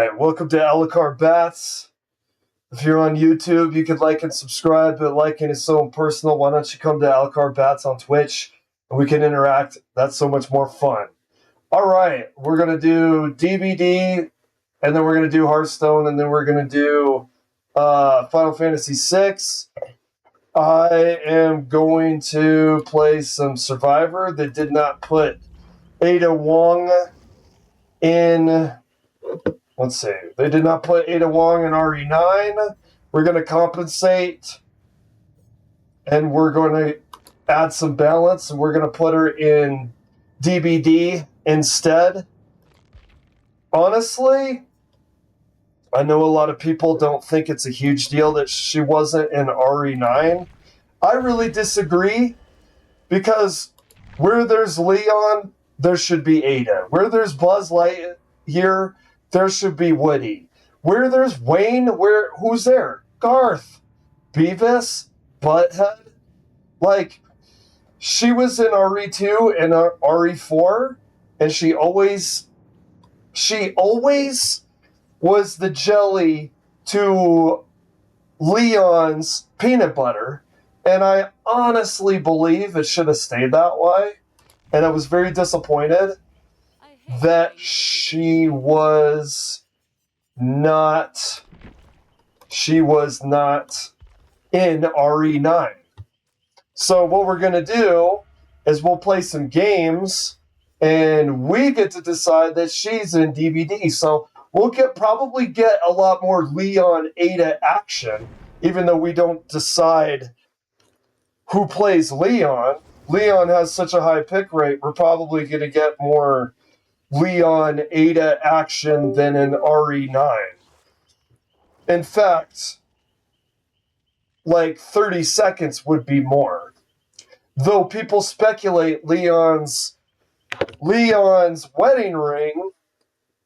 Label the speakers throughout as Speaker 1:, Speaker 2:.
Speaker 1: Alright, welcome to Alucard Bats. If you're on YouTube, you could like and subscribe, but liking is so impersonal. Why don't you come to Alucard Bats on Twitch and we can interact? That's so much more fun. Alright, we're going to do DBD, and then we're going to do Hearthstone, and then we're going to do Final Fantasy VI. I am going to play some Survivor that did not put Ada Wong in... Let's see. They did not put Ada Wong in RE9. We're going to compensate, and we're going to add some balance, and we're going to put her in DBD instead. Honestly, I know a lot of people don't think it's a huge deal that she wasn't in RE9. I really disagree, because where there's Leon, there should be Ada. Where there's Buzz Lightyear, there should be Woody. Where there's Wayne, who's there? Garth, Beavis, Butthead. Like, she was in RE2 and RE4, and she always was the jelly to Leon's peanut butter, and I honestly believe it should have stayed that way, and I was very disappointed that she was not in RE9. So what we're going to do is we'll play some games, and we get to decide that she's in DVD. So we'll probably get a lot more Leon Ada action, even though we don't decide who plays Leon. Leon has such a high pick rate, we're probably going to get more Leon Ada action than in RE9. In fact, like 30 seconds would be more. Though people speculate Leon's wedding ring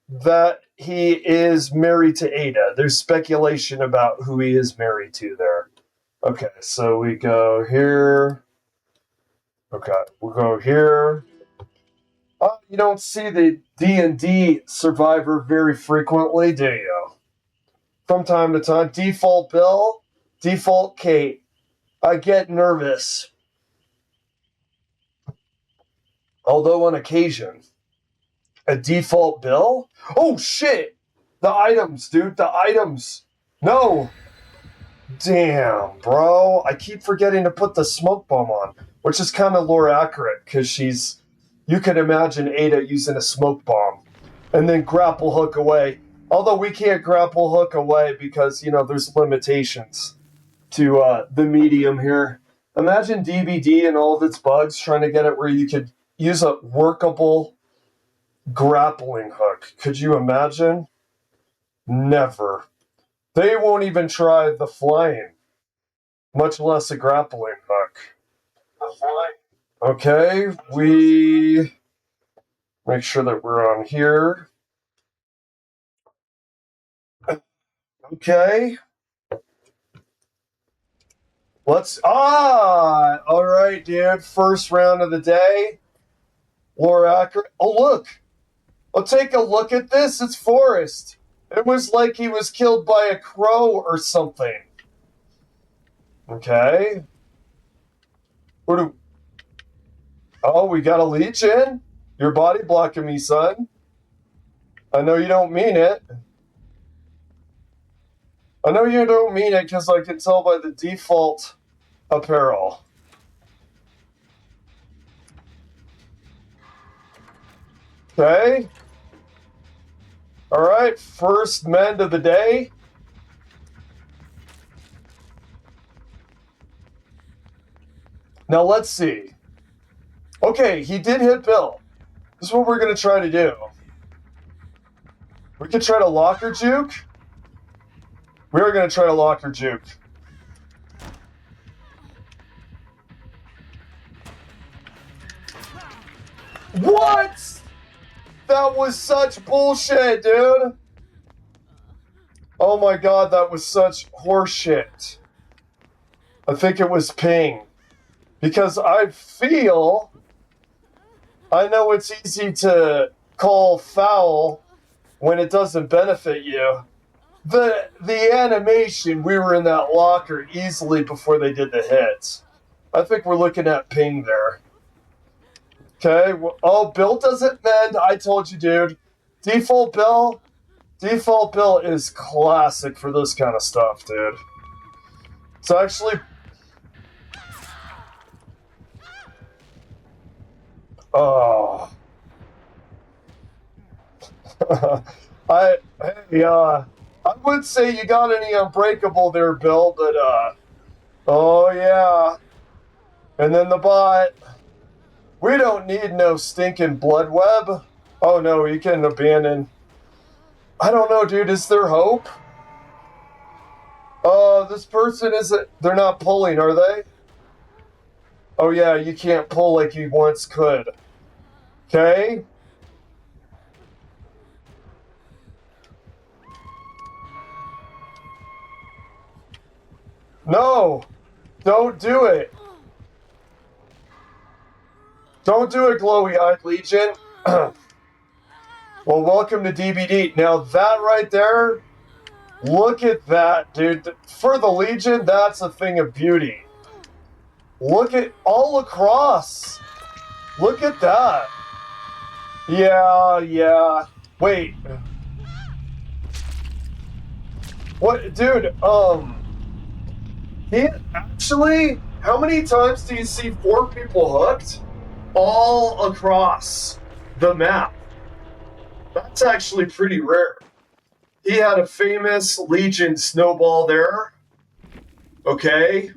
Speaker 1: that he is married to Ada. There's speculation about who he is married to there. Okay, so we go here. Okay, we'll go here. You don't see the D&D Survivor very frequently, do you? From time to time. Default Bill, default Kate. I get nervous. Although on occasion. A default Bill? Oh, shit! The items, dude, the items. No! Damn, bro. I keep forgetting to put the smoke bomb on, which is kind of lore accurate, because you can imagine Ada using a smoke bomb and then grapple hook away. Although we can't grapple hook away because, there's limitations to the medium here. Imagine DBD and all of its bugs trying to get it where you could use a workable grappling hook. Could you imagine? Never. They won't even try the flying, much less a grappling hook. The flying. Okay, we make sure that we're on here. Okay. All right, dude. First round of the day. Lore accurate. Oh, look. I'll take a look at this. It's Forrest. It was like he was killed by a crow or something. Okay. Oh, we got a Legion. Your body blocking me, son. I know you don't mean it. I know you don't mean it because I can tell by the default apparel. Okay. Alright, first mend of the day. Now let's see. Okay, he did hit Bill. This is what we're going to try to do. We could try to locker juke. We are going to try to locker juke. What? That was such bullshit, dude. Oh my god, that was such horseshit. I think it was ping. Because I know it's easy to call foul when it doesn't benefit you. The animation, we were in that locker easily before they did the hits. I think we're looking at ping there. Okay. Oh, Bill doesn't mend. I told you, dude. Default Bill is classic for this kind of stuff, dude. It's actually... Oh. I wouldn't say you got any unbreakable there, Bill, but oh yeah. And then the bot. We don't need no stinking blood web. Oh no, you can abandon. I don't know, dude. Is there hope? This person isn't. They're not pulling, are they? Oh yeah, you can't pull like you once could. Okay. No, don't do it. Don't do it, glowy-eyed Legion. Well, welcome to DBD. Now that right there, look at that, dude. For the Legion, that's a thing of beauty. Look at all across. Look at that. Yeah. Wait. What, dude, he actually, how many times do you see 4 people hooked? All across the map. That's actually pretty rare. He had a famous Legion snowball there. Okay.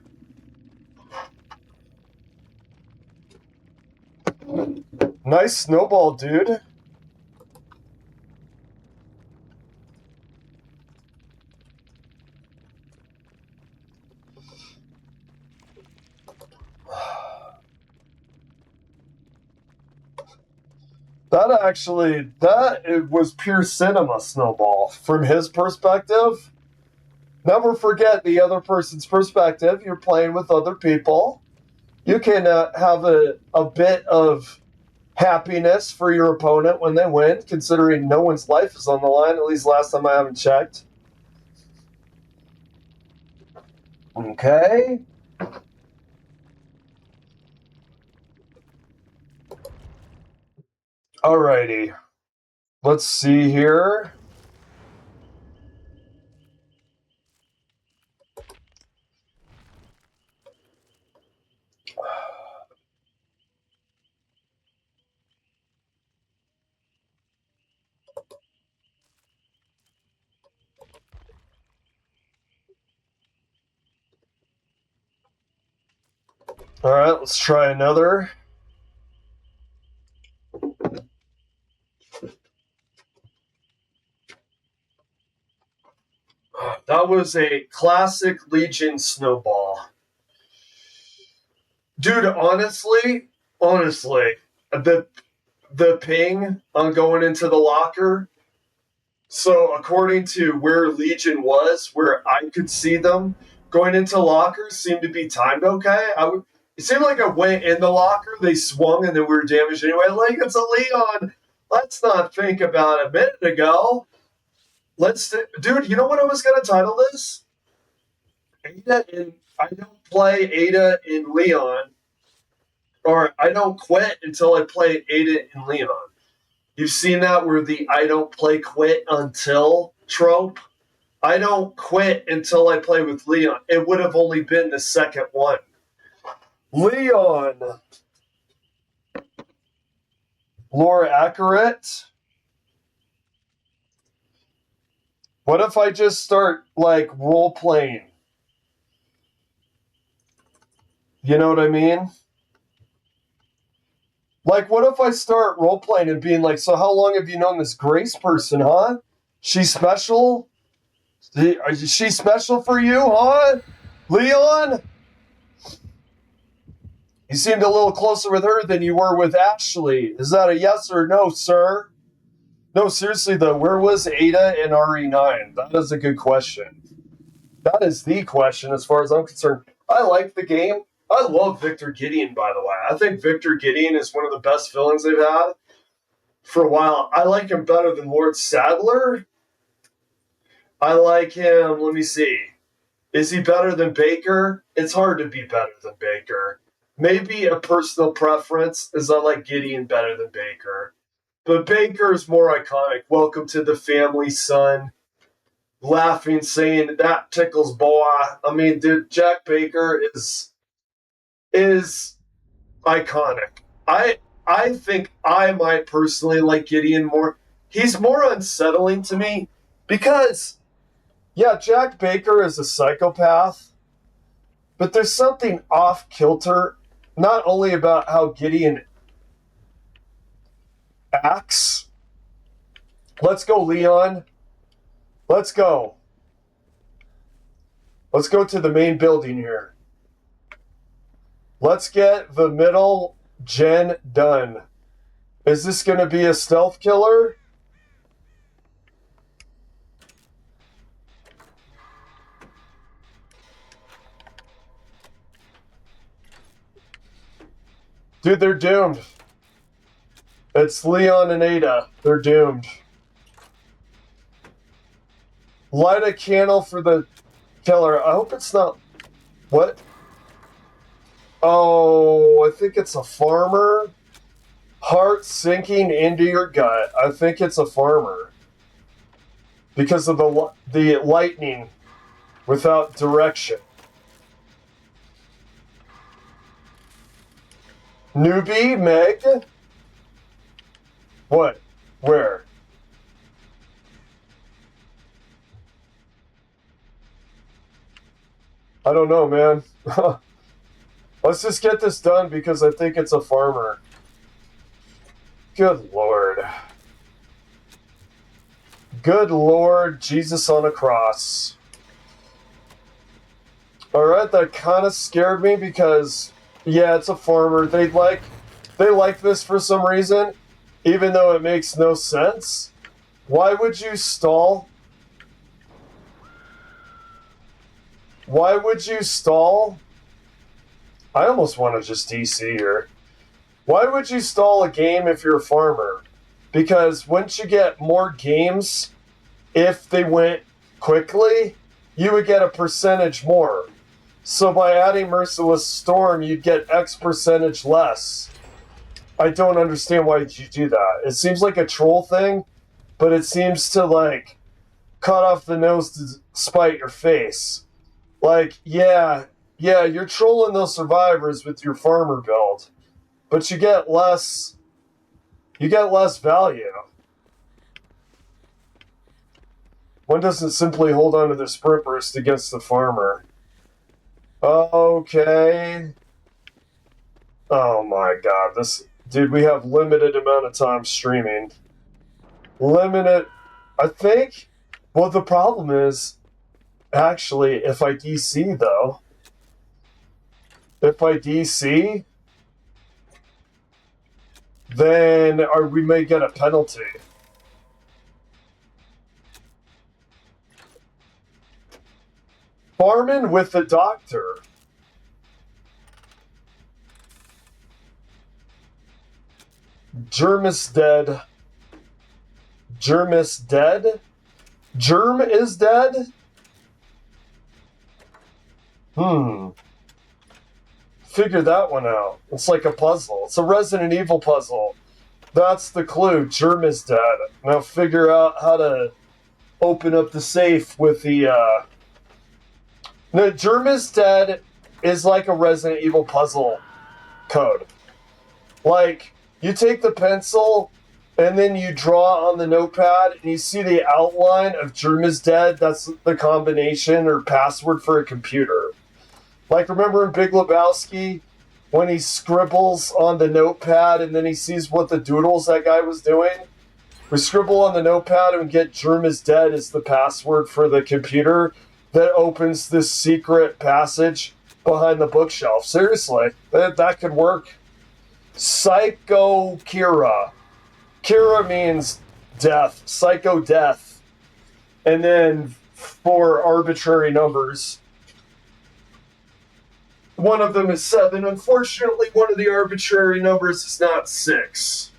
Speaker 1: Nice snowball, dude. It was pure cinema, snowball. From his perspective, never forget the other person's perspective. You're playing with other people. You can have a bit of happiness for your opponent when they win, considering no one's life is on the line, at least last time I haven't checked. Okay. Alrighty. Let's see here. Alright, let's try another. That was a classic Legion snowball. Dude, honestly, the ping on going into the locker. So according to where Legion was, where I could see them going into lockers, seemed to be timed okay. It seemed like I went in the locker, they swung, and then we were damaged anyway. Like, it's a Leon. Let's not think about a minute ago. Dude, you know what I was gonna title this? I don't play Ada in Leon, or I don't quit until I play Ada in Leon. You've seen that where the I don't play quit until trope? I don't quit until I play with Leon. It would have only been the second one. Leon. Lore accurate. What if I just start, like, role-playing? You know what I mean? Like, what if I start role-playing and being like, so how long have you known this Grace person, huh? She's special? Is she special for you, huh? Leon? You seemed a little closer with her than you were with Ashley. Is that a yes or no, sir? No, seriously, though, where was Ada in RE9? That is a good question. That is the question as far as I'm concerned. I like the game. I love Victor Gideon, by the way. I think Victor Gideon is one of the best villains they've had. for a while. I like him better than Lord Sadler. I like him, let me see. Is he better than Baker? It's hard to be better than Baker. Maybe a personal preference is I like Gideon better than Baker. But Baker is more iconic. Welcome to the family, son. Laughing, saying that tickles boy. I mean, dude, Jack Baker is iconic. I think I might personally like Gideon more. He's more unsettling to me because, yeah, Jack Baker is a psychopath, but there's something off kilter, not only about how Gideon acts. Let's go, Leon. Let's go. Let's go to the main building here. Let's get the middle gen done. Is this going to be a stealth killer? Dude, they're doomed. It's Leon and Ada. They're doomed. Light a candle for the killer. I hope it's not... What? Oh, I think it's a farmer. Heart sinking into your gut. I think it's a farmer. Because of the lightning without direction. Newbie, Meg? What? Where? I don't know, man. Let's just get this done because I think it's a farmer. Good Lord. Good Lord, Jesus on a cross. Alright, that kind of scared me because, yeah, it's a farmer. They like this for some reason, even though it makes no sense. Why would you stall? Why would you stall? I almost want to just DC here. Why would you stall a game if you're a farmer? Because once you get more games, if they went quickly, you would get a percentage more. So by adding Merciless Storm, you'd get X percentage less. I don't understand why you do that. It seems like a troll thing, but it seems to, like, cut off the nose to spite your face. Like, yeah, you're trolling those survivors with your farmer build, but you get less value. One doesn't simply hold on to the sprint burst against the farmer. Okay. Oh my god, dude, we have limited amount of time streaming. Limited, I think, well, the problem is, actually, if I DC, though, then we may get a penalty. Farming with the doctor. Germ is dead. Germ is dead? Germ is dead? Figure that one out. It's like a puzzle. It's a Resident Evil puzzle. That's the clue. Germ is dead. Now figure out how to open up the safe with the, No, Germ is dead is like a Resident Evil puzzle code. Like, you take the pencil and then you draw on the notepad and you see the outline of Germ is dead. That's the combination or password for a computer. Like, remember in Big Lebowski when he scribbles on the notepad and then he sees what the doodles that guy was doing? We scribble on the notepad and get Germ is dead as the password for the computer that opens this secret passage behind the bookshelf. Seriously, that could work. Psycho Kira. Kira means death. Psycho death. And then for arbitrary numbers. One of them is 7. Unfortunately, one of the arbitrary numbers is not 6.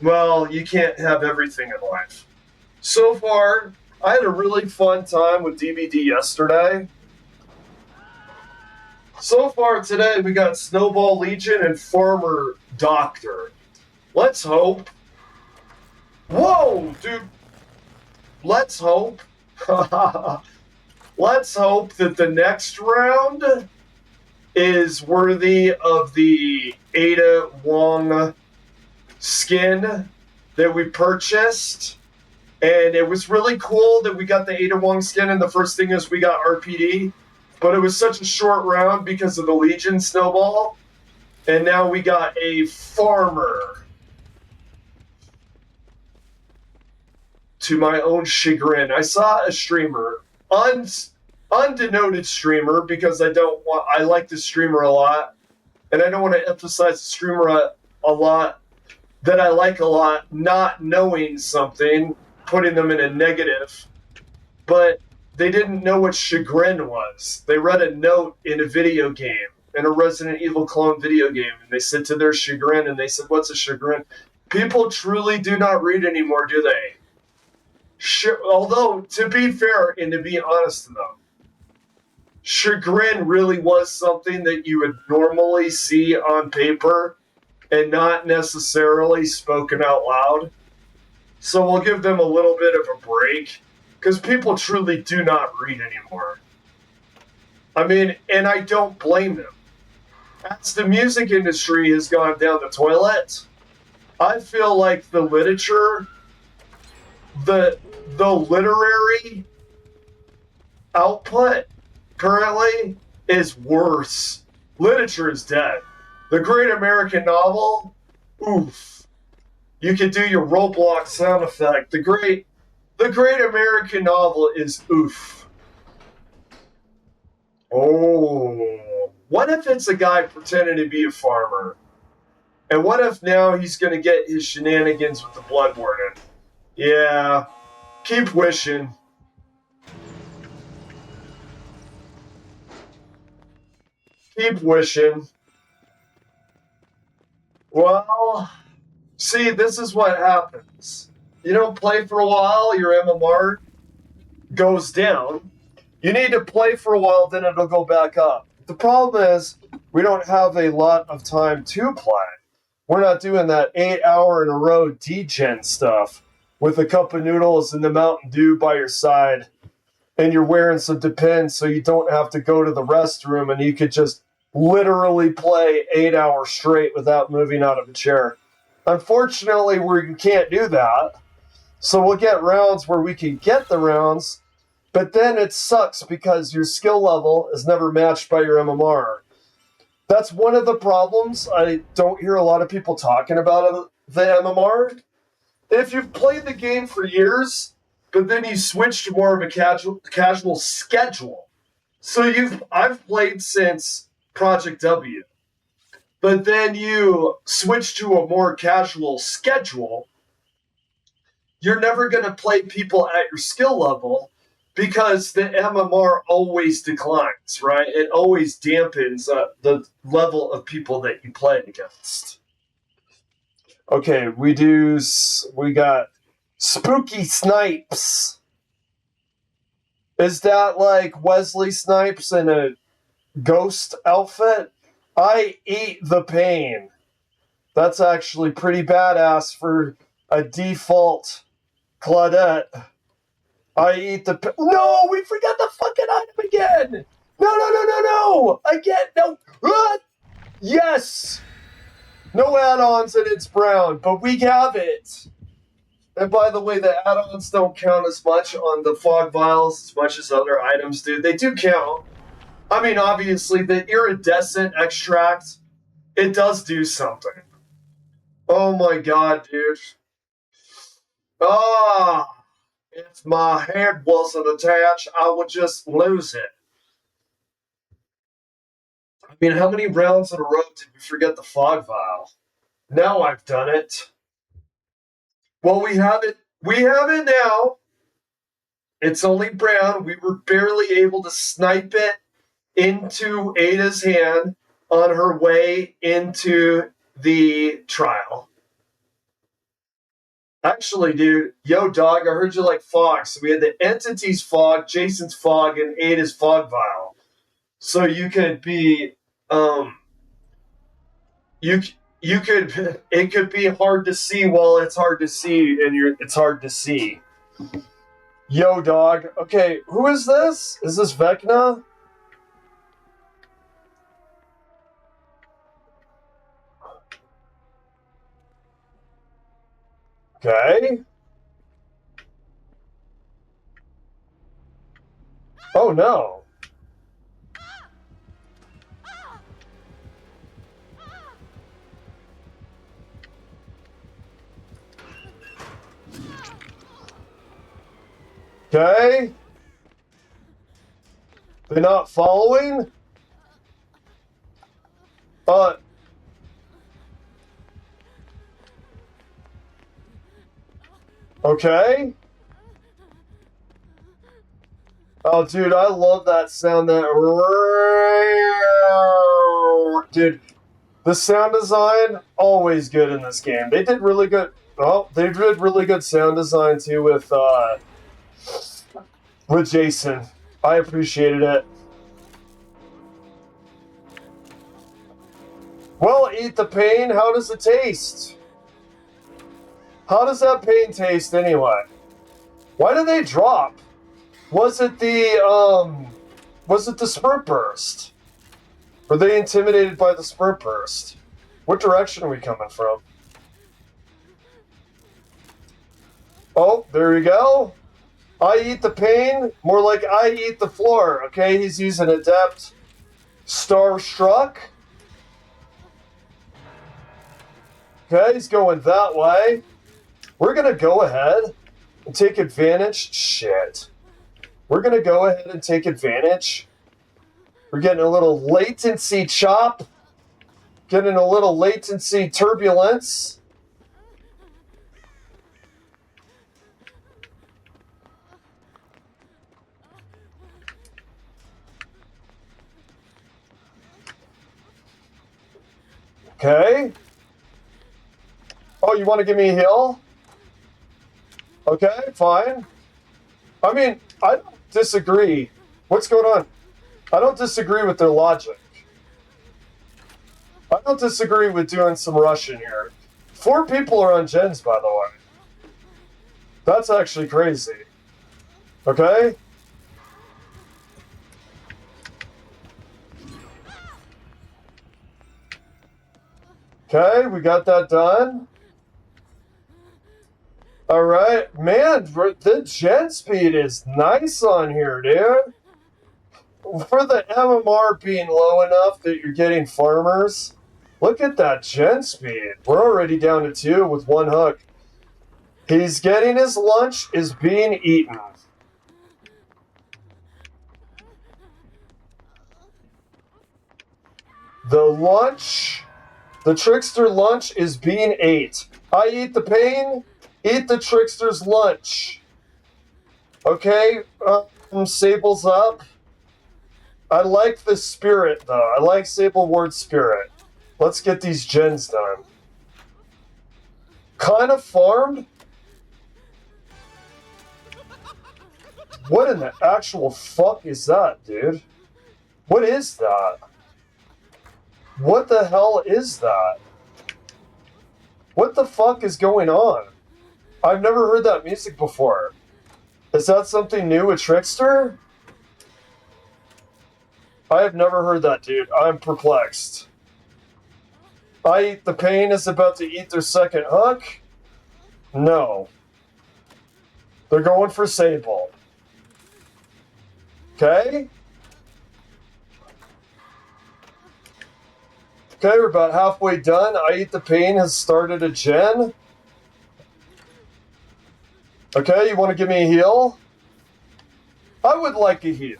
Speaker 1: Well, you can't have everything in life. So far, I had a really fun time with DVD yesterday. So far today, we got Snowball Legion and Farmer Doctor. Let's hope. Whoa, dude. Let's hope. Let's hope that the next round is worthy of the Ada Wong skin that we purchased. And it was really cool that we got the Ada Wong skin, and the first thing is we got RPD. But it was such a short round because of the Legion Snowball. And now we got a Farmer. To my own chagrin, I saw a streamer, undenoted streamer, because I like this streamer a lot, and I don't want to emphasize the streamer a lot that I like a lot, not knowing something, putting them in a negative, but they didn't know what chagrin was. They read a note in a video game, in a Resident Evil clone video game, and they said to their chagrin, and they said, "What's a chagrin?" People truly do not read anymore, do they? Although, to be fair and to be honest though, chagrin really was something that you would normally see on paper and not necessarily spoken out loud. So we'll give them a little bit of a break, because people truly do not read anymore. I mean, and I don't blame them. As the music industry has gone down the toilet, I feel like the literature, the literary output currently is worse. Literature is dead. The Great American Novel, oof. You could do your Roblox sound effect. The Great American Novel is oof. Oh, what if it's a guy pretending to be a farmer? And what if now he's going to get his shenanigans with the Blood Warden? Yeah, keep wishing. Keep wishing. Well, see, this is what happens. You don't play for a while, your MMR goes down. You need to play for a while, then it'll go back up. The problem is, we don't have a lot of time to play. We're not doing that 8 hour in a row degen stuff with a cup of noodles and the Mountain Dew by your side, and you're wearing some Depends so you don't have to go to the restroom, and you could just literally play 8 hours straight without moving out of a chair. Unfortunately, we can't do that. So we'll get rounds where we can get the rounds, but then it sucks because your skill level is never matched by your MMR. That's one of the problems I don't hear a lot of people talking about the MMR. If you've played the game for years, but then you switch to more of a casual schedule. So I've played since Project W, but then you switch to a more casual schedule. You're never going to play people at your skill level because the MMR always declines, right? It always dampens the level of people that you play against. Okay, we got Spooky Snipes. Is that like Wesley Snipes in a ghost outfit? I eat the pain. That's actually pretty badass for a default Claudette. I eat the... No, we forgot the fucking item again! No! Again, no! Yes! No add-ons and it's brown, but we have it. And by the way, the add-ons don't count as much on the fog vials as much as other items do. They do count. I mean, obviously, the iridescent extract, it does do something. Oh my god, dude. If my head wasn't attached, I would just lose it. I mean, how many rounds in a row did we forget the fog vial? Now I've done it. Well, we have it. We have it now. It's only brown. We were barely able to snipe it into Ada's hand on her way into the trial. Actually, dude, yo, dog, I heard you like fog. So we had the entity's fog, Jason's fog, and Ada's fog vial. So you could be, you you could it could be hard to see while it's hard to see, and it's hard to see. Yo, dog. Okay, who is this? Is this Vecna? Okay. Oh no. Okay. They're not following? Uh. Okay. Oh, dude, I love that sound. Dude, the sound design, always good in this game. They did really good. Oh, they did really good sound design too with Jason. I appreciated it. Well, eat the pain. How does it taste? How does that pain taste anyway? Why did they drop? Was it the sprint burst? Were they intimidated by the sprint burst? What direction are we coming from? Oh, there we go. I eat the pain, more like I eat the floor. Okay, he's using adept starstruck. Okay, he's going that way. We're gonna go ahead and take advantage. Shit. We're gonna go ahead and take advantage. We're getting a little latency chop. Getting a little latency turbulence. Okay. Oh, you want to give me a heal? Okay, fine. I mean, I don't disagree. What's going on? I don't disagree with their logic. I don't disagree with doing some Russian here. 4 people are on gens, by the way. That's actually crazy. Okay? Okay, we got that done. All right, man, the gen speed is nice on here, dude. For the MMR being low enough that you're getting farmers, look at that gen speed. We're already down to 2 with 1 hook. He's getting his lunch, is being eaten. The trickster lunch is being ate. I eat the pain, eat the trickster's lunch. Okay, Sable's up. I like the spirit, though. I like Sable Ward's spirit. Let's get these gens done. Kind of farmed? What in the actual fuck is that, dude? What is that? What the hell is that? What the fuck is going on? I've never heard that music before. Is that something new with Trickster? I have never heard that, dude. I'm perplexed. I Eat the Pain is about to eat their second hook? No. They're going for Sable. Okay? Okay, we're about halfway done. I Eat the Pain has started a gen. Okay, you want to give me a heal? I would like a heal.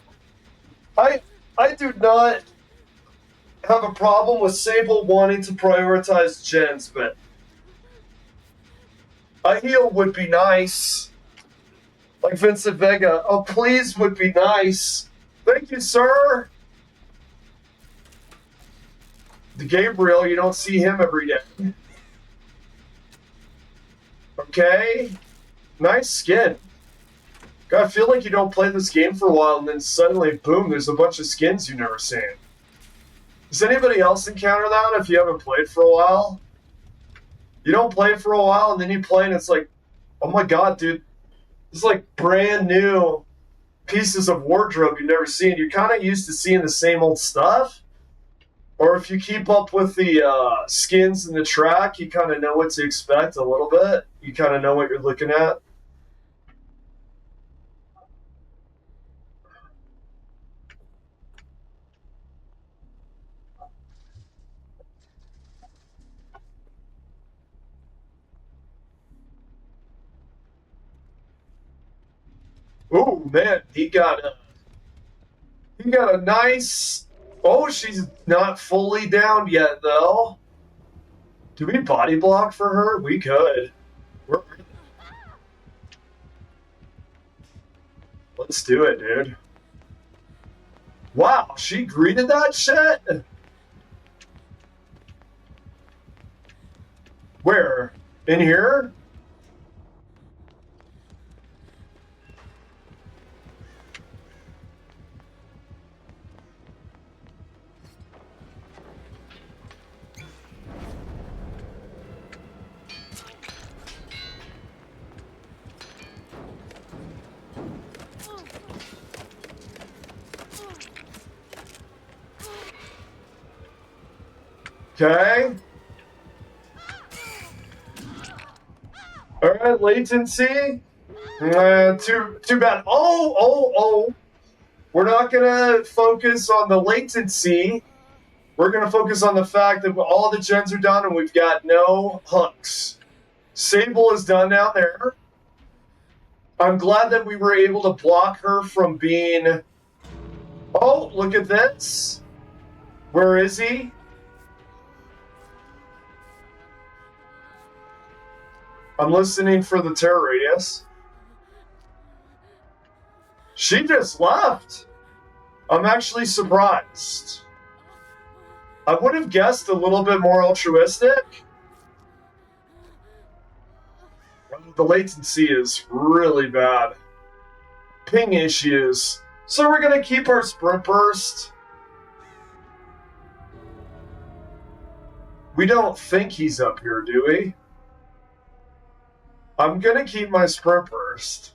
Speaker 1: I do not have a problem with Sable wanting to prioritize gens, but a heal would be nice. Like Vincent Vega. Oh, please would be nice. Thank you, sir. The Gabriel, you don't see him every day. Okay. Nice skin. God, I feel like you don't play this game for a while and then suddenly, boom, there's a bunch of skins you've never seen. Does anybody else encounter that if you haven't played for a while? You don't play for a while and then you play and it's like, oh my god, dude, this is like brand new pieces of wardrobe you've never seen. You're kind of used to seeing the same old stuff. Or if you keep up with the skins in the track, you kind of know what to expect a little bit. You kind of know what you're looking at. Oh man, he got a nice. Oh, she's not fully down yet though. Do we body block for her? We could. We're, let's do it, dude. Wow, she greeted that shit? Where? In here? Okay. All right, latency. Too bad. Oh. We're not gonna focus on the latency. We're gonna focus on the fact that all the gens are done and we've got no hooks. Sable is done down there. I'm glad that we were able to block her from being. Oh, look at this. Where is he? I'm listening for the terror radius. She just left. I'm actually surprised. I would have guessed a little bit more altruistic. The latency is really bad. Ping issues. So we're going to keep our sprint burst. We don't think he's up here, do we? I'm going to keep my sprint burst.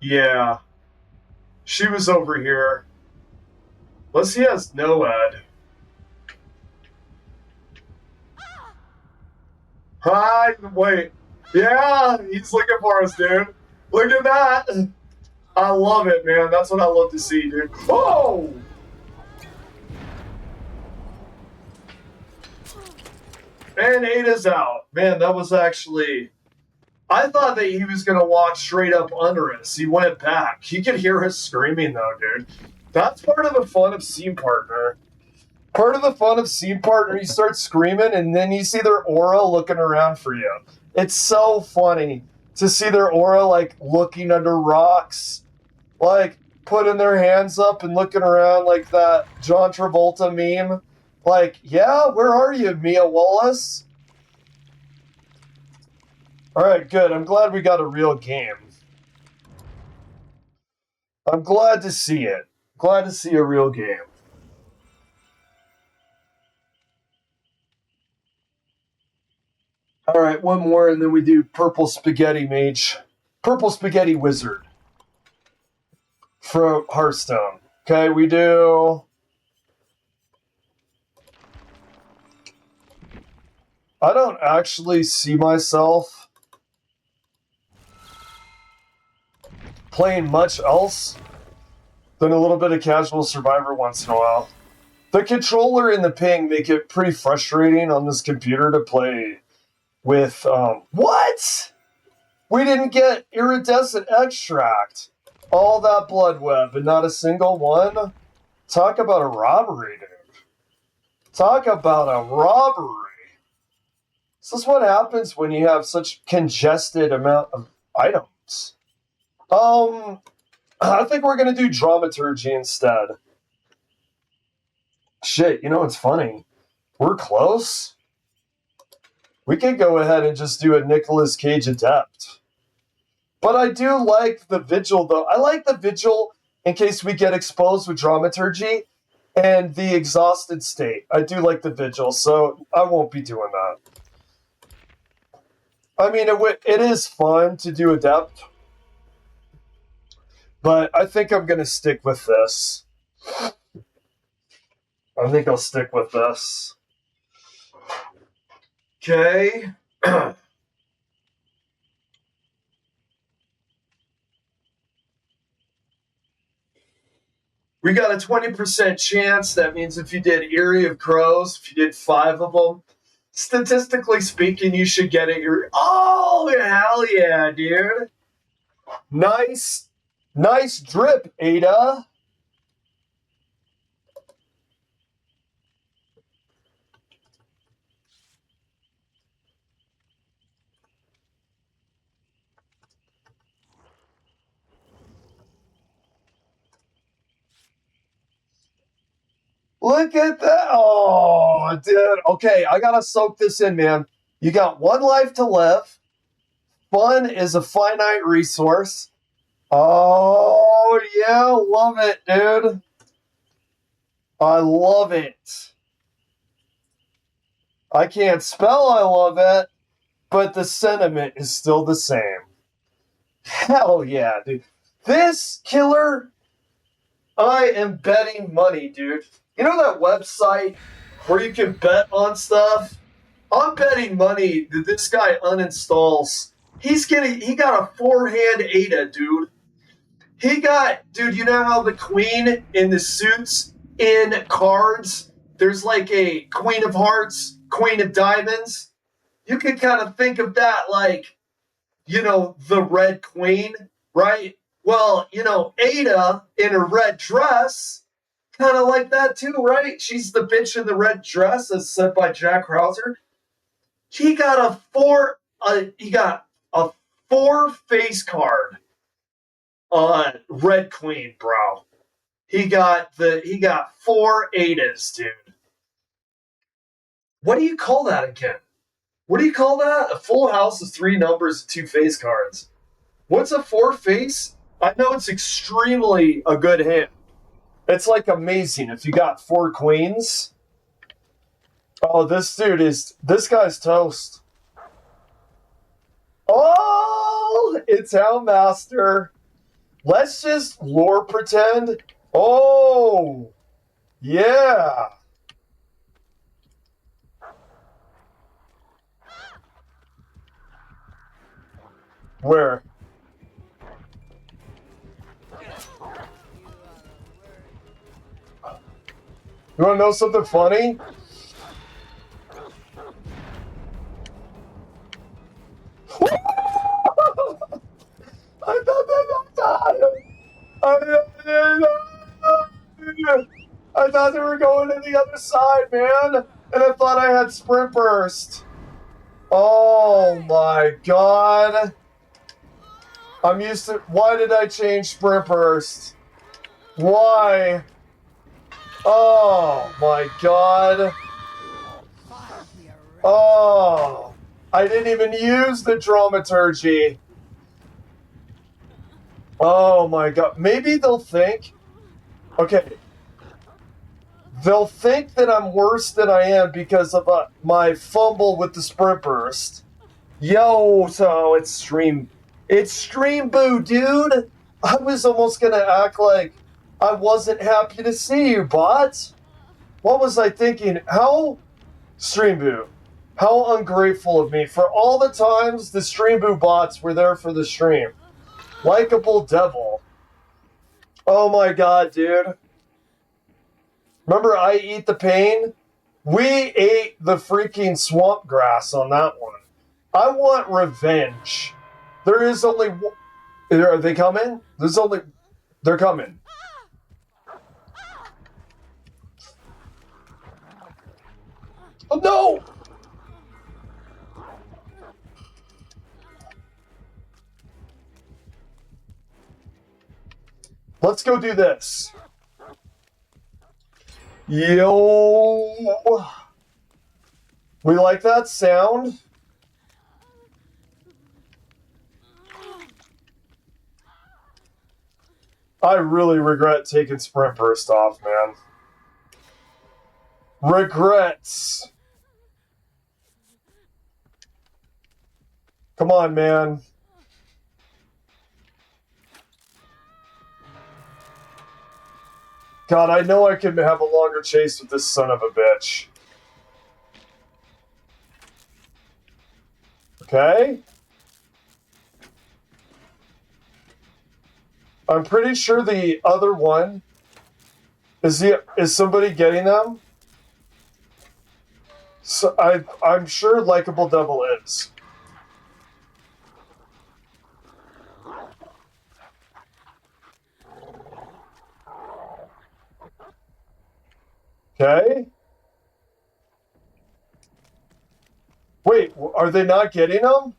Speaker 1: Yeah. She was over here. Unless he has no ed. Hi, wait. Yeah, he's looking for us, dude. Look at that. I love it, man. That's what I love to see, dude. Oh! And Ada's out. Man, that was actually... I thought that he was going to walk straight up under us. He went back. You could hear us screaming, though, dude. That's part of the fun of Scene Partner. Part of the fun of Scene Partner, you start screaming, and then you see their aura looking around for you. It's so funny to see their aura, like, looking under rocks. Like, putting their hands up and looking around like that John Travolta meme. Like, yeah, where are you, Mia Wallace? Alright, good. I'm glad we got a real game. I'm glad to see it. Glad to see a real game. Alright, one more and then we do Purple Spaghetti Mage. Purple Spaghetti Wizard. For Hearthstone. Okay, we do... I don't actually see myself playing much else than a little bit of casual Survivor once in a while. The controller and the ping make it pretty frustrating on this computer to play with, what? We didn't get iridescent extract. All that blood web and not a single one? Talk about a robbery, dude. Talk about a robbery. This is what happens when you have such congested amount of items. I think we're going to do dramaturgy instead. Shit, you know what's funny? We're close. We could go ahead and just do a Nicolas Cage Adept. But I do like the Vigil, though. I like the Vigil in case we get exposed with Dramaturgy and the Exhausted State. I do like the Vigil, so I won't be doing that. I mean, it is fun to do Adept, but I think I'm going to stick with this. I think I'll stick with this. Okay. We got a 20% chance. That means if you did Eerie of Crows, if you did 5 of them, statistically speaking, you should get it. Oh, hell yeah, dude. Nice drip, Ada. Look at that. Oh, dude. Okay, I got to soak this in, man. You got 1 life to live. Fun is a finite resource. Oh, yeah. Love it, dude. I love it. I can't spell I love it, but the sentiment is still the same. Hell yeah, dude. This killer, I am betting money, dude. You know that website where you can bet on stuff? I'm betting money that this guy uninstalls. He got a 4-hand Ada, dude. Dude, you know how the queen in the suits in cards, there's like a queen of hearts, queen of diamonds? You can kind of think of that like, the red queen, right? Well, Ada in a red dress, kind of like that too, right? She's the bitch in the red dress, as said by Jack Krauser. He got a 4 face card on Red Queen, bro. He got 4 Adas, dude. What do you call that again? What do you call that? A full house is 3 numbers, 2 face cards. What's a 4 face? I know it's extremely a good hand. It's like amazing if you got 4 queens. Oh, this guy's toast. Oh, it's Houndmaster. Let's just lore pretend. Oh, yeah. Where? You want to know something funny? I thought I thought they were going to the other side, man. And I thought I had sprint burst. Oh my god. I'm used to... Why did I change sprint burst? Why? Oh my god. Oh. I didn't even use the dramaturgy. Oh my god. Maybe they'll think... Okay. They'll think that I'm worse than I am because of my fumble with the sprint burst. Yo, so it's stream. It's stream boo, dude. I was almost gonna act like I wasn't happy to see you, bot. What was I thinking? Stream boo. How ungrateful of me for all the times the stream boo bots were there for the stream. Likeable devil. Oh my god, dude. Remember I Eat the Pain? We ate the freaking swamp grass on that one. I want revenge. There is only one. Are they coming? They're coming. Oh no! Let's go do this. Yo. We like that sound. I really regret taking Sprint Burst off, man. Regrets. Come on, man. God, I know I can have a longer chase with this son of a bitch. Okay. I'm pretty sure the other one is somebody getting them? So I'm sure Likeable Devil is. Okay. Wait, are they not getting them?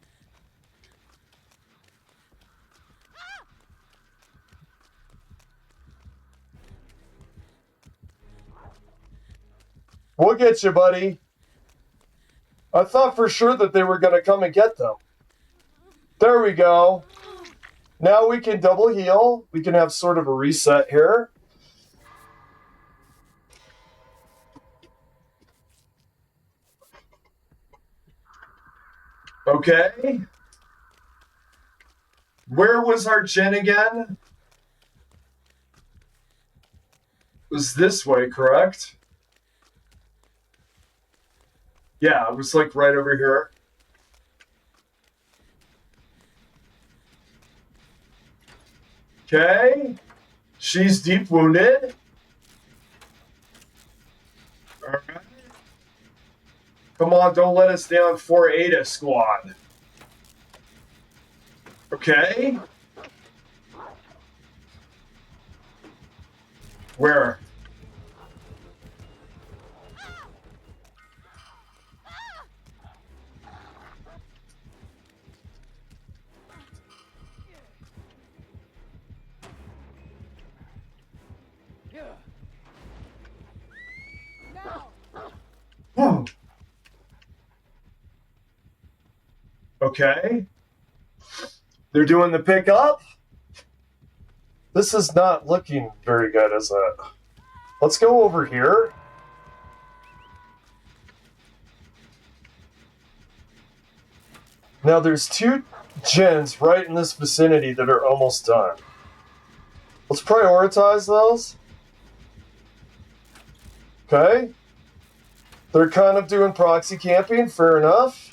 Speaker 1: We'll get you, buddy. I thought for sure that they were going to come and get them. There we go. Now we can double heal. We can have sort of a reset here. Okay. Where was our gen again? It was this way, correct? Yeah, it was like right over here. Okay. She's deep wounded. All right. Come on, don't let us down, 4-8 squad. Okay. Where? No. Okay. They're doing the pickup. This is not looking very good, is it? Let's go over here. Now there's 2 gens right in this vicinity that are almost done. Let's prioritize those. Okay. They're kind of doing proxy camping, fair enough.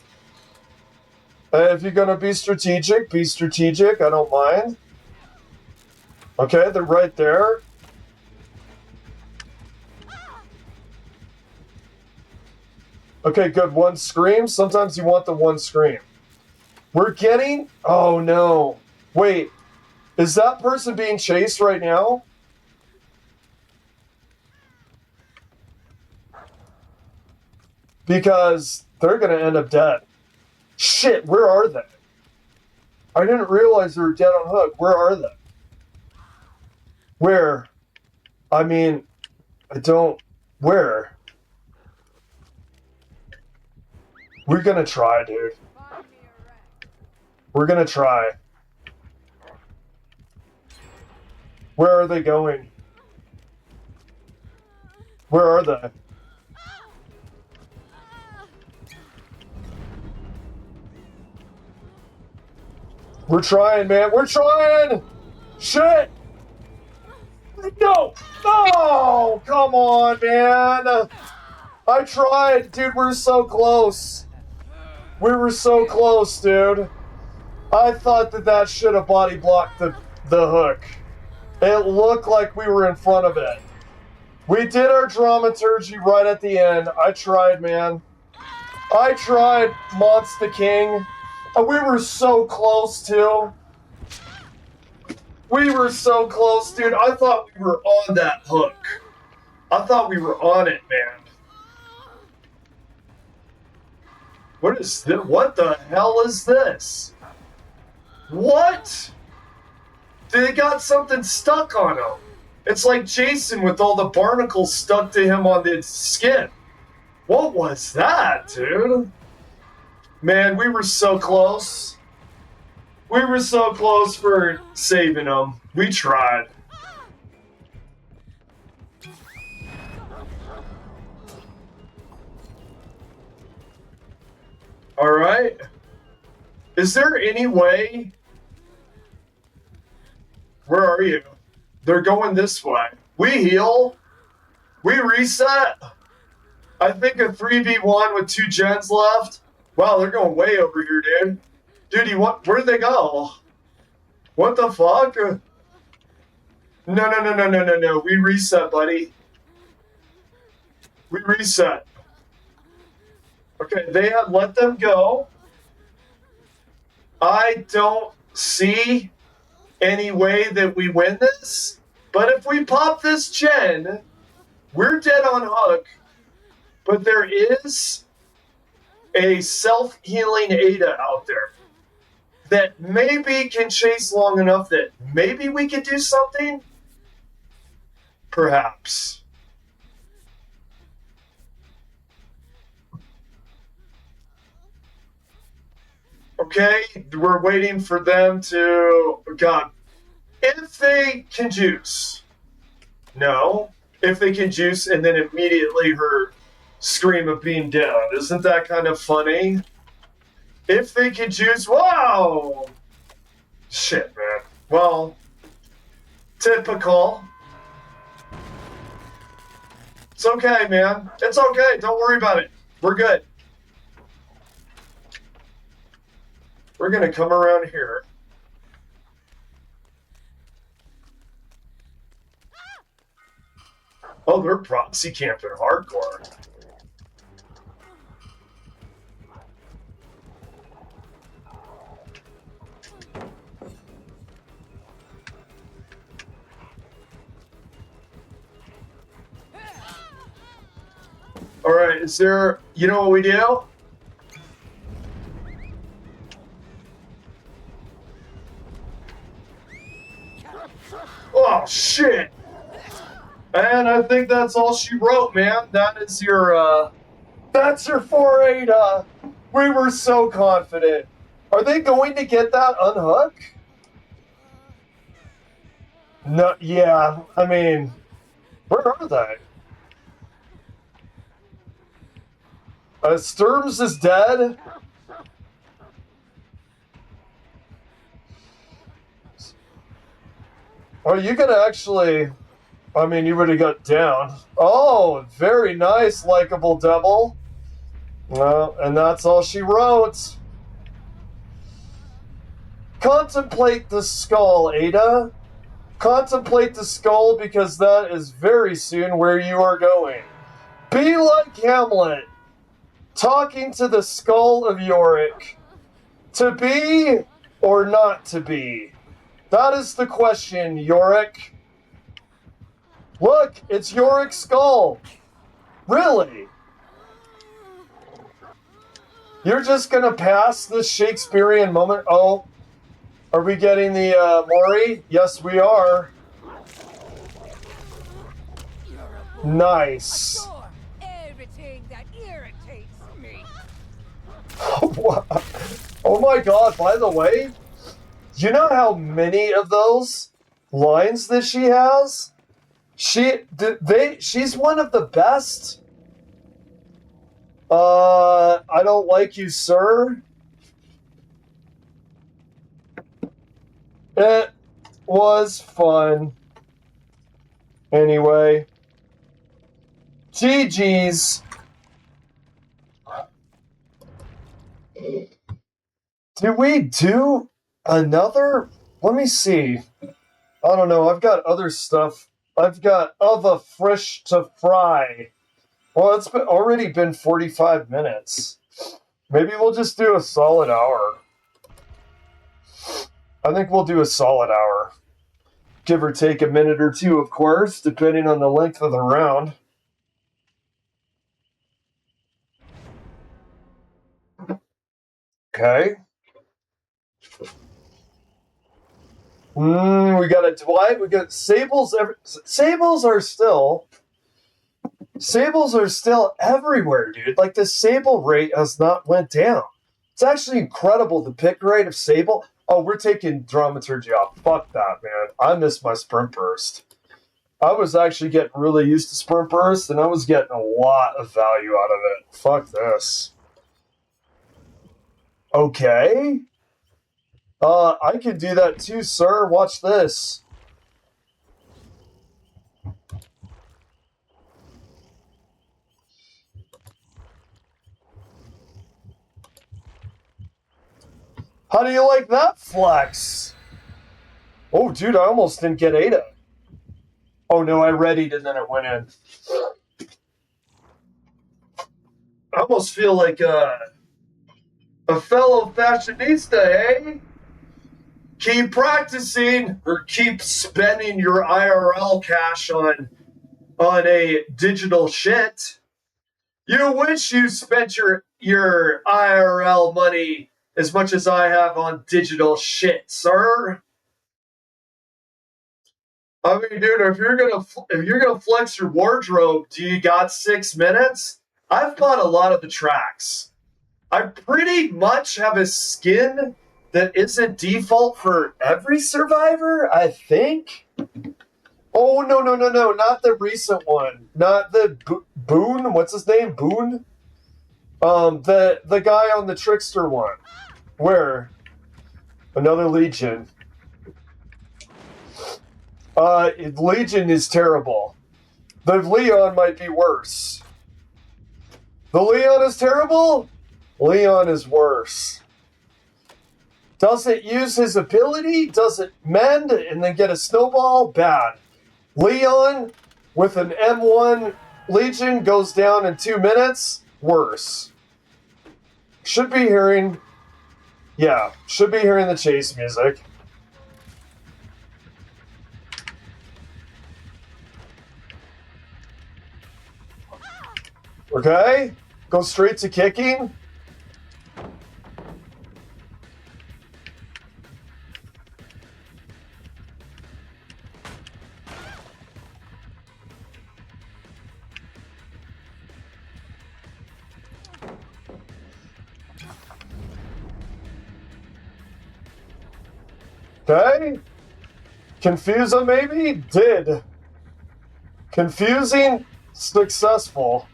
Speaker 1: If you're going to be strategic, I don't mind. Okay, they're right there. Okay, good. 1 scream. Sometimes you want the 1 scream. We're getting... Oh, no. Wait. Is that person being chased right now? Because they're going to end up dead. Shit, where are they? I didn't realize they were dead on hook. Where are they? Where? I mean, I don't... Where? We're gonna try, dude. We're gonna try. Where are they going? Where are they? We're trying, man. We're trying! Shit! No! No! Come on, man! I tried! Dude, we're so close. We were so close, dude. I thought that should have body blocked the hook. It looked like we were in front of it. We did our dramaturgy right at the end. I tried, man. I tried, Monster King. And we were so close, too. We were so close, dude. I thought we were on that hook. I thought we were on it, man. What is this? What the hell is this? What? They got something stuck on him. It's like Jason with all the barnacles stuck to him on the skin. What was that, dude? Man, we were so close. We were so close for saving him. We tried. All right. Is there any way? Where are you? They're going this way. We heal. We reset. I think a 3v1 with 2 gens left. Wow, they're going way over here, dude. Dude, where'd they go? What the fuck? No. We reset, buddy. We reset. Okay, they have let them go. I don't see any way that we win this, but if we pop this gen, we're dead on hook. But there is a self-healing Ada out there that maybe can chase long enough that maybe we could do something. Perhaps. Okay, we're waiting for them to... God. If they can juice. No. If they can juice and then immediately her scream of being down. Isn't that kind of funny? If they can juice... Wow! Shit, man. Well, typical. It's okay, man. It's okay. Don't worry about it. We're good. We're going to come around here. Oh, they're proxy camping hardcore. All right, is there... You know what we do? Oh, shit! And I think that's all she wrote, man. That is your, That's your 4-8, We were so confident. Are they going to get that unhook? No, yeah, I mean... Where are they? Sturms is dead? Oh, you could actually... I mean, you would have got down. Oh, very nice, likable devil. Well, and that's all she wrote. Contemplate the skull, Ada. Contemplate the skull because that is very soon where you are going. Be like Hamlet, talking to the skull of Yorick. To be or not to be? That is the question, Yorick. Look, it's Yorick's skull. Really? You're just gonna pass this Shakespearean moment? Oh, are we getting the Mori? Yes, we are. Nice.
Speaker 2: Everything that irritates me.
Speaker 1: Oh my god, by the way, you know how many of those lines that she has? She's one of the best. I don't like you, sir. It was fun. Anyway. GG's. Did we do another? Let me see. I don't know. I've got other stuff. I've got other fish to fry. Well, it's already been 45 minutes. Maybe we'll just do a solid hour. I think we'll do a solid hour. Give or take a minute or two, of course, depending on the length of the round. Okay. We got a Dwight. We got Sables. Sables are still everywhere, dude. Like the Sable rate has not went down. It's actually incredible. The pick rate of Sable. Oh, we're taking Dramaturgy off. Fuck that, man. I miss my Sprint Burst. I was actually getting really used to Sprint Burst, and I was getting a lot of value out of it. Fuck this. Okay. I can do that too, sir. Watch this. How do you like that flex? Oh, dude, I almost didn't get Ada. Oh, no, I readied and then it went in. I almost feel like a fellow fashionista, eh? Keep practicing or keep spending your IRL cash on a digital shit. You wish you spent your IRL money as much as I have on digital shit, sir. I mean, dude, if you're gonna flex your wardrobe, do you got 6 minutes? I've bought a lot of the tracks. I pretty much have a skin that isn't default for every survivor, I think. Oh, no, not the recent one. Not the Boone. What's his name? Boone? The guy on the Trickster one. Where? Another Legion. Legion is terrible. The Leon might be worse. The Leon is terrible? Leon is worse. Does it use his ability? Does it mend and then get a snowball? Bad. Leon with an M1 Legion goes down in 2 minutes? Worse. Should be hearing the chase music. Okay? Go straight to kicking. Okay? Confuse him, maybe? Did. Confusing? Successful.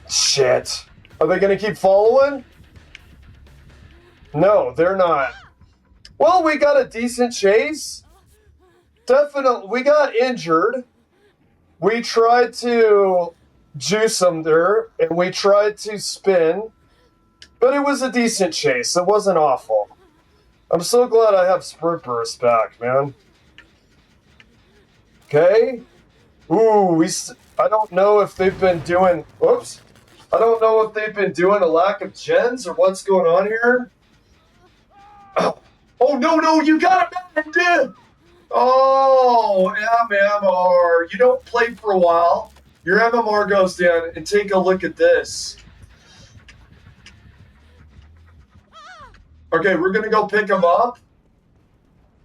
Speaker 1: Shit. Are they gonna keep following? No, they're not. Well, we got a decent chase. Definitely, we got injured. We tried to juice them there, and we tried to spin, but it was a decent chase. It wasn't awful. I'm so glad I have Sprint Burst back, man. Okay. Ooh, I don't know if they've been doing... Whoops. I don't know if they've been doing a lack of gens or what's going on here. Oh, no, you got it, man. Oh, MMR. You don't play for a while. Your MMR goes down, and take a look at this. Okay, we're gonna go pick him up.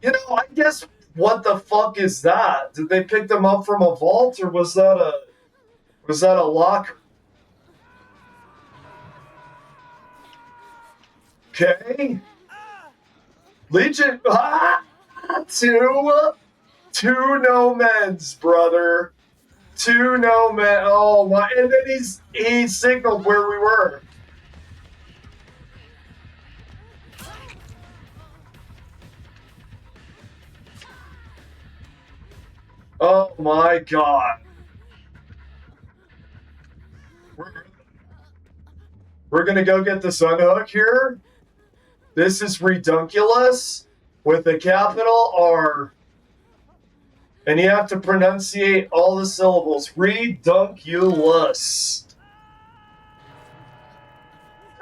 Speaker 1: You know, I guess, what the fuck is that? Did they pick them up from a vault, or was that a locker? Okay. Legion, two no men's, brother. Two no men. Oh my! And then he signaled where we were. Oh my god! We're gonna go get the Sunhook here. This is redunculous with a capital R. And you have to pronunciate all the syllables. Redunculous.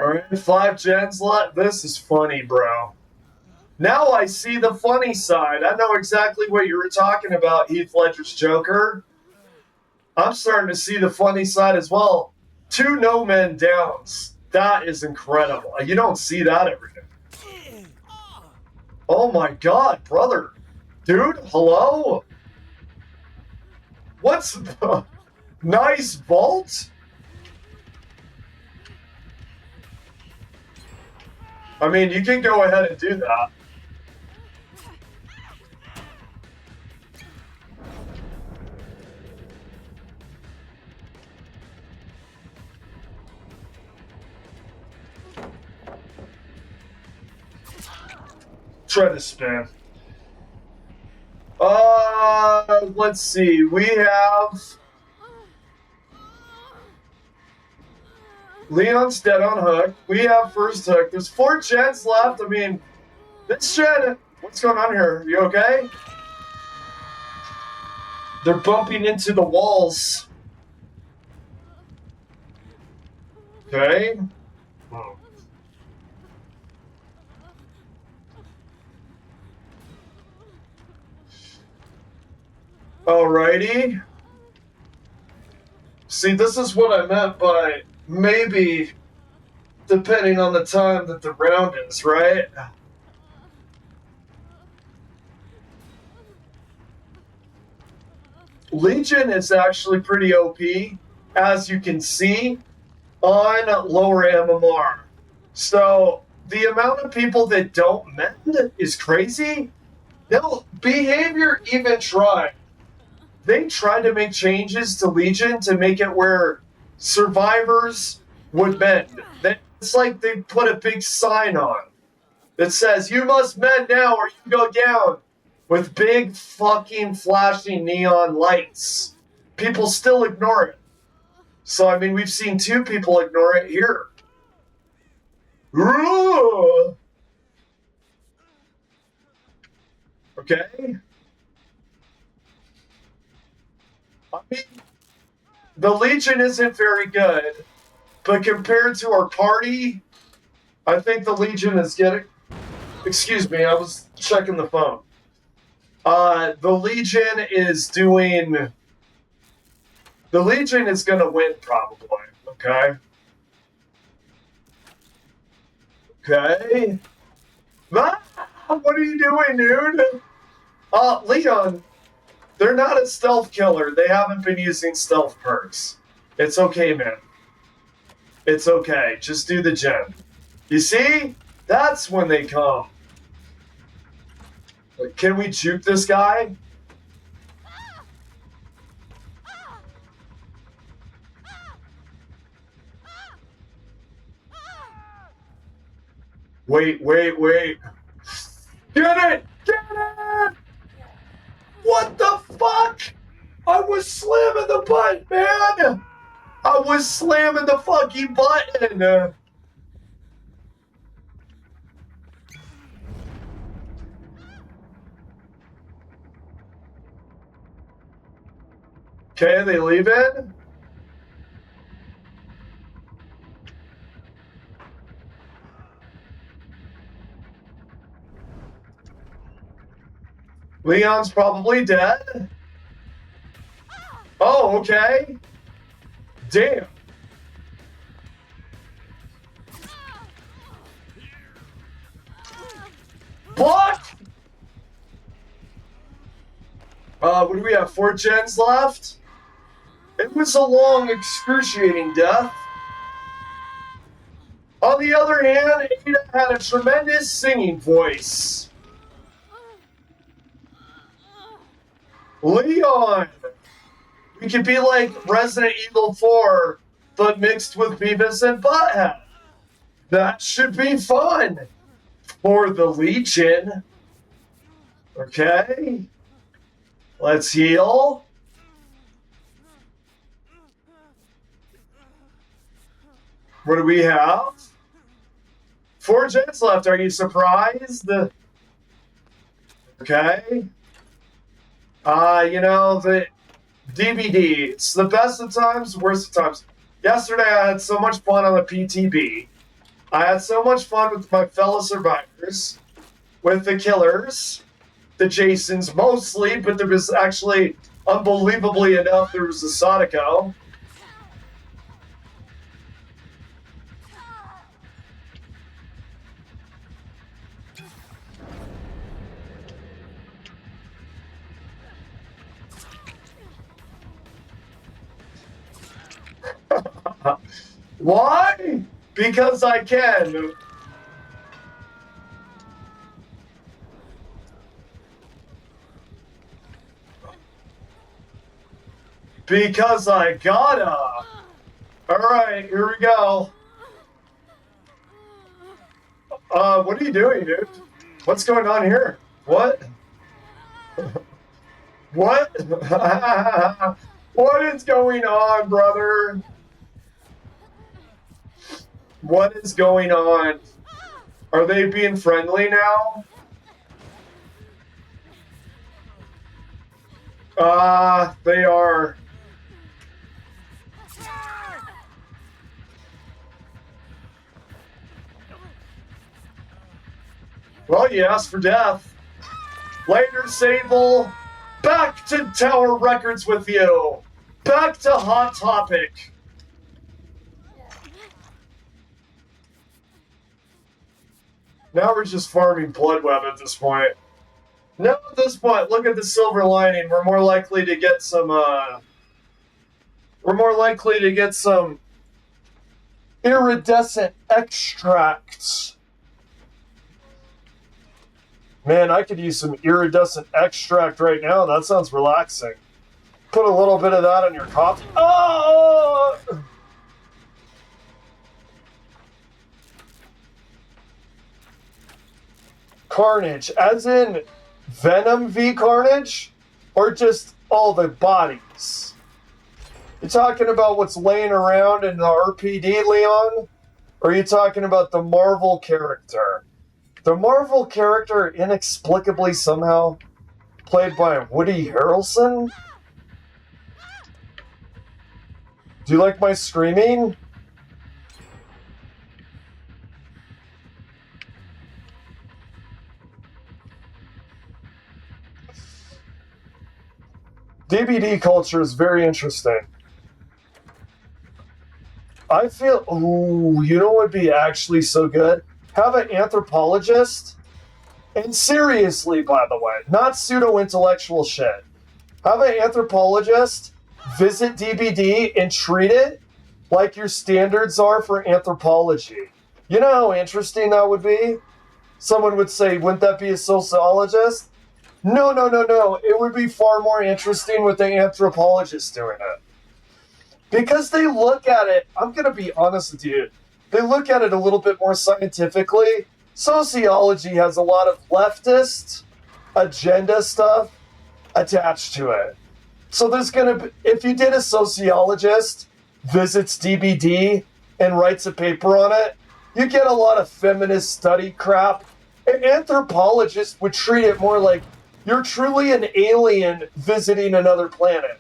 Speaker 1: Alright, 5 gens left. This is funny, bro. Now I see the funny side. I know exactly what you were talking about, Heath Ledger's Joker. I'm starting to see the funny side as well. 2 no men downs. That is incredible. You don't see that every day. Oh my god, brother. Dude, hello? What's the... Nice vault? I mean, you can go ahead and do that. Try to spin. Let's see. We have Leon's dead on hook. We have first hook. There's 4 gens left. I mean, this gen. What's going on here? You okay? They're bumping into the walls. Okay. Alrighty. See, this is what I meant by maybe depending on the time that the round is, right? Legion is actually pretty OP, as you can see, on lower MMR. So the amount of people that don't mend is crazy. No, Behavior even tried. They tried to make changes to Legion to make it where survivors would mend. It's like they put a big sign on that says, you must mend now or you go down, with big fucking flashing neon lights. People still ignore it. So, I mean, we've seen 2 people ignore it here. Ooh. Okay. I mean, the Legion isn't very good, but compared to our party, I think the Legion is getting... Excuse me, I was checking the phone. The Legion is doing... The Legion is going to win, probably. Okay? Okay? Ah, what are you doing, dude? Leon, they're not a stealth killer. They haven't been using stealth perks. It's okay, man. It's okay. Just do the gen. You see? That's when they come. Can we juke this guy? Wait. Get it! Get it! What the fuck? I was slamming the button, man! I was slamming the fucking button! Okay, they leaving? Leon's probably dead. Oh, okay. Damn. Block! What do we have? 4 gens left? It was a long, excruciating death. On the other hand, Ada had a tremendous singing voice. Leon! We could be like Resident Evil 4, but mixed with Beavis and Butthead. That should be fun for the Legion. Okay. Let's heal. What do we have? 4 gens left. Are you surprised? Okay. You know, the DVD. It's the best of times, worst of times. Yesterday I had so much fun on the PTB. I had so much fun with my fellow survivors, with the killers, the Jasons mostly, but there was actually, unbelievably enough, there was a Sadako. Why? Because I can. Because I gotta. Alright, here we go. What are you doing, dude? What's going on here? What? What? What is going on, brother? What is going on? Are they being friendly now? They are. Well, you asked for death. Later, Sable. Back to Tower Records with you. Back to Hot Topic. Now we're just farming blood web at this point. Now at this point, look at the silver lining. We're more likely to get some, iridescent extracts. Man, I could use some iridescent extract right now. That sounds relaxing. Put a little bit of that in your coffee. Oh! Carnage, as in Venom v Carnage? Or just all the bodies? You talking about what's laying around in the RPD, Leon? Or are you talking about the Marvel character? The Marvel character inexplicably somehow played by Woody Harrelson? Do you like my screaming? DBD culture is very interesting. I feel, ooh, you know what would be actually so good? Have an anthropologist, and seriously, by the way, not pseudo-intellectual shit. Have an anthropologist visit DBD and treat it like your standards are for anthropology. You know how interesting that would be? Someone would say, wouldn't that be a sociologist? No. It would be far more interesting with the anthropologist doing it. Because they look at it, I'm going to be honest with you, they look at it a little bit more scientifically. Sociology has a lot of leftist agenda stuff attached to it. So there's going to be, if you did a sociologist visits DBD and writes a paper on it, you get a lot of feminist study crap. An anthropologist would treat it more like you're truly an alien visiting another planet,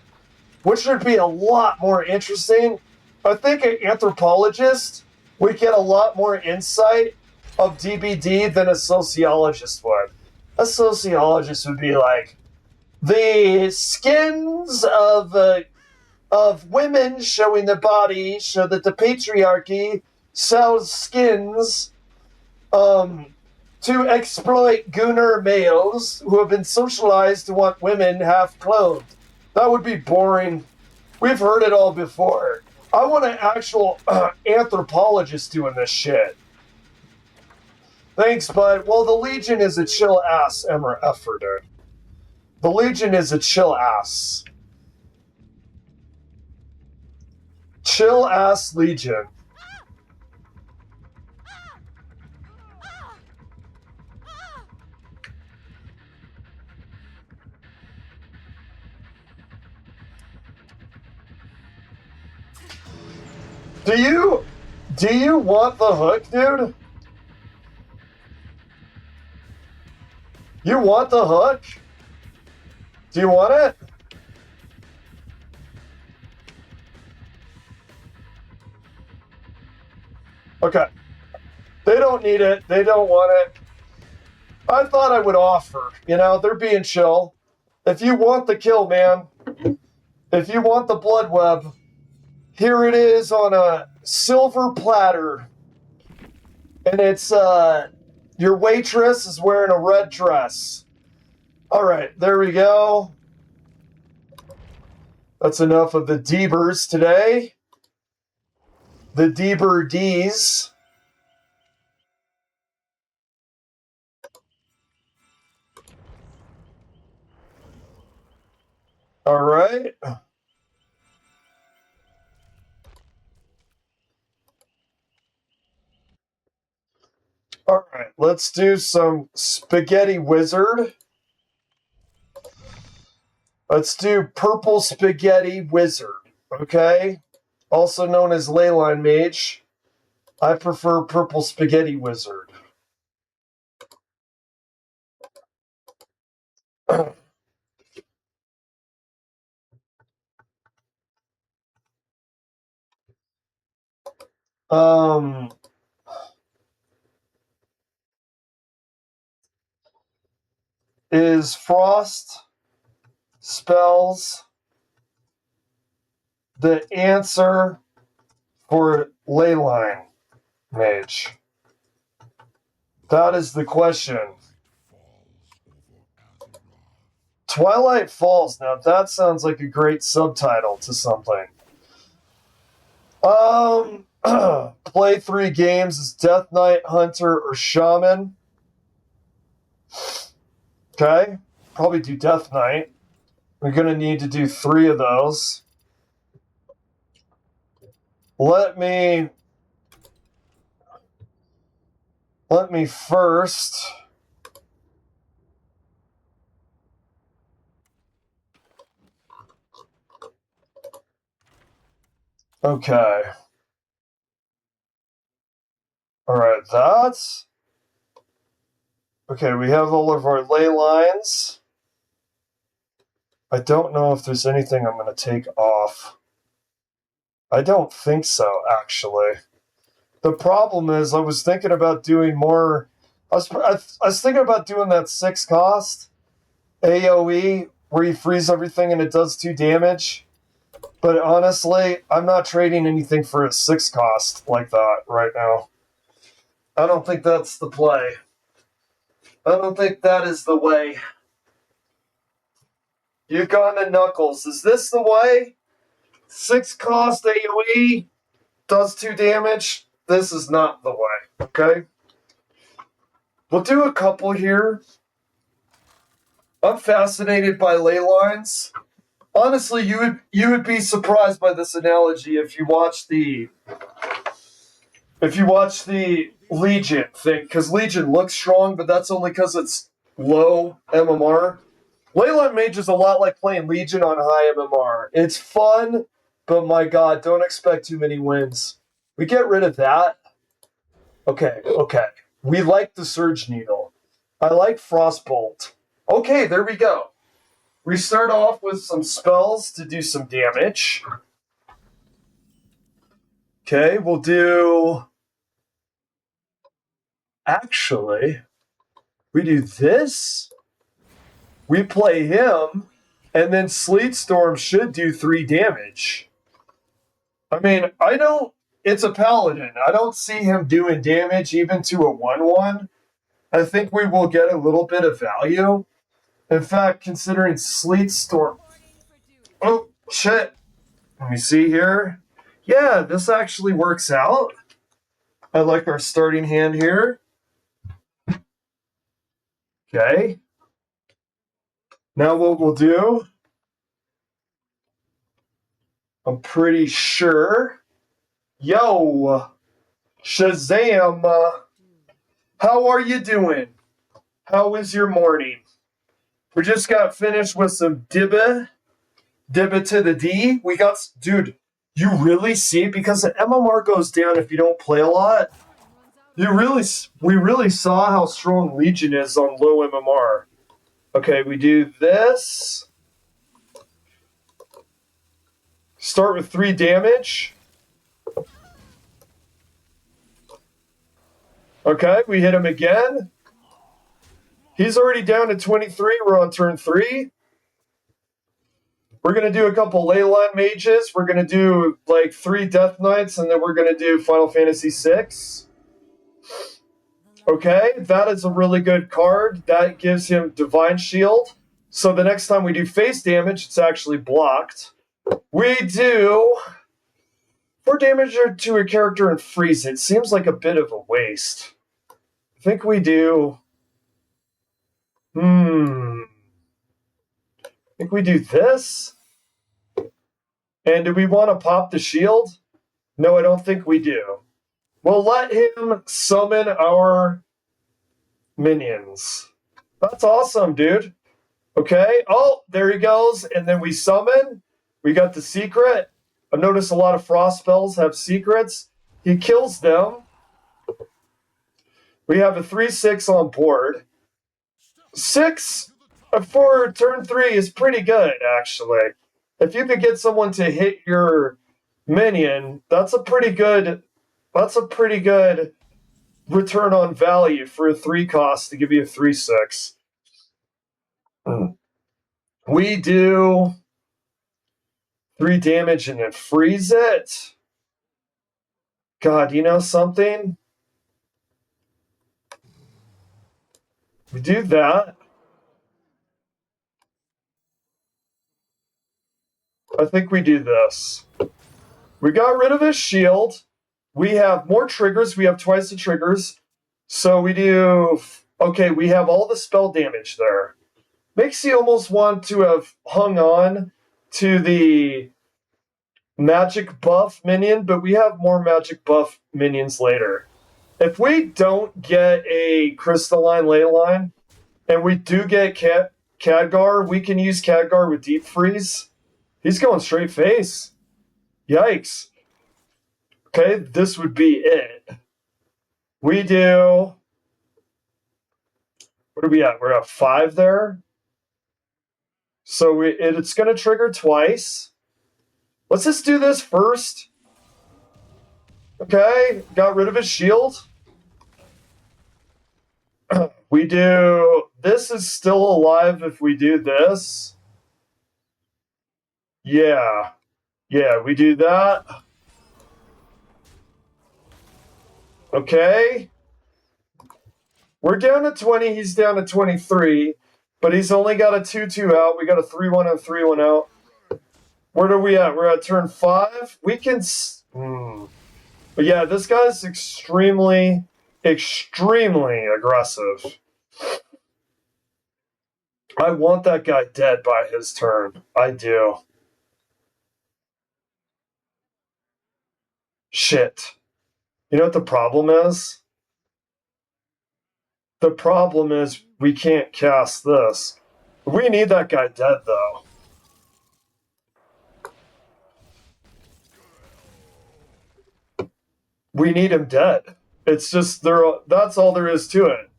Speaker 1: which would be a lot more interesting. I think an anthropologist would get a lot more insight of DBD than a sociologist would. A sociologist would be like, the skins of women showing the body show that the patriarchy sells skins to exploit gooner males who have been socialized to want women half clothed. That would be boring. We've heard it all before. I want an actual anthropologist doing this shit. Thanks, bud. Well, the Legion is a chill ass, Emmer Efforder. The Legion is a chill ass. Chill ass Legion. Do you want the hook, dude? You want the hook? Do you want it? Okay. They don't need it. They don't want it. I thought I would offer. You know, they're being chill. If you want the kill, man, if you want the blood web, here it is on a silver platter. And it's, your waitress is wearing a red dress. All right, there we go. That's enough of the Deebers today. The Deeber D's. All right. Alright, let's do some Spaghetti Wizard. Let's do Purple Spaghetti Wizard, okay? Also known as Leyline Mage. I prefer Purple Spaghetti Wizard. Is Frost spells the answer for Leyline Mage? That is the question. Twilight Falls. Now that sounds like a great subtitle to something. Play 3 games as Death Knight, Hunter, or Shaman. Okay, probably do Death Knight. We're gonna need to do 3 of those. Let me first. Okay. Alright, that's... Okay, we have all of our ley lines. I don't know if there's anything I'm going to take off. I don't think so, actually. The problem is, I was thinking about doing more... I was thinking about doing that 6 cost AoE, where you freeze everything and it does 2 damage. But honestly, I'm not trading anything for a 6 cost like that right now. I don't think that's the play. I don't think that is the way. You've gone to Knuckles. Is this the way? 6 cost AoE, does 2 damage. This is not the way, okay? We'll do a couple here. I'm fascinated by ley lines. Honestly, you would be surprised by this analogy if you watch the Legion thing, because Legion looks strong, but that's only because it's low MMR. Leyline Mage is a lot like playing Legion on high MMR. It's fun, but my god, don't expect too many wins. We get rid of that. Okay. We like the Surge Needle. I like Frostbolt. Okay, there we go. We start off with some spells to do some damage. Okay, we'll do... Actually, we do this. We play him, and then Sleet Storm should do 3 damage. I mean, it's a paladin. I don't see him doing damage even to a 1/1. I think we will get a little bit of value. In fact, considering Sleet Storm... Oh, shit. Let me see here. Yeah, this actually works out. I like our starting hand here. Okay. Now what we'll do... I'm pretty sure... Yo! Shazam! How are you doing? How is your morning? We just got finished with some Dibba to the D. We got... Dude, you really see? Because the MMR goes down if you don't play a lot. We really saw how strong Legion is on low MMR. Okay, we do this. Start with 3 damage. Okay, we hit him again. He's already down to 23. We're on turn 3. We're going to do a couple Leyline Mages. We're going to do like 3 Death Knights, and then we're going to do Final Fantasy VI. Okay, that is a really good card. That gives him Divine Shield. So the next time we do face damage, it's actually blocked. We do 4 damage to a character and freeze it. Seems like a bit of a waste. I think we do... I think we do this. And do we want to pop the shield? No, I don't think we do. We'll let him summon our minions. That's awesome, dude. Okay. Oh, there he goes. And then we summon. We got the secret. I noticed a lot of frost spells have secrets. He kills them. We have a 3/6 on board. 6 for turn 3 is pretty good, actually. If you could get someone to hit your minion, that's a pretty good return on value for a 3 cost to give you a 3/6. We do 3 damage and then freeze it. God, you know something? We do that. I think we do this. We got rid of his shield. We have more triggers. We have twice the triggers. So we do... Okay, we have all the spell damage there. Makes you almost want to have hung on to the magic buff minion, but we have more magic buff minions later. If we don't get a crystalline ley line, and we do get Khadgar, we can use Khadgar with deep freeze. He's going straight face. Yikes. Okay, this would be it. We do... What are we at? We're at 5 there. So it's going to trigger twice. Let's just do this first. Okay, got rid of his shield. We do... This is still alive if we do this. Yeah. Yeah, we do that. Okay. We're down to 20. He's down to 23. But he's only got a 2/2 out. We got a 3/1 and 3/1 out. Where are we at? We're at turn 5. We can... But yeah, this guy's extremely aggressive. I want that guy dead by his turn. I do. Shit. You know what the problem is? The problem is we can't cast this. We need that guy dead, though. We need him dead. It's just that's all there is to it.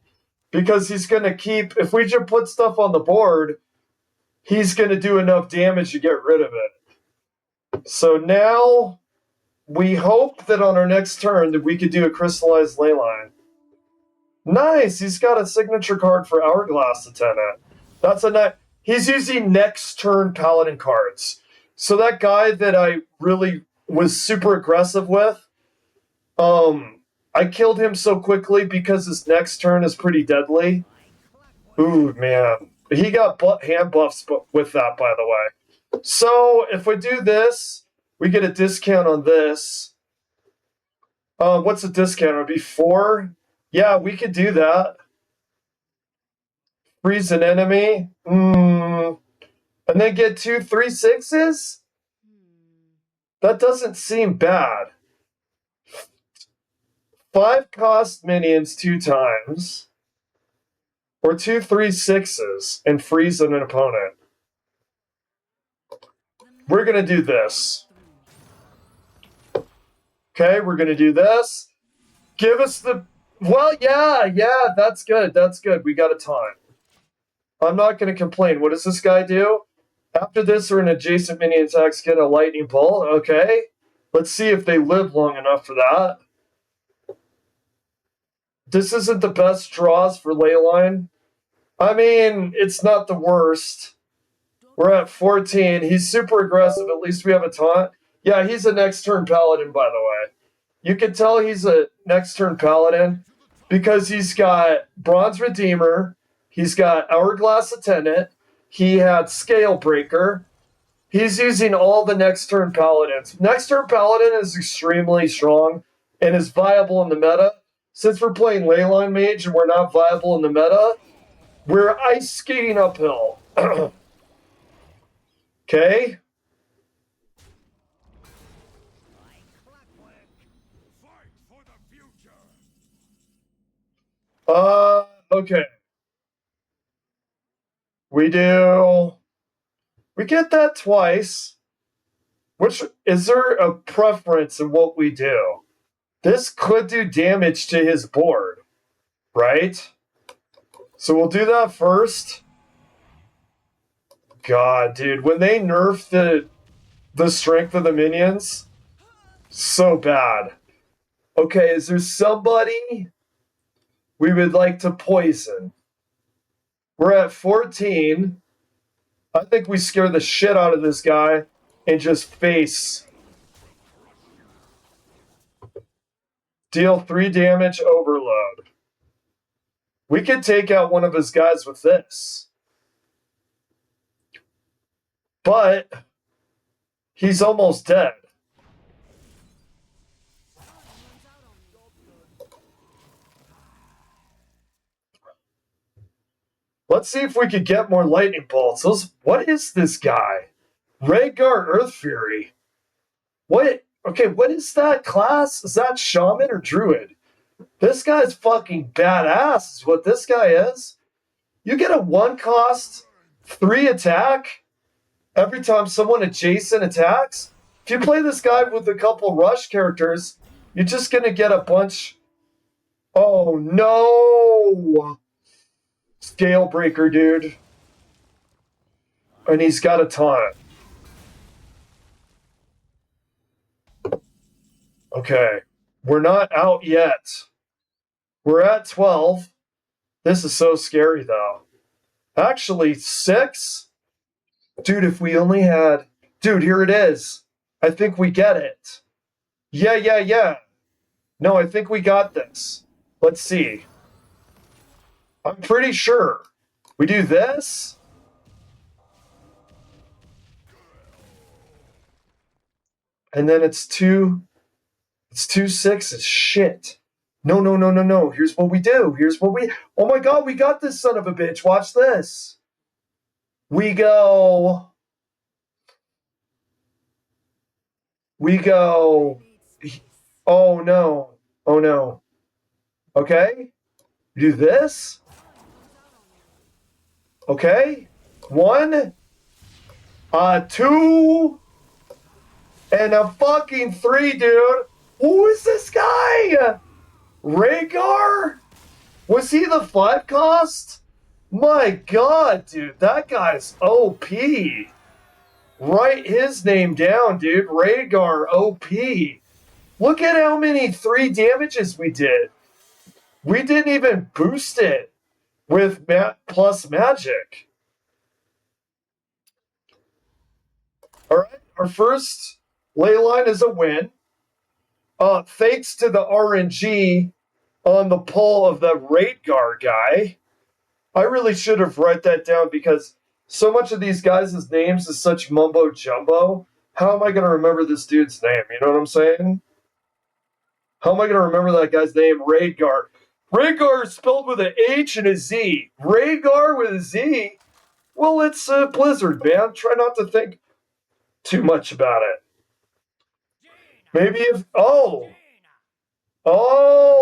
Speaker 1: Because he's going to keep... If we just put stuff on the board, he's going to do enough damage to get rid of it. So now we hope that on our next turn that we could do a crystallized ley line. Nice! He's got a signature card for Hourglass Attendant. That's a nice... He's using next turn Paladin cards. So that guy that I really was super aggressive with, I killed him so quickly because his next turn is pretty deadly. Ooh, man. He got hand buffs with that, by the way. So if we do this, we get a discount on this. What's the discount? It would be 4? Yeah, we could do that. Freeze an enemy. And then get 2 3/6s? That doesn't seem bad. 5 cost minions 2 times. Or 2 3/6s and freeze an opponent. We're going to do this. Okay, we're going to do this. Give us the... Well, yeah, that's good. That's good. We got a time. I'm not going to complain. What does this guy do? After this or an adjacent minion attacks, get a lightning bolt. Okay. Let's see if they live long enough for that. This isn't the best draws for Leyline. I mean, it's not the worst. We're at 14. He's super aggressive. At least we have a taunt. Yeah, he's a next turn paladin, by the way. You can tell he's a next turn paladin because he's got Bronze Redeemer. He's got Hourglass Attendant. He had Scale Breaker. He's using all the next turn paladins. Next turn paladin is extremely strong and is viable in the meta. Since we're playing Leyline Mage and we're not viable in the meta, we're ice skating uphill. Okay? Okay. We get that twice. Which, is there a preference in what we do? This could do damage to his board, right? So we'll do that first. God, dude, when they nerf the strength of the minions, so bad. Okay, is there somebody we would like to poison? We're at 14. I think we scare the shit out of this guy and just face. Deal 3 damage, overload. We could take out one of his guys with this. But he's almost dead. Let's see if we could get more lightning bolts. What is this guy? Rhaegar Earth Fury. What? Okay, what is that class? Is that Shaman or Druid? This guy's fucking badass is what this guy is. You get a 1 cost, 3 attack every time someone adjacent attacks. If you play this guy with a couple rush characters, you're just going to get a bunch. Oh no! Scale breaker, dude. And he's got a taunt. Okay. We're not out yet. We're at 12. This is so scary, though. Actually, 6? Dude, if we only had... Dude, here it is. I think we get it. Yeah. No, I think we got this. Let's see. I'm pretty sure. We do this. And then it's 2 6s. Shit. No. Here's what we do. Oh my god, we got this son of a bitch. Watch this. We go. Oh no. Okay. Do this. Okay. 1, 2, and a fucking 3, dude. Who is this guy? Rhaegar? Was he the 5 cost? My god, dude. That guy's OP. Write his name down, dude. Rhaegar OP. Look at how many 3 damages we did. We didn't even boost it with plus magic. Alright, our first ley line is a win. Thanks to the RNG on the pull of the Rhaegar guy. I really should have write that down because so much of these guys' names is such mumbo jumbo. How am I going to remember this dude's name? You know what I'm saying? How am I going to remember that guy's name? Rhaegar. Rhaegar is spelled with an H and a Z. Rhaegar with a Z? Well, it's Blizzard, man. Try not to think too much about it. Maybe if... Oh,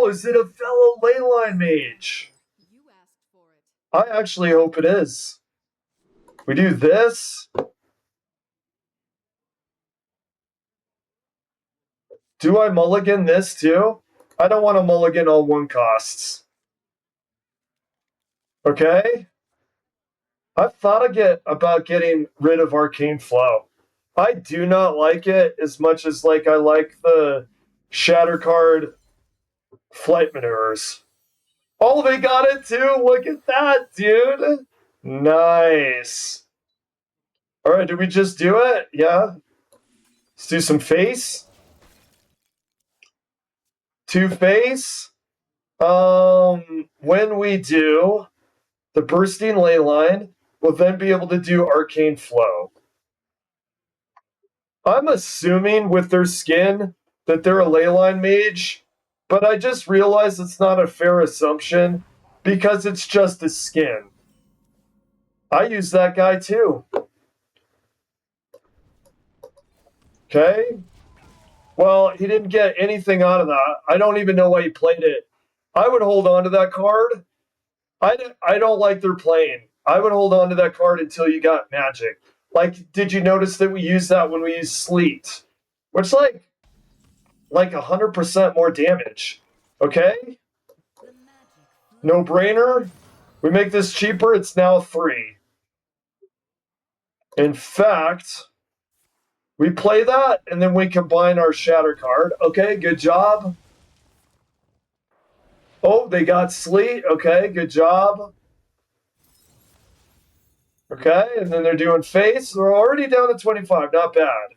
Speaker 1: is it a fellow leyline mage? I actually hope it is. We do this. Do I mulligan this too? I don't want to mulligan all 1 costs. Okay? I've thought about getting rid of Arcane Flow. I do not like it as much as I like the Shatter card Flight Maneuvers. Oh, they got it too! Look at that, dude! Nice. Alright, did we just do it? Yeah. Let's do some face. 2 face. When we do the Bursting Ley Line, we'll then be able to do Arcane Flow. I'm assuming with their skin that they're a leyline mage, but I just realized it's not a fair assumption because it's just a skin. I use that guy too. Okay. Well, he didn't get anything out of that. I don't even know why he played it. I would hold on to that card I don't like their playing. I would hold on to that card until you got magic. Like, did you notice that we use that when we use sleet? Which like 100% more damage. Okay? No brainer. We make this cheaper, it's now 3. In fact, we play that and then we combine our shatter card. Okay, good job. Oh, they got sleet. Okay, good job. Okay, and then they're doing face. We're already down to 25. Not bad.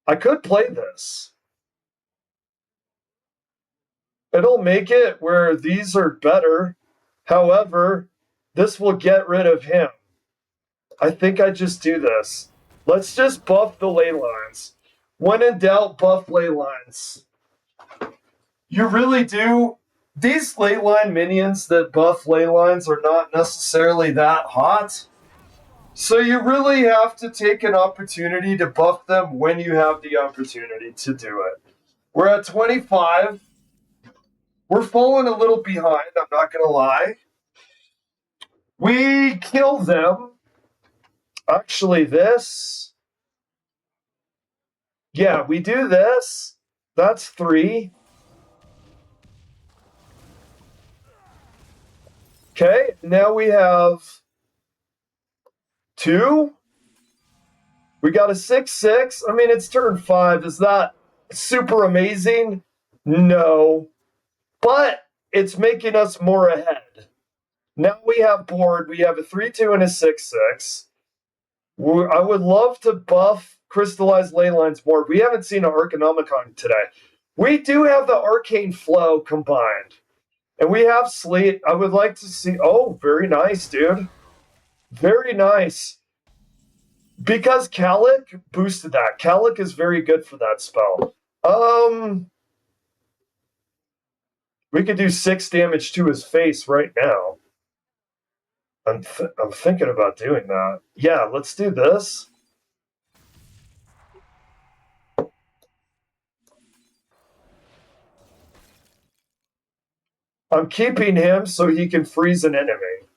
Speaker 1: I could play this. It'll make it where these are better. However, this will get rid of him. I think I just do this. Let's just buff the ley lines. When in doubt, buff ley lines. You really do. These ley line minions that buff ley lines are not necessarily that hot. So you really have to take an opportunity to buff them when you have the opportunity to do it. We're at 25. We're falling a little behind, I'm not going to lie. We kill them. Actually, this. Yeah, we do this. That's 3. Okay, now we have 2. We got a 6/6. I mean, it's turn 5. Is that super amazing? No. But it's making us more ahead. Now we have board. We have a 3/2 and a 6/6. I would love to buff crystallized ley lines more. We haven't seen an Arcanomicon today. We do have the Arcane Flow combined. And we have Sleet. I would like to see... Oh, very nice, dude. Very nice. Because Calic boosted that. Calic is very good for that spell. We could do 6 damage to his face right now. I'm thinking about doing that. Yeah, let's do this. I'm keeping him so he can freeze an enemy.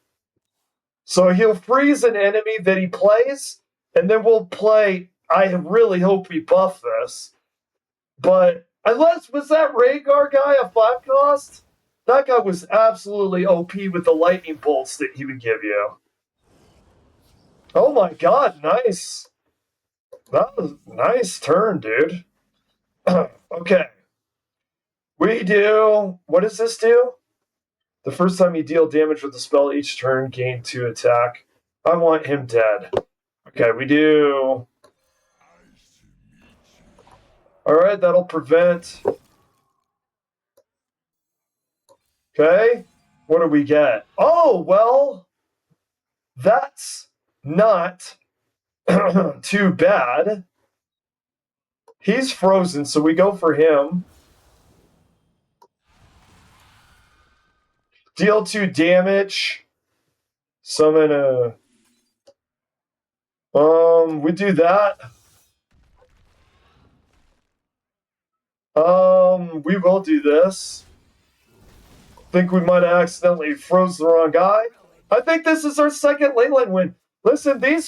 Speaker 1: So he'll freeze an enemy that he plays, and then we'll play... I really hope we buff this. But unless... Was that Rhaegar guy a 5 cost? That guy was absolutely OP with the lightning bolts that he would give you. Oh my god, nice. That was a nice turn, dude. Okay. We do... What does this do? The first time you deal damage with the spell each turn, gain 2 attack. I want him dead. Okay, we do... Alright, that'll prevent... Okay. What do we get? Oh, well... That's not too bad. He's frozen, so we go for him. Deal 2 damage. Summon a... we do that. We will do this. Think we might have accidentally froze the wrong guy. I think this is our second Leyline win. Listen, the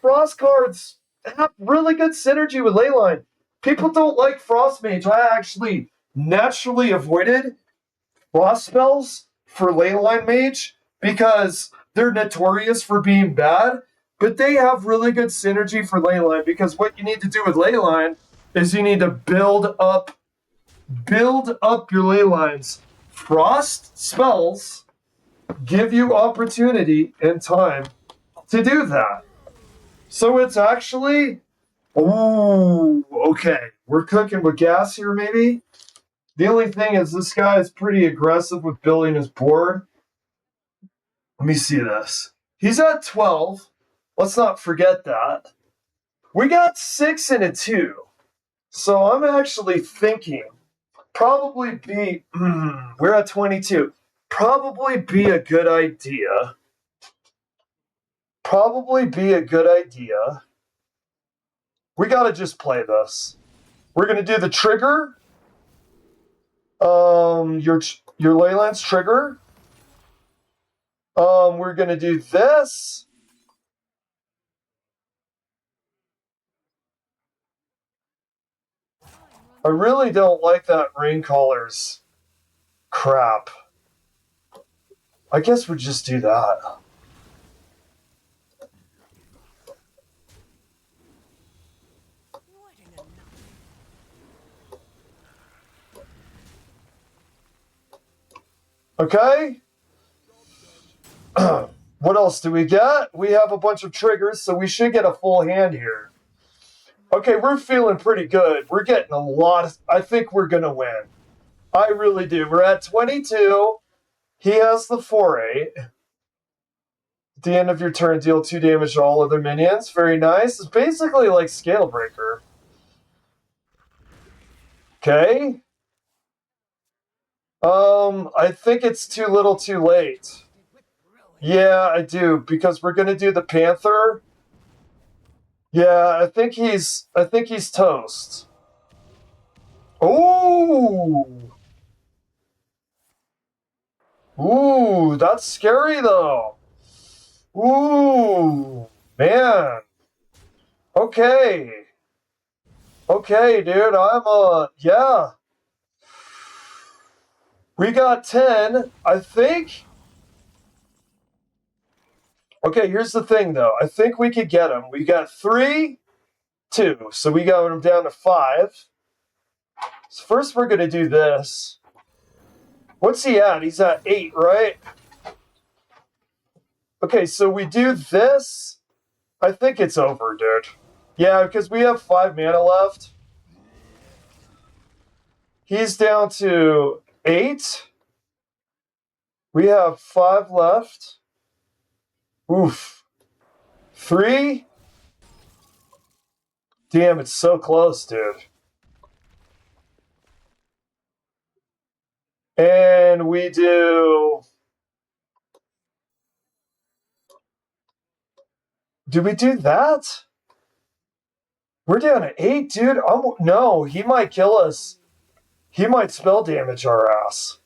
Speaker 1: Frost cards have really good synergy with Leyline. People don't like Frost Mage. I actually naturally avoided Frost spells for Leyline Mage because they're notorious for being bad, but they have really good synergy for Leyline because what you need to do with Leyline is you need to build up your ley lines. Frost spells give you opportunity and time to do that. So it's actually... Oh, okay. We're cooking with gas here, maybe? The only thing is this guy is pretty aggressive with building his board. Let me see this. He's at 12. Let's not forget that. We got 6 and a 2. So I'm actually thinking probably be... we're at 22. Probably be a good idea. We gotta just play this. We're gonna do the trigger. your Leyland's trigger. We're gonna do this. I really don't like that rain colors crap. I guess we'll just do that. Okay. What else do we get? We have a bunch of triggers, so we should get a full hand here. Okay, we're feeling pretty good. We're getting a lot of... I think we're going to win. I really do. We're at 22. He has the 4-8. At the end of your turn, deal 2 damage to all other minions. Very nice. It's basically like Scale Breaker. Okay. I think it's too little too late. Yeah, I do, because we're going to do the Panther. Yeah, I think he's toast. Ooh. Ooh, that's scary though. Ooh, man. Okay. Okay, dude, yeah. We got 10, I think. Okay, here's the thing though. I think we could get him. We got 3, 2, so we got him down to 5. So first we're gonna do this. What's he at? He's at 8, right? Okay, so we do this. I think it's over, dude. Yeah, because we have 5 mana left. He's down to 8. We have 5 left. Oof. 3. Damn, it's so close, dude. And we do... Do we do that? We're down to 8, dude. No, he might kill us. He might spell damage our ass.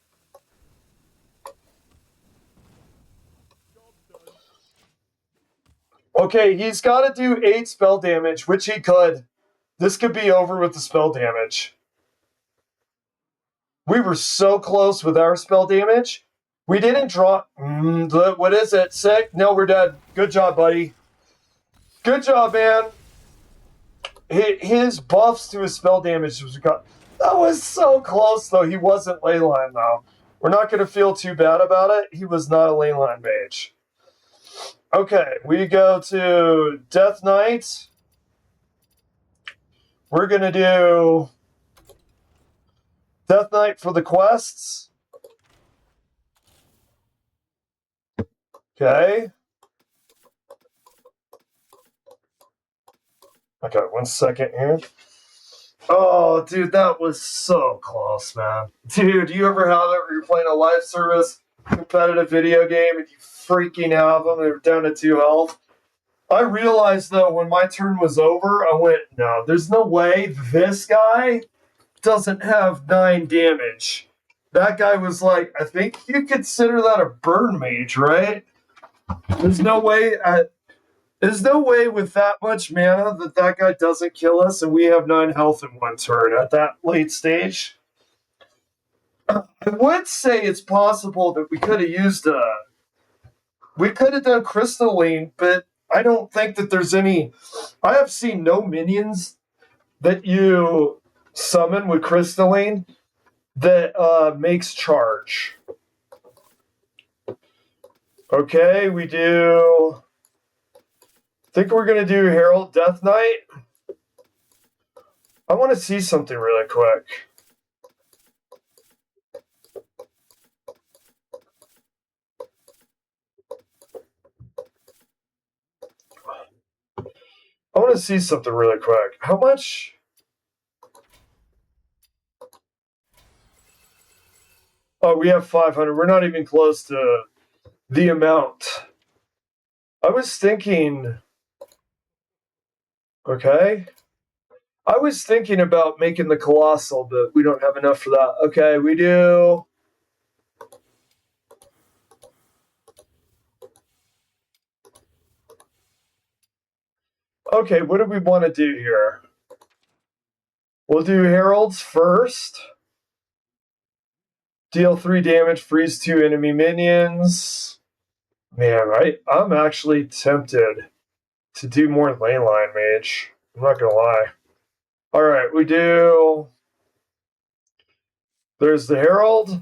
Speaker 1: Okay, he's got to do 8 spell damage, which he could. This could be over with the spell damage. We were so close with our spell damage. We didn't draw... what is it? Sick? No, we're dead. Good job, buddy. Good job, man. His buffs to his spell damage was... That was so close, though. He wasn't Leyline, though. We're not going to feel too bad about it. He was not a Leyline mage. Okay, we go to Death Knight. We're going to do Death Knight for the quests. Okay. Okay, 1 second here. Oh, dude, that was so close, man. Dude, do you ever have it where you're playing a live service competitive video game and you freaking have them, they're down to 2 health? I realized, though, when my turn was over, I went, no, there's no way this guy doesn't have 9 damage. That guy was like, I think you consider that a burn mage, right? There's no way with that much mana that guy doesn't kill us, and we have 9 health in 1 turn at that late stage. I would say it's possible that we could have used we could have done Crystalline, but I don't think that there's any... I have seen no minions that you summon with Crystalline that makes charge. Okay, we do... I think we're going to do Herald Death Knight. I want to see something really quick. I want to see something really quick. How much? Oh, we have 500. We're not even close to the amount. I was thinking... Okay. I was thinking about making the Colossal, but we don't have enough for that. Okay, we do... Okay, what do we want to do here? We'll do Heralds first. Deal 3 damage, freeze 2 enemy minions. Man, I'm actually tempted to do more Leyline Mage. I'm not gonna lie. Alright, we do... There's the Herald.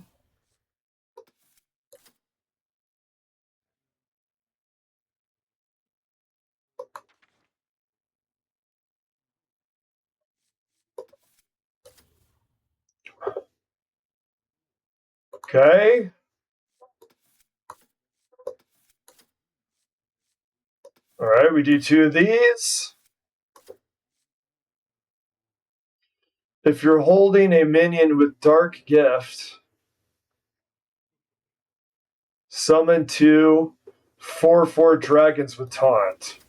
Speaker 1: Okay. Alright, we do 2 of these. If you're holding a minion with Dark Gift, summon 2 4/4 dragons with Taunt.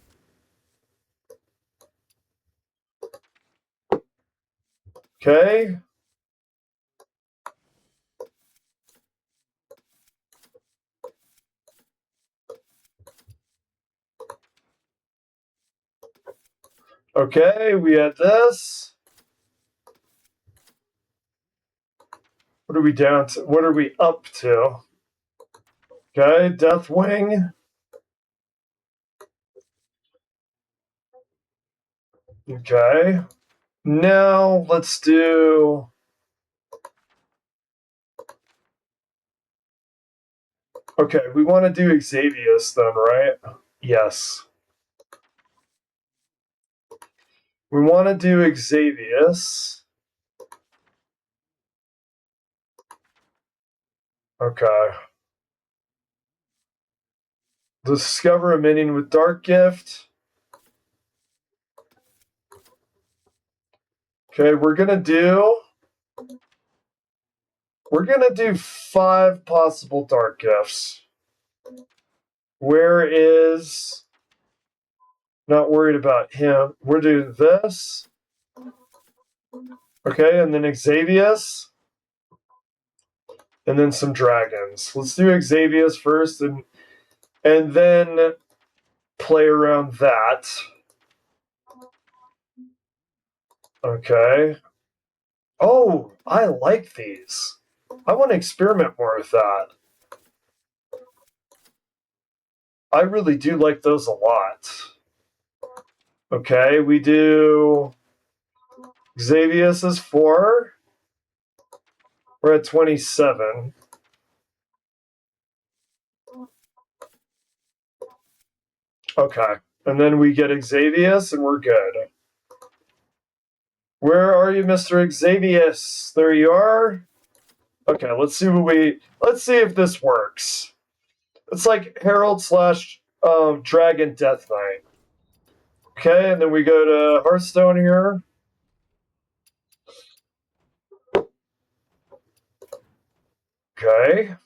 Speaker 1: Okay. Okay, we had this. What are we down to? What are we up to? Okay, Deathwing. Okay. Now let's do... Okay, we want to do Xavius then, right? Yes. We want to do Xavius. Okay. Discover a minion with Dark Gift. Okay, we're gonna do 5 possible Dark Gifts. Where is... Not worried about him. We're doing this. Okay, and then Xavius. And then some dragons. Let's do Xavius first and then play around that. Okay. Oh, I like these. I want to experiment more with that. I really do like those a lot. Okay, we do... Xavius is 4. We're at 27. Okay, and then we get Xavius and we're good. Where are you, Mr. Xavius? There you are. Okay, let's see if this works. It's like Herald / Dragon Death Knight. Okay, and then we go to Hearthstone here. Okay.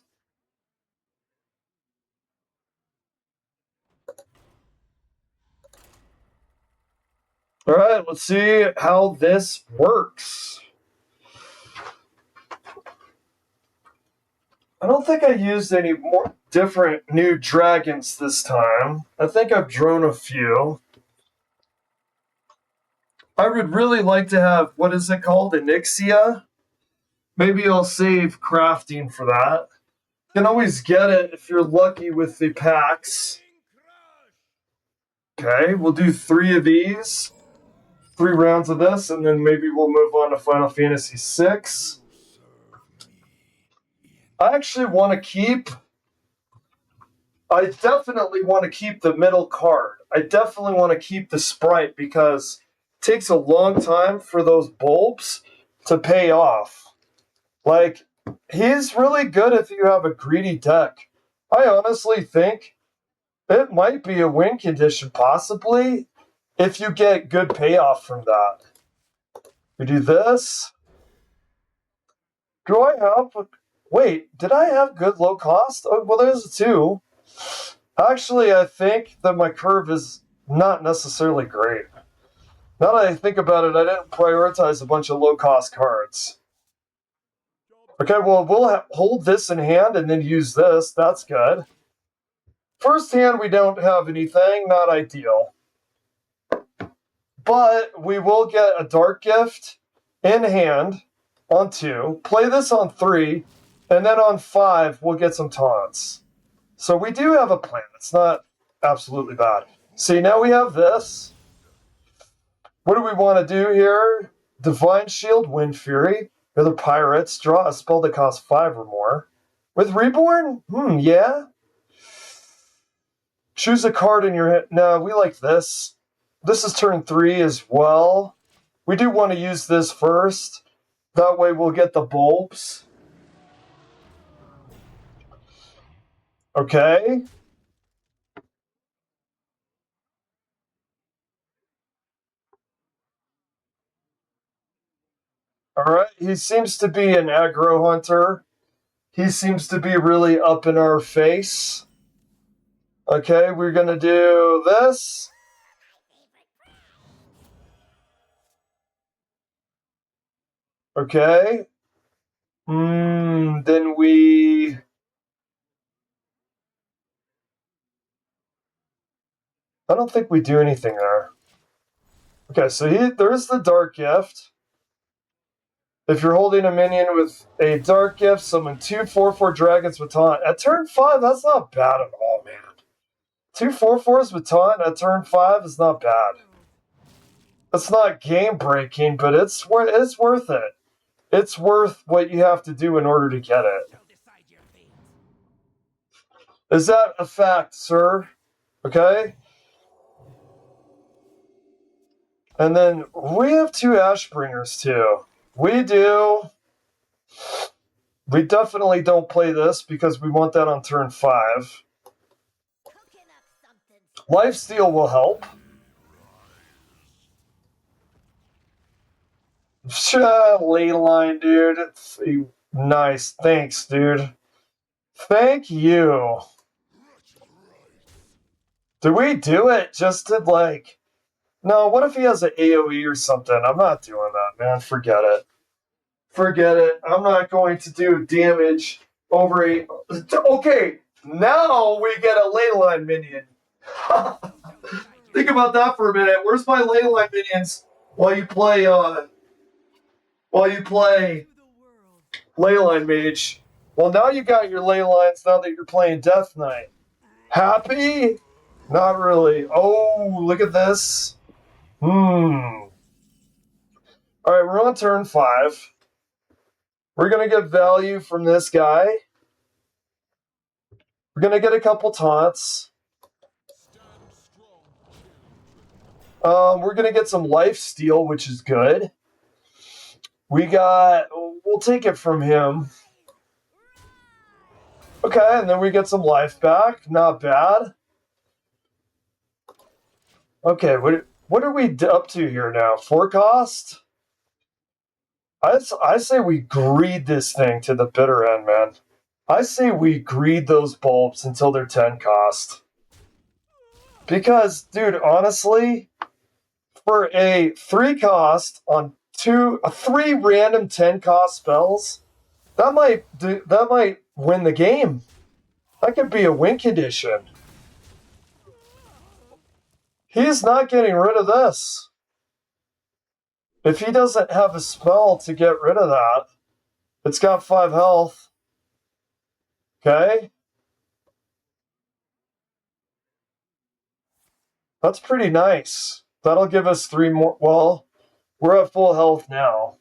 Speaker 1: Alright, let's see how this works. I don't think I used any more different new dragons this time. I think I've drawn a few. I would really like to have, what is it called, Onyxia? Maybe I'll save crafting for that. You can always get it if you're lucky with the packs. Okay, we'll do 3 of these. 3 rounds of this, and then maybe we'll move on to Final Fantasy VI. I actually want to keep... I definitely want to keep the middle card. I definitely want to keep the Sprite because it takes a long time for those bulbs to pay off. Like, he's really good if you have a greedy deck. I honestly think it might be a win condition, possibly, if you get good payoff from that. We do this. Do I have... Wait, did I have good low cost? Oh, well, there's a 2. Actually, I think that my curve is not necessarily great. Now that I think about it, I didn't prioritize a bunch of low-cost cards. Okay, well, we'll hold this in hand and then use this. That's good. First hand, we don't have anything. Not ideal. But we will get a Dark Gift in hand on 2. Play this on 3. And then on 5, we'll get some taunts. So we do have a plan. It's not absolutely bad. See, now we have this. What do we want to do here? Divine Shield, Wind Fury. Other pirates. Draw a spell that costs 5 or more. With Reborn? Yeah. Choose a card in your hand. No, we like this. This is turn 3 as well. We do want to use this first. That way we'll get the bulbs. Okay. Alright, he seems to be an aggro hunter. He seems to be really up in our face. Okay, we're gonna do this. Okay. Then we... I don't think we do anything there. Okay, so there's the Dark Gift. If you're holding a minion with a Dark Gift, summon 2 4/4 dragons with taunt. At turn 5, that's not bad at all, man. 2 4/4s with taunt at turn 5 is not bad. It's not game breaking, but it's worth it. It's worth what you have to do in order to get it. Is that a fact, sir? Okay. And then we have 2 Ashbringers too. We do. We definitely don't play this because we want that on turn 5. Lifesteal will help. Ley line, dude. Nice. Thanks, dude. Thank you. Do we do it just to, like... No, what if he has an AoE or something? I'm not doing that, man. Forget it. Forget it. I'm not going to do damage over a... Okay, now we get a ley line minion. Think about that for a minute. Where's my ley line minions while you play Leyline Mage? Well, now you got your ley lines now that you're playing Death Knight. Happy? Not really. Oh, look at this. Alright, we're on turn 5. We're going to get value from this guy. We're going to get a couple taunts. We're going to get some life steal, which is good. We'll take it from him. Okay, and then we get some life back. Not bad. Okay, what are we up to here now? 4 cost? I say we greed this thing to the bitter end, man. I say we greed those bulbs until they're 10 cost. Because, dude, honestly, for a 3 cost on 3 random 10 cost spells, that might win the game. That could be a win condition. He's not getting rid of this. If he doesn't have a spell to get rid of that, it's got 5 health. Okay? That's pretty nice. That'll give us 3 more. Well, we're at full health now.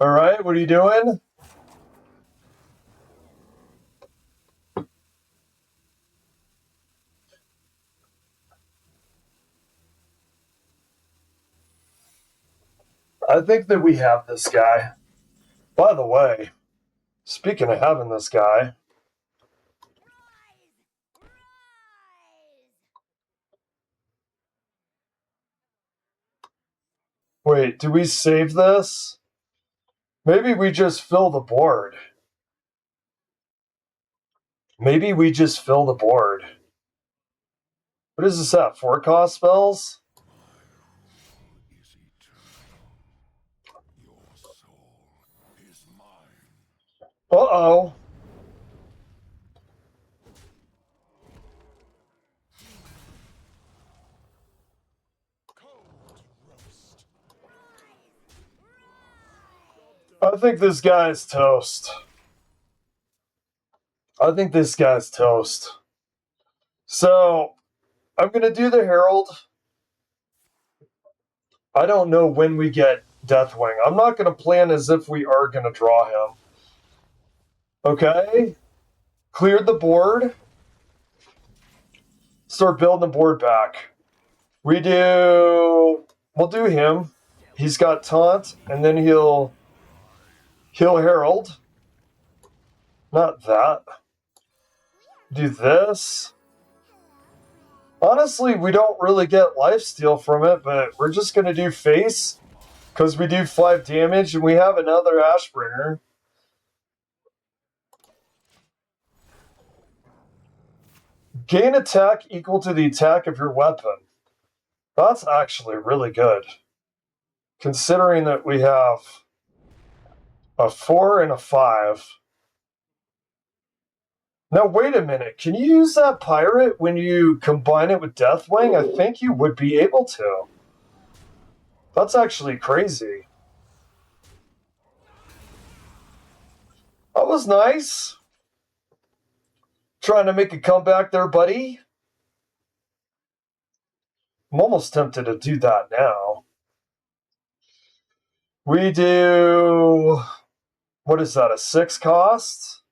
Speaker 1: Alright, what are you doing? I think that we have this guy. By the way, speaking of having this guy, wait, do we save this? Maybe we just fill the board. Maybe we just fill the board. What is this at? 4 cost spells? Uh-oh. I think this guy's toast. I think this guy's toast. So, I'm going to do the Herald. I don't know when we get Deathwing. I'm not going to plan as if we are going to draw him. Okay. Cleared the board. Start building the board back. We'll do him. He's got taunt, and then he'll Herald. Not that. Do this. Honestly, we don't really get lifesteal from it, but we're just going to do face because we do 5 damage and we have another Ashbringer. Gain attack equal to the attack of your weapon. That's actually really good. Considering that we have a 4 and a 5. Now, wait a minute. Can you use that pirate when you combine it with Deathwing? I think you would be able to. That's actually crazy. That was nice. Trying to make a comeback there, buddy. I'm almost tempted to do that now. We do... What is that, a 6 cost?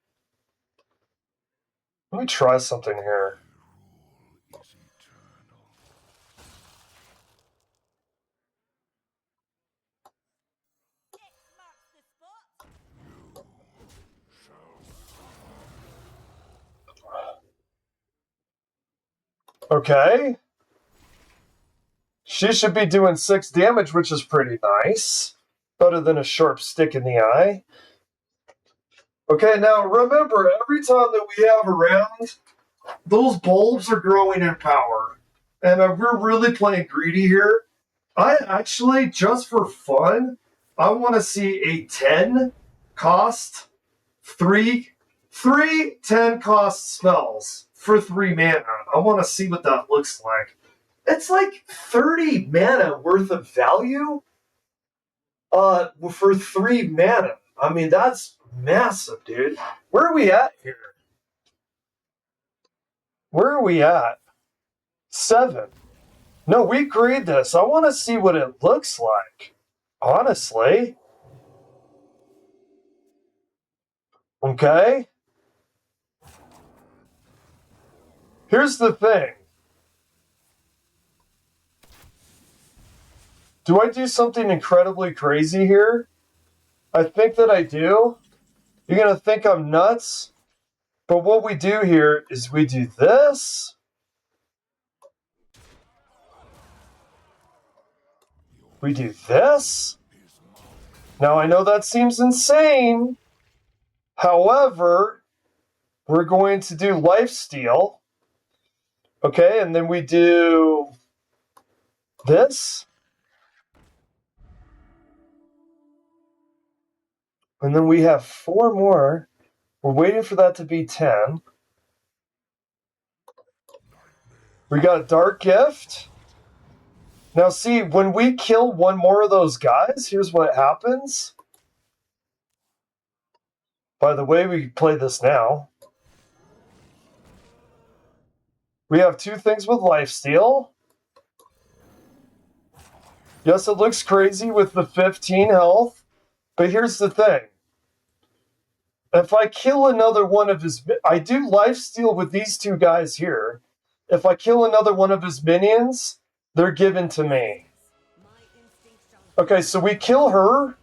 Speaker 1: Let me try something here. Okay. She should be doing 6 damage, which is pretty nice. Better than a sharp stick in the eye. Okay, now remember, every time that we have a round, those bulbs are growing in power. And we're really playing greedy here. I actually, just for fun, I want to see a 10 cost, 3 10 cost spells for 3 mana. I want to see what that looks like. It's like 30 mana worth of value for 3 mana. I mean, that's massive, dude. Where are we at here? Where are we at? 7. No, we grade this. I want to see what it looks like. Honestly. Okay? Here's the thing. Do I do something incredibly crazy here? I think that I do. You're going to think I'm nuts. But what we do here is we do this. We do this. Now, I know that seems insane. However, we're going to do lifesteal. Okay, and then we do this. And then we have 4 more. We're waiting for that to be 10. We got Dark Gift. Now see, when we kill one more of those guys, here's what happens. By the way, we play this now. We have 2 things with lifesteal. Yes, it looks crazy with the 15 health. But here's the thing. If I kill another one of his... I do lifesteal with these 2 guys here. If I kill another one of his minions, they're given to me. Okay, so we kill her.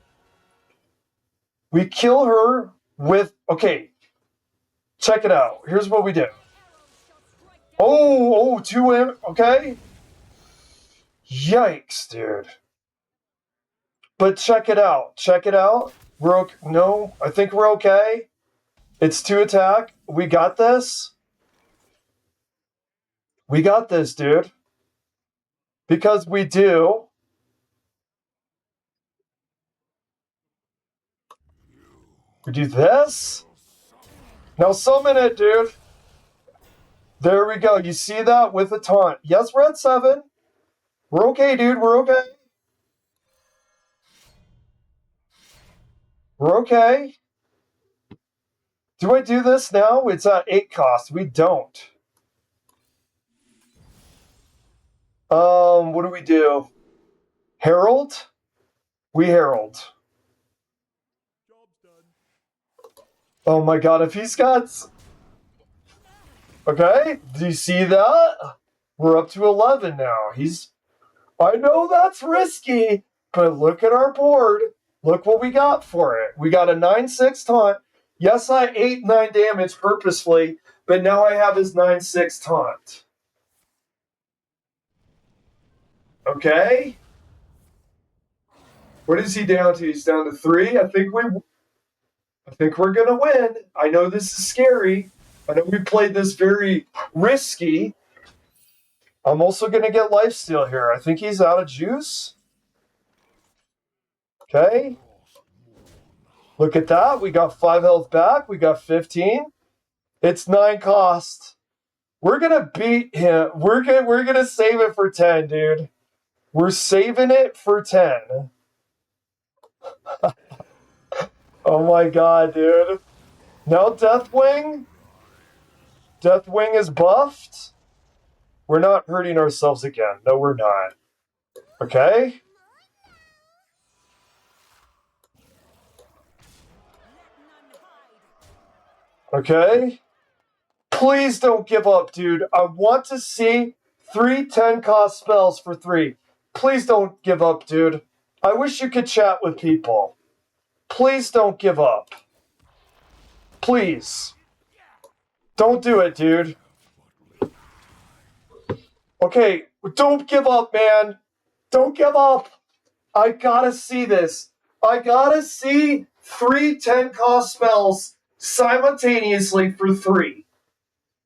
Speaker 1: We kill her with... Okay, check it out. Here's what we do. Oh, 2 M. Okay. Yikes, dude. But check it out. Check it out. We're okay. No, I think we're okay. It's 2 attack. We got this. We got this, dude. Because we do. We do this. Now summon it, dude. There we go. You see that with a taunt. Yes, we're at 7. We're okay, dude. We're okay. We're okay. Do I do this now? It's at 8 cost. We don't. What do we do? Herald? We herald. Oh my god, if he's got... Okay, do you see that? We're up to 11 now. I know that's risky, but look at our board. Look what we got for it. We got a 9-6 taunt. Yes, I ate 9 damage purposefully, but now I have his 9-6 taunt. Okay? What is he down to? He's down to 3. I think we're gonna win. I know this is scary. I know we played this very risky. I'm also gonna get lifesteal here. I think he's out of juice. Okay. Look at that. We got 5 health back. We got 15. It's 9 cost. We're gonna beat him. We're gonna save it for 10, dude. We're saving it for 10. Oh my god, dude. Now Deathwing is buffed. We're not hurting ourselves again. No, we're not. Okay? Okay? Please don't give up, dude. I want to see 3 10-cost spells for 3. Please don't give up, dude. I wish you could chat with people. Please don't give up. Please. Don't do it, dude. Okay, don't give up, man. Don't give up. I gotta see this. I gotta see 3 10-cost spells simultaneously for 3.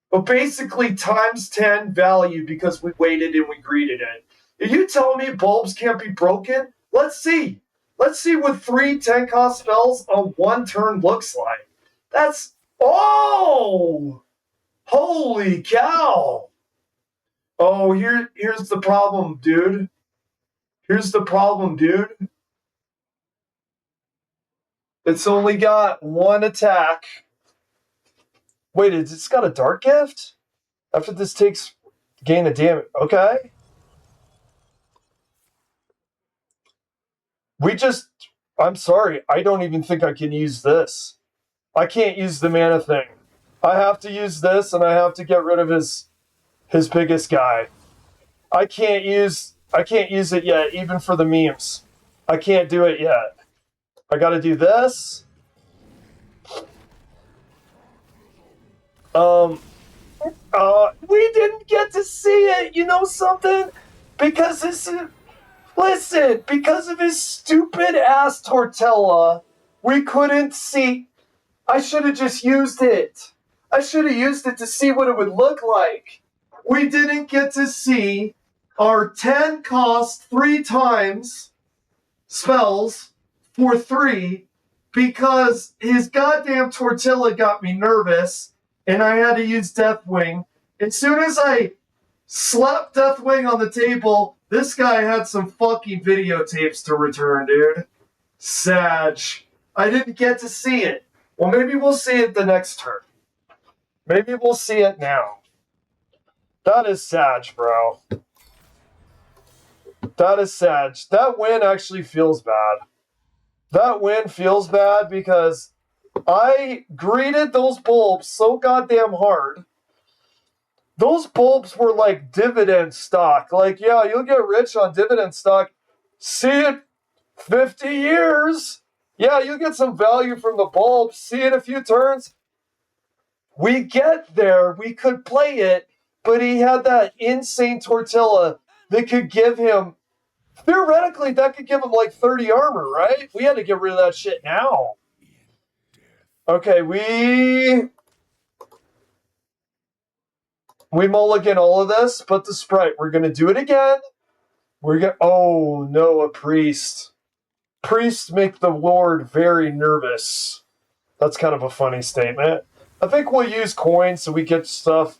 Speaker 1: But basically times 10 value because we waited and we greeted it. Are you telling me bulbs can't be broken? Let's see. Let's see what 3 10-cost spells on 1 turn looks like. That's... Oh! Holy cow! Oh, here's the problem, dude. Here's the problem, dude. It's only got 1 attack. Wait, it's got a dark gift? After this takes gain a damage. Okay. I'm sorry, I don't even think I can use this. I can't use the mana thing. I have to use this, and I have to get rid of his biggest guy. I can't use it yet, even for the memes. I can't do it yet. I gotta do this. We didn't get to see it, you know something? Because listen, because of his stupid ass tortilla, we couldn't see. I should have just used it. I should have used it to see what it would look like. We didn't get to see our 10 cost 3 times spells for 3 because his goddamn tortilla got me nervous and I had to use Deathwing. As soon as I slapped Deathwing on the table, this guy had some fucking videotapes to return, dude. Sag. I didn't get to see it. Well, maybe we'll see it the next turn. Maybe we'll see it now. That is Sag, bro. That is Sag. That win actually feels bad. That win feels bad because I greeted those bulbs so goddamn hard. Those bulbs were like dividend stock. Like, yeah, you'll get rich on dividend stock. See it 50 years. Yeah, you'll get some value from the bulbs. See it a few turns. We get there. We could play it, but he had that insane tortilla that could give him, theoretically, that could give him like 30 armor, right? We had to get rid of that shit now. Okay, we mulligan all of this, but the Sprite. We're going to do it again. Oh, no, a priest. Priests make the Lord very nervous. That's kind of a funny statement. I think we'll use coins so we get stuff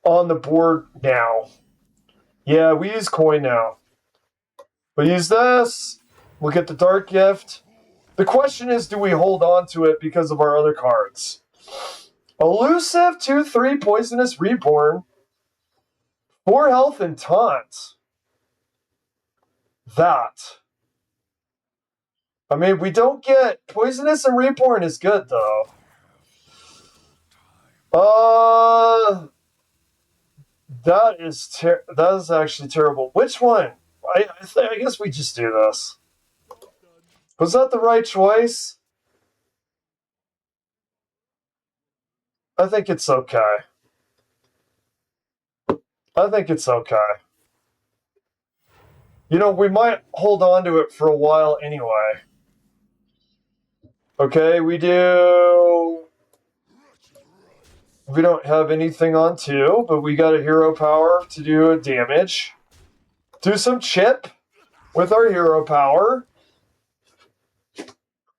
Speaker 1: on the board now. Yeah, we use coin now. We'll use this. We'll get the dark gift. The question is, do we hold on to it because of our other cards? Elusive, 2/3, Poisonous Reborn, 4 health and taunt. That. I mean, we don't get... Poisonous and Reborn is good, though. That is actually terrible. Which one? I guess we just do this. Was that the right choice? I think it's okay. I think it's okay. You know, we might hold on to it for a while anyway. Okay, we do... We don't have anything on 2, but we got a hero power to do damage. Do some chip with our hero power.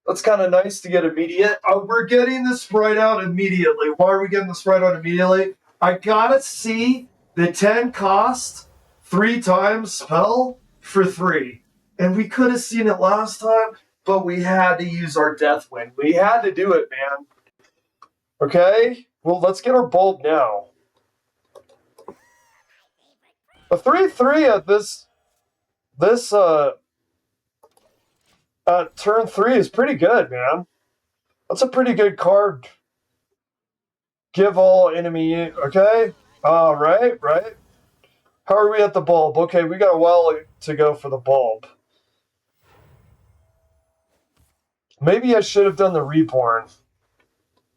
Speaker 1: That's kind of nice to get immediate. We're getting the sprite out immediately. Why are we getting the sprite out immediately? I gotta see the 10 cost 3 times spell for 3. And we could have seen it last time, but we had to use our death wing. We had to do it, man. Okay? Well, let's get our bulb now. A 3/3 at at turn 3 is pretty good, man. That's a pretty good card. Give all enemy... Okay? Right. How are we at the bulb? Okay, we got a while to go for the bulb. Maybe I should have done the reborn.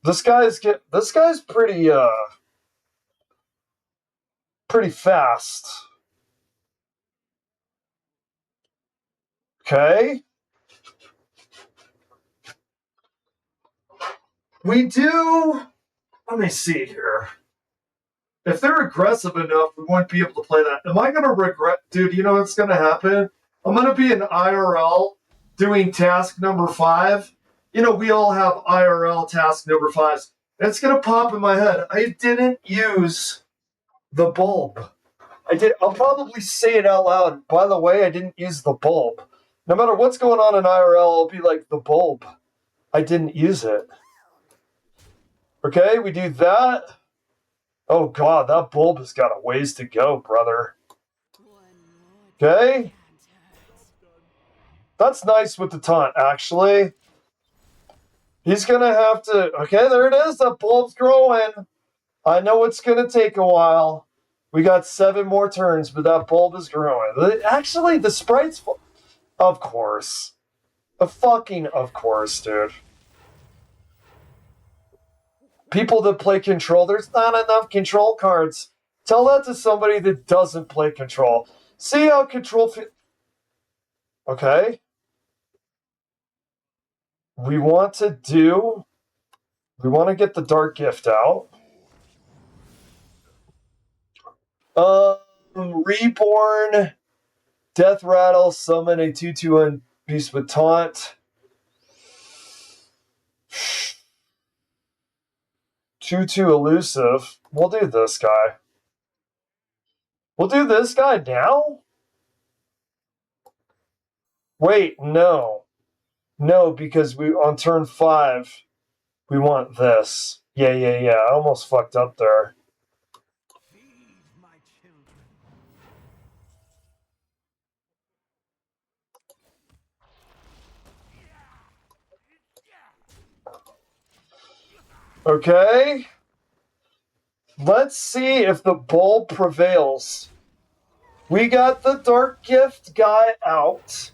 Speaker 1: This guy's pretty fast. Okay. We do... Let me see here. If they're aggressive enough, we won't be able to play that. Am I going to regret... Dude, you know what's going to happen? I'm going to be in IRL doing task number 5. You know, we all have IRL task number 5s. And it's going to pop in my head. I didn't use the bulb. I'll probably say it out loud. By the way, I didn't use the bulb. No matter what's going on in IRL, I'll be like, the bulb. I didn't use it. Okay, we do that. Oh, God, that bulb has got a ways to go, brother. Okay. That's nice with the taunt, actually. He's going to have to... Okay, there it is. That bulb's growing. I know it's going to take a while. We got 7 more turns, but that bulb is growing. Actually, the sprite's... Of course. Of course, dude. People that play control, there's not enough control cards. Tell that to somebody that doesn't play control. See how control... Okay. We want to get the Dark Gift out. Reborn, Death Rattle, summon a 2/2 beast with taunt. 2/2 elusive. We'll do this guy. We'll do this guy now? Wait, no. No, because on turn 5, we want this. Yeah. I almost fucked up there. Okay. Let's see if the bulb prevails. We got the Dark Gift guy out.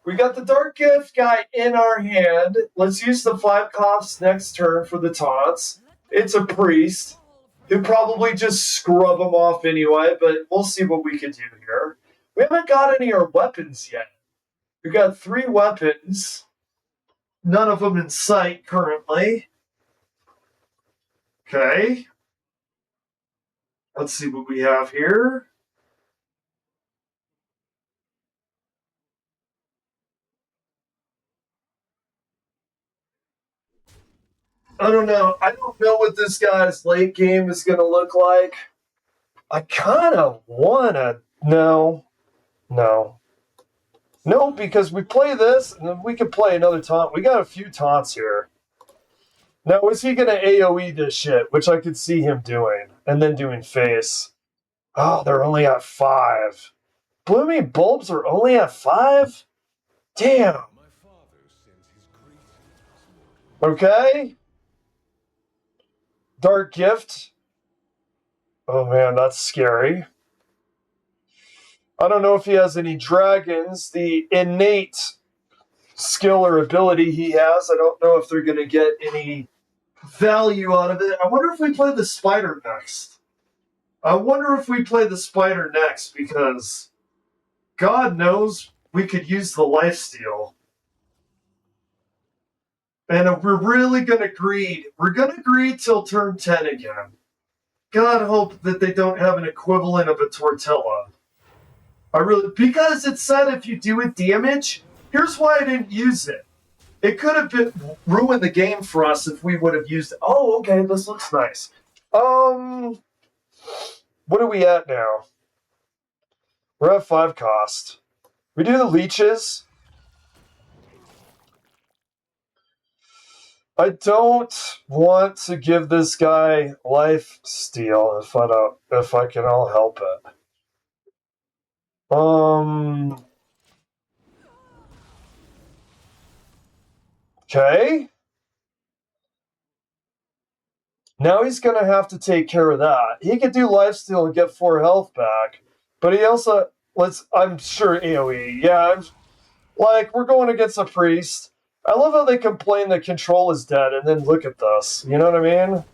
Speaker 1: We got the Dark Gift guy in our hand. Let's use the 5 coughs next turn for the taunts. It's a priest. He'll probably just scrub them off anyway, but we'll see what we can do here. We haven't got any of our weapons yet. We've got 3 weapons. None of them in sight currently. Okay. Let's see what we have here. I don't know. I don't know what this guy's late game is going to look like. I kind of want to... No. No, because we play this, and then we can play another taunt. We got a few taunts here. Now, is he going to AoE this shit, which I could see him doing, and then doing face? Oh, they're only at 5. Blooming bulbs are only at 5? Damn. Okay. Dark gift. Oh man, that's scary. I don't know if he has any dragons. The innate skill or ability he has, I don't know if they're going to get any value out of it. I wonder if we play the spider next. Because God knows we could use the lifesteal. And we're really going to greed. We're going to greed till turn 10 again. God hope that they don't have an equivalent of a tortilla. Because it said if you do it damage, here's why I didn't use it. It could have been ruined the game for us if we would have used it. Oh, okay, this looks nice. What are we at now? We're at 5 cost. We do the leeches. I don't want to give this guy life steal if I can all help it. Okay. Now he's gonna have to take care of that. He could do lifesteal and get 4 health back, but he also I'm sure AoE. Yeah, we're going against a priest. I love how they complain that control is dead, and then look at this. You know what I mean?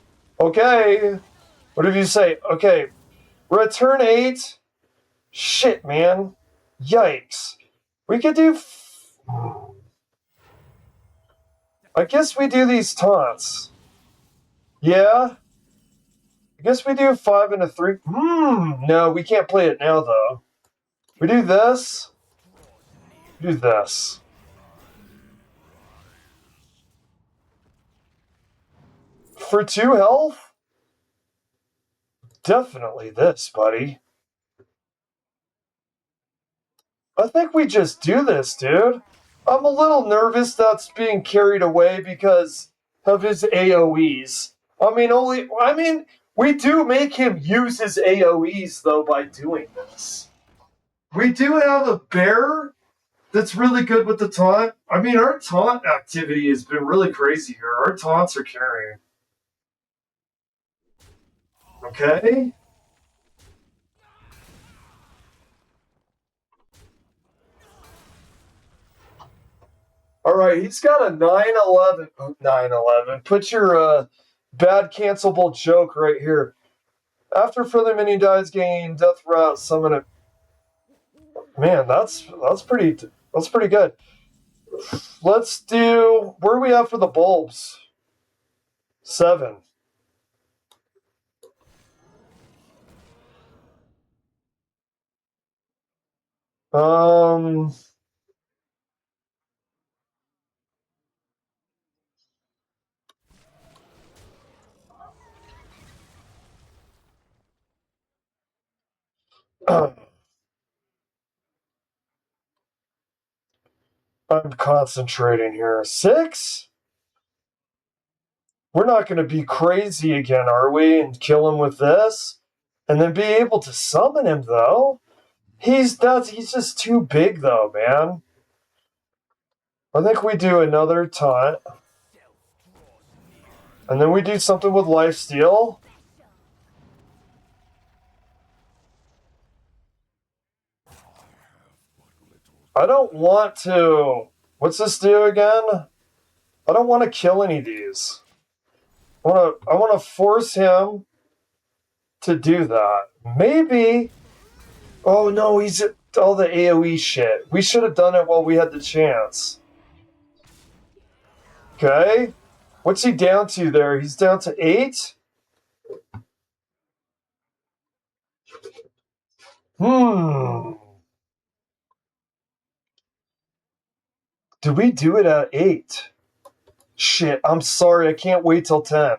Speaker 1: Okay. What did you say? Okay. We're at turn 8. Shit, man. Yikes. We could do... I guess we do these taunts. Yeah? I guess we do 5 and a 3. No, we can't play it now, though. We do this. We do this. For 2 health? Definitely this, buddy. I think we just do this, dude. I'm a little nervous that's being carried away because of his AoEs. We do make him use his AoEs, though, by doing this. We do have a bear that's really good with the taunt. Our taunt activity has been really crazy here. Our taunts are carrying. Okay? Alright, he's got a 9/11. 9/11. Put your bad cancelable joke right here. After further minion dies, gain death route, summon it. Man, that's pretty good. Let's do, where are we at for the bulbs? 7. I'm concentrating here. 6? We're not going to be crazy again, are we? And kill him with this? And then be able to summon him, though? He's just too big, though, man. I think we do another taunt. And then we do something with lifesteal. I don't want to... What's this do again? I don't want to kill any of these. I want to force him to do that. Maybe... Oh no, he's at all the AoE shit. We should have done it while we had the chance. Okay. What's he down to there? He's down to 8? Do we do it at 8? Shit, I'm sorry. I can't wait till 10.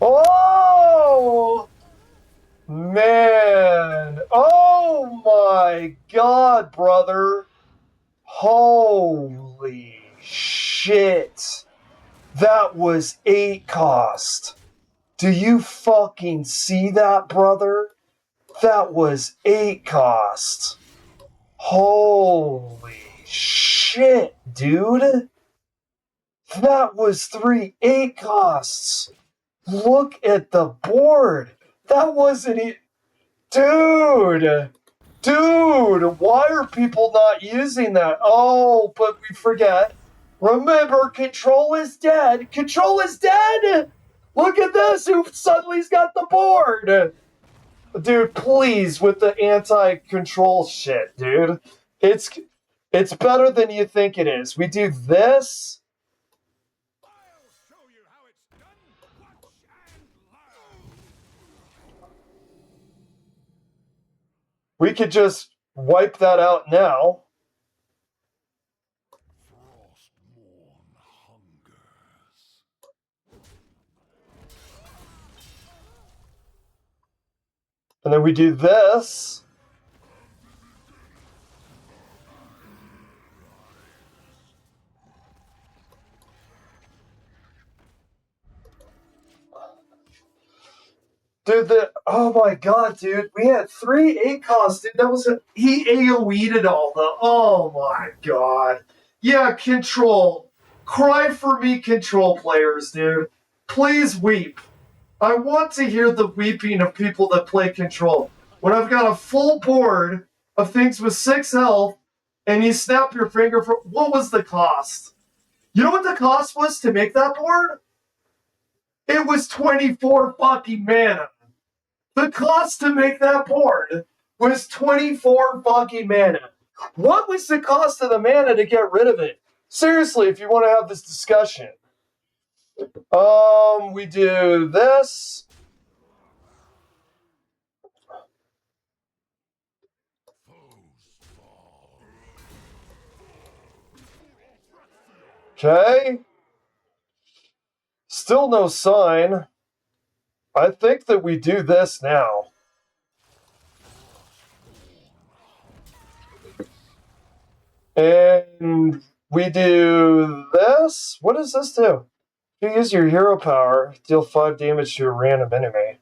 Speaker 1: Oh! Man. Oh my god, brother. Holy shit. That was 8 cost. Do you fucking see that, brother? That was 8 cost. Holy shit, dude. That was 3 8 costs. Look at the board. That wasn't it. Dude, why are people not using that? Oh, but we forget. Remember, control is dead. Control is dead! Look at this, who suddenly's got the board. Dude, please, with the anti-control shit, dude. It's better than you think it is. We do this.
Speaker 2: I'll show you how it's done. Watch and learn.
Speaker 1: We could just wipe that out now.
Speaker 3: Frostmourne hungers.
Speaker 1: And then we do this. Dude, oh my god, dude. We had 3 8 costs, dude. That was he AoE'd it all, though. Oh my god. Yeah, control. Cry for me, control players, dude. Please weep. I want to hear the weeping of people that play control. When I've got a full board of things with 6 health, and you snap your finger for what was the cost? You know what the cost was to make that board? It was 24 fucking mana. The cost to make that board was 24 fucking mana. What was the cost of the mana to get rid of it? Seriously, if you want to have this discussion. We do this. Okay. Still no sign. I think that we do this now. And we do this. What does this do? If you use your hero power, deal 5 damage to a random enemy.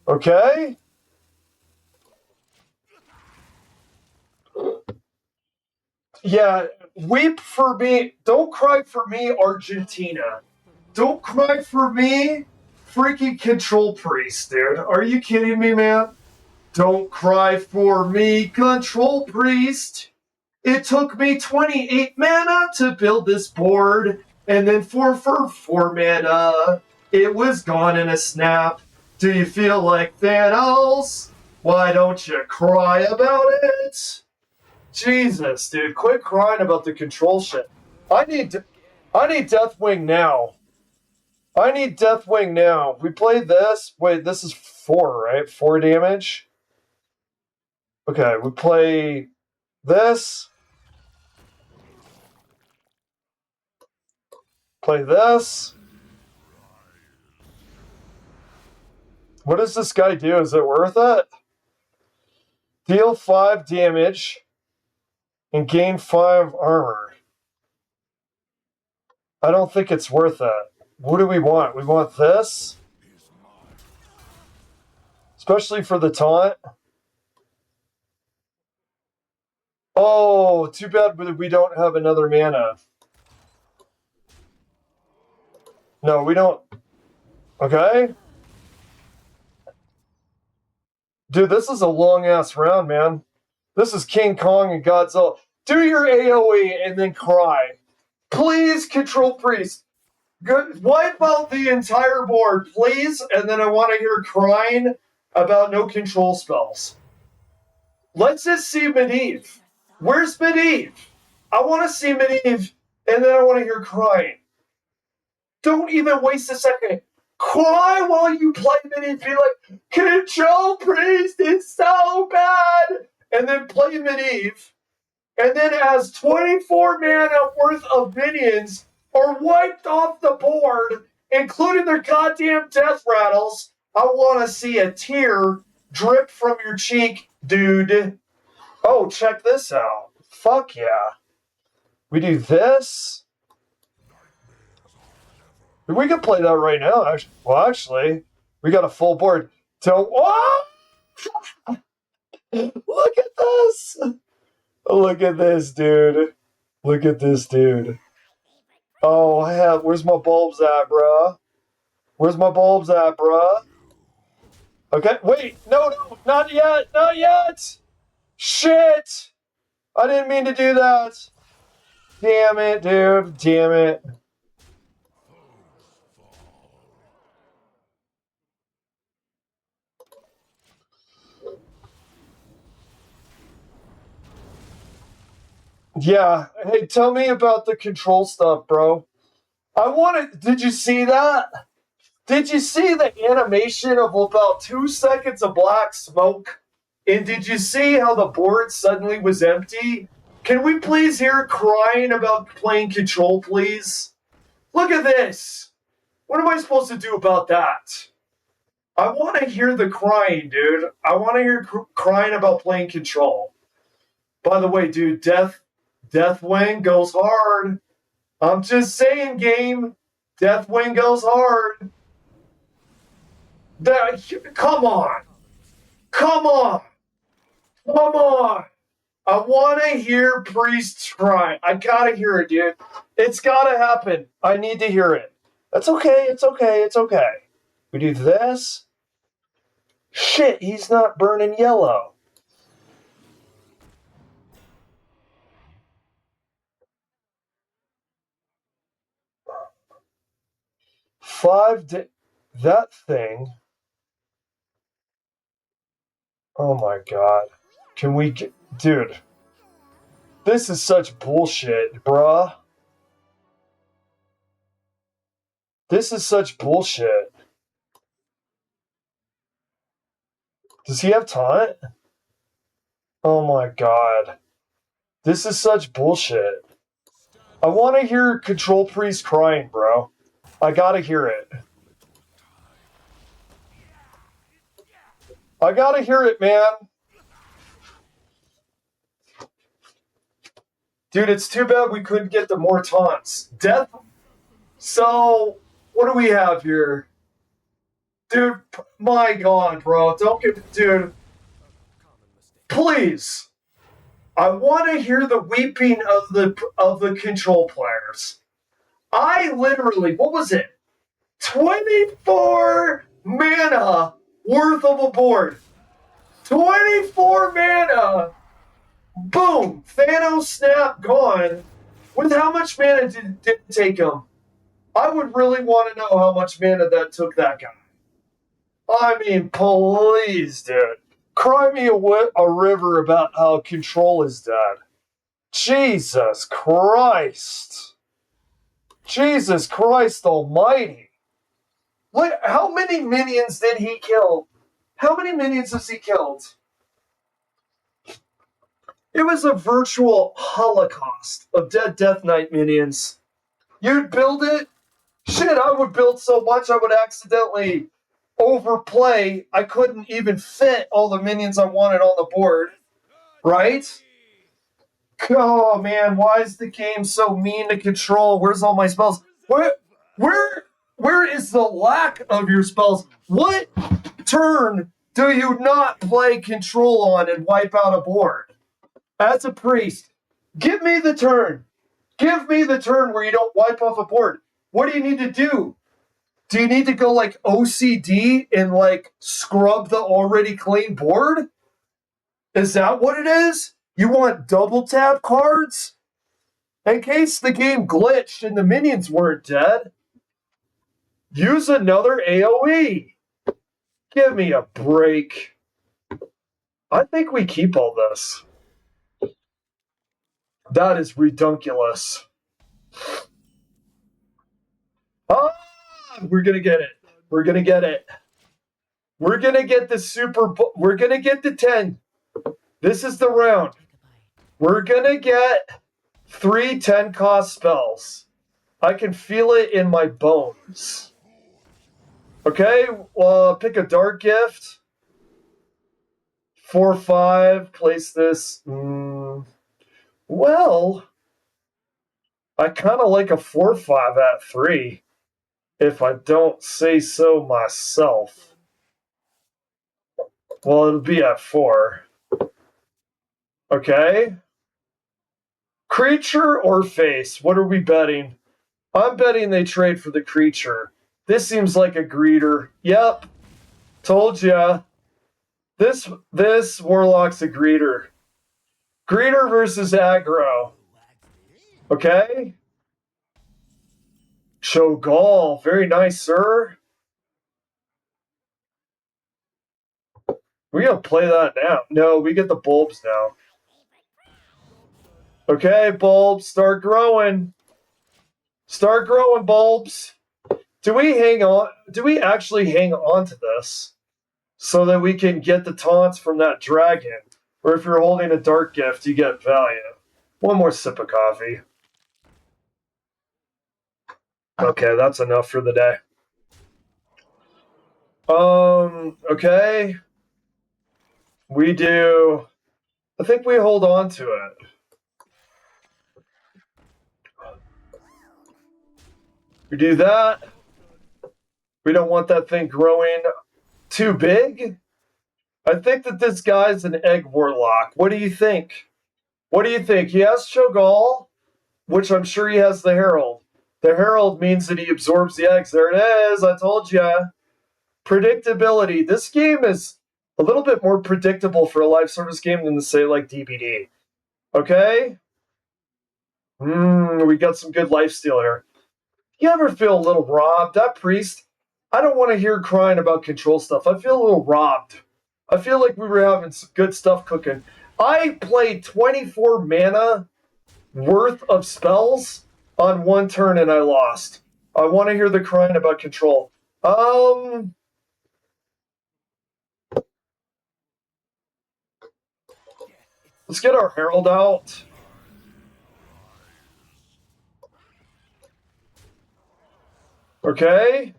Speaker 1: Okay. Yeah, weep for me. Don't cry for me, Argentina. Don't cry for me, freaking control priest, dude. Are you kidding me, man? Don't cry for me, control priest. It took me 28 mana to build this board, and then for 4 mana, it was gone in a snap. Do you feel like Thanos? Why don't you cry about it? Jesus, dude, quit crying about the control shit. I need Deathwing now. I need Deathwing now. We played this. Wait, this is 4, right? 4 damage. Okay, we play this. Play this. What does this guy do? Is it worth it? Deal 5 damage and gain 5 armor. I don't think it's worth it. What do we want? We want this? Especially for the taunt. Oh, too bad we don't have another mana. No, we don't. Okay. Dude, this is a long-ass round, man. This is King Kong and Godzilla. Do your AoE and then cry. Please, Control Priest. Wipe out the entire board, please, and then I want to hear crying about no control spells. Let's just see Medivh. Where's Medivh? I want to see Medivh, and then I want to hear crying. Don't even waste a second. Cry while you play Medivh. Be like, Control Priest is so bad! And then play Medivh. And then as 24 mana worth of minions are wiped off the board, including their goddamn death rattles, I want to see a tear drip from your cheek, dude. Oh, check this out. Fuck yeah. We do this. We can play that right now. Well, actually, we got a full board. So, oh! Look at this. Look at this, dude. Look at this, dude. Oh, hell, where's my bulbs at, bruh? Where's my bulbs at, bruh? Okay, wait, no, not yet, not yet! Shit! I didn't mean to do that. Damn it, dude, damn it. Yeah, hey, tell me about the control stuff, bro. Did you see that? Did you see the animation of about 2 seconds of black smoke? And did you see how the board suddenly was empty? Can we please hear crying about playing control, please? Look at this. What am I supposed to do about that? I want to hear the crying, dude. I want to hear crying about playing control. By the way, dude, Deathwing goes hard. I'm just saying, game. Deathwing goes hard. Come on. Come on. Come on. I want to hear Priest cry. I gotta hear it, dude. It's gotta happen. I need to hear it. That's okay. It's okay. It's okay. We do this. Shit, he's not burning yellow. That thing. Oh my god. Can we get. Dude. This is such bullshit, bruh. This is such bullshit. Does he have taunt? Oh my god. This is such bullshit. I want to hear Control Priest crying, bro. I gotta hear it. I gotta hear it, man. Dude, it's too bad we couldn't get the more taunts. Death. So, what do we have here? Dude, my god, bro. Don't get. Dude. Please. I want to hear the weeping of the control players. I literally, what was it? 24 mana worth of a board. 24 mana. Boom. Thanos snap gone. With how much mana did it take him? I would really want to know how much mana that took that guy. I mean, please, dude. Cry me a river about how Control is dead. Jesus Christ. Jesus Christ almighty. What? How many minions did he kill? How many minions has he killed? It was a virtual holocaust of dead Death Knight minions. You'd build it? Shit, I would build so much I would accidentally overplay. I couldn't even fit all the minions I wanted on the board. Right? Oh man, why is the game so mean to control? Where's all my spells? Where is the lack of your spells? What turn do you not play control on and wipe out a board? As a priest, give me the turn. Give me the turn where you don't wipe off a board. What do you need to do? Do you need to go like OCD and like scrub the already clean board? Is that what it is? You want double tap cards? In case the game glitched and the minions weren't dead, use another AoE. Give me a break. I think we keep all this. That is redunculous. Ah, we're gonna get it. We're gonna get it. We're gonna get the we're gonna get the 10. This is the round. We're gonna get 3 10-cost spells. I can feel it in my bones. Okay, pick a dark gift. 4/5. Place this. Well, I kind of like a 4/5 at 3, if I don't say so myself. Well, it'll be at 4. Okay. Creature or face? What are we betting? I'm betting they trade for the creature. This seems like a greeter. Yep. Told ya. This Warlock's a greeter. Greeter versus aggro. Okay. Shogal. Very nice, sir. We gonna play that now. No, we get the bulbs now. Okay, bulbs, start growing. Start growing, bulbs. Do we hang on? Do we actually hang on to this so that we can get the taunts from that dragon? Or if you're holding a dark gift, you get value. One more sip of coffee. Okay, that's enough for the day. Okay. We do. I think we hold on to it. We do that. We don't want that thing growing too big. I think that this guy's an egg warlock. What do you think? What do you think? He has Shogal, which I'm sure he has the Herald. The Herald means that he absorbs the eggs. There it is. I told you. Predictability. This game is a little bit more predictable for a live service game than, say, like DBD. Okay? We got some good lifesteal here. You ever feel a little robbed? That priest, I don't want to hear crying about control stuff. I feel a little robbed. I feel like we were having some good stuff cooking. I played 24 mana worth of spells on one turn and I lost. I want to hear the crying about control. Let's get our Herald out. Okay.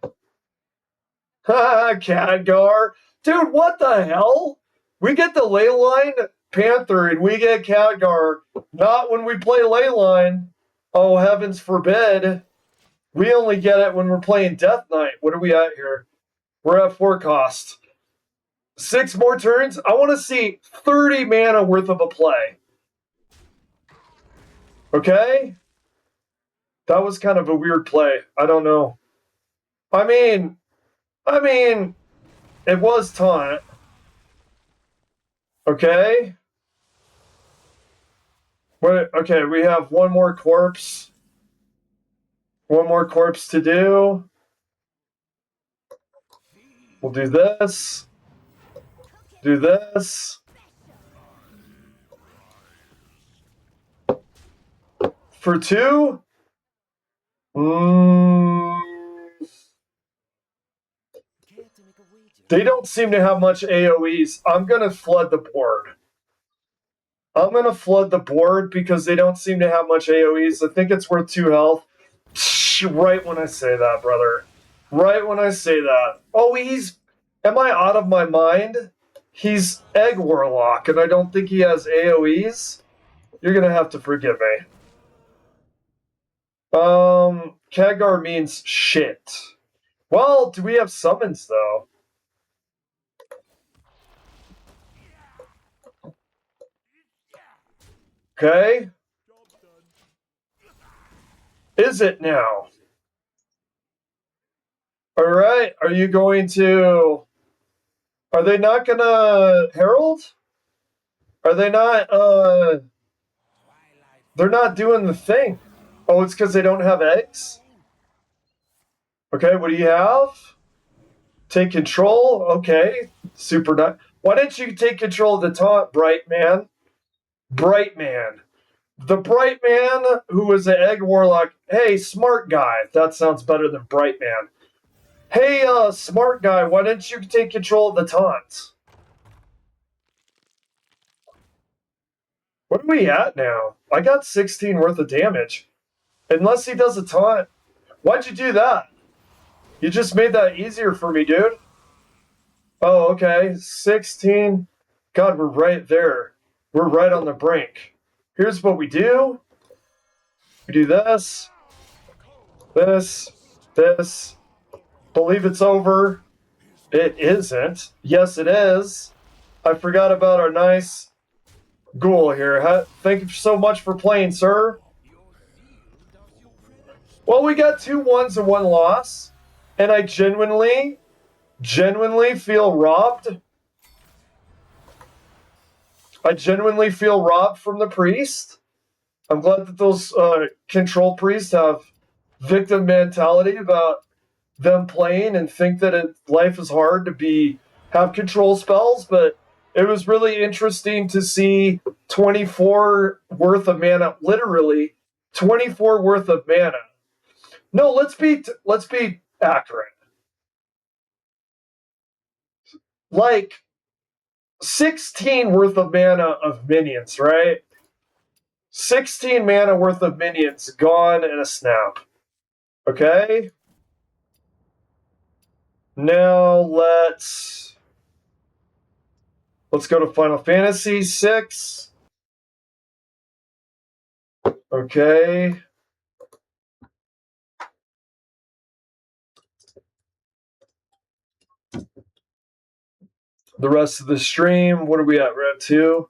Speaker 1: Khadgar. Dude, what the hell? We get the Leyline Panther and we get Khadgar. Not when we play Leyline. Oh, heavens forbid. We only get it when we're playing Death Knight. What are we at here? We're at 4 cost. 6 more turns? I want to see 30 mana worth of a play. Okay? That was kind of a weird play. I don't know. I mean, it was taunt. Okay? Okay, we have one more corpse. One more corpse to do. We'll do this. Do this. For 2? They don't seem to have much AoEs. I'm going to flood the board. I'm going to flood the board because they don't seem to have much AoEs. I think it's worth 2 health. Right when I say that, brother. Right when I say that. Oh, am I out of my mind? He's Egg Warlock, and I don't think he has AoEs. You're going to have to forgive me. Khadgar means shit. Well, do we have summons, though? Okay. Is it now? All right. Are you going to... Are they not going to Herald? Are they not... They're not doing the thing. Oh, it's because they don't have eggs? Okay, what do you have? Take control? Okay. Super nice. Why didn't you take control of the taunt, Bright Man? Bright Man. The Bright Man who was an Egg Warlock. Hey, smart guy. That sounds better than Bright Man. Hey, smart guy, why didn't you take control of the taunts? What are we at now? I got 16 worth of damage. Unless he does a taunt. Why'd you do that? You just made that easier for me, dude. Oh, okay. 16. God, we're right there. We're right on the brink. Here's what we do. We do this. This. This. Believe it's over. It isn't. Yes, it is. I forgot about our nice ghoul here. Thank you so much for playing, sir. Well, we got 2 wins and 1 loss. And I genuinely feel robbed. I genuinely feel robbed from the priest. I'm glad that those control priests have victim mentality about them playing and think that life is hard to have control spells, but it was really interesting to see 24 worth of mana, literally 24 worth of mana. No, let's be accurate. Like 16 worth of mana of minions, right? 16 mana worth of minions gone in a snap. Okay? Now let's go to Final Fantasy VI. Okay. The rest of the stream, what are we at? We're at 2.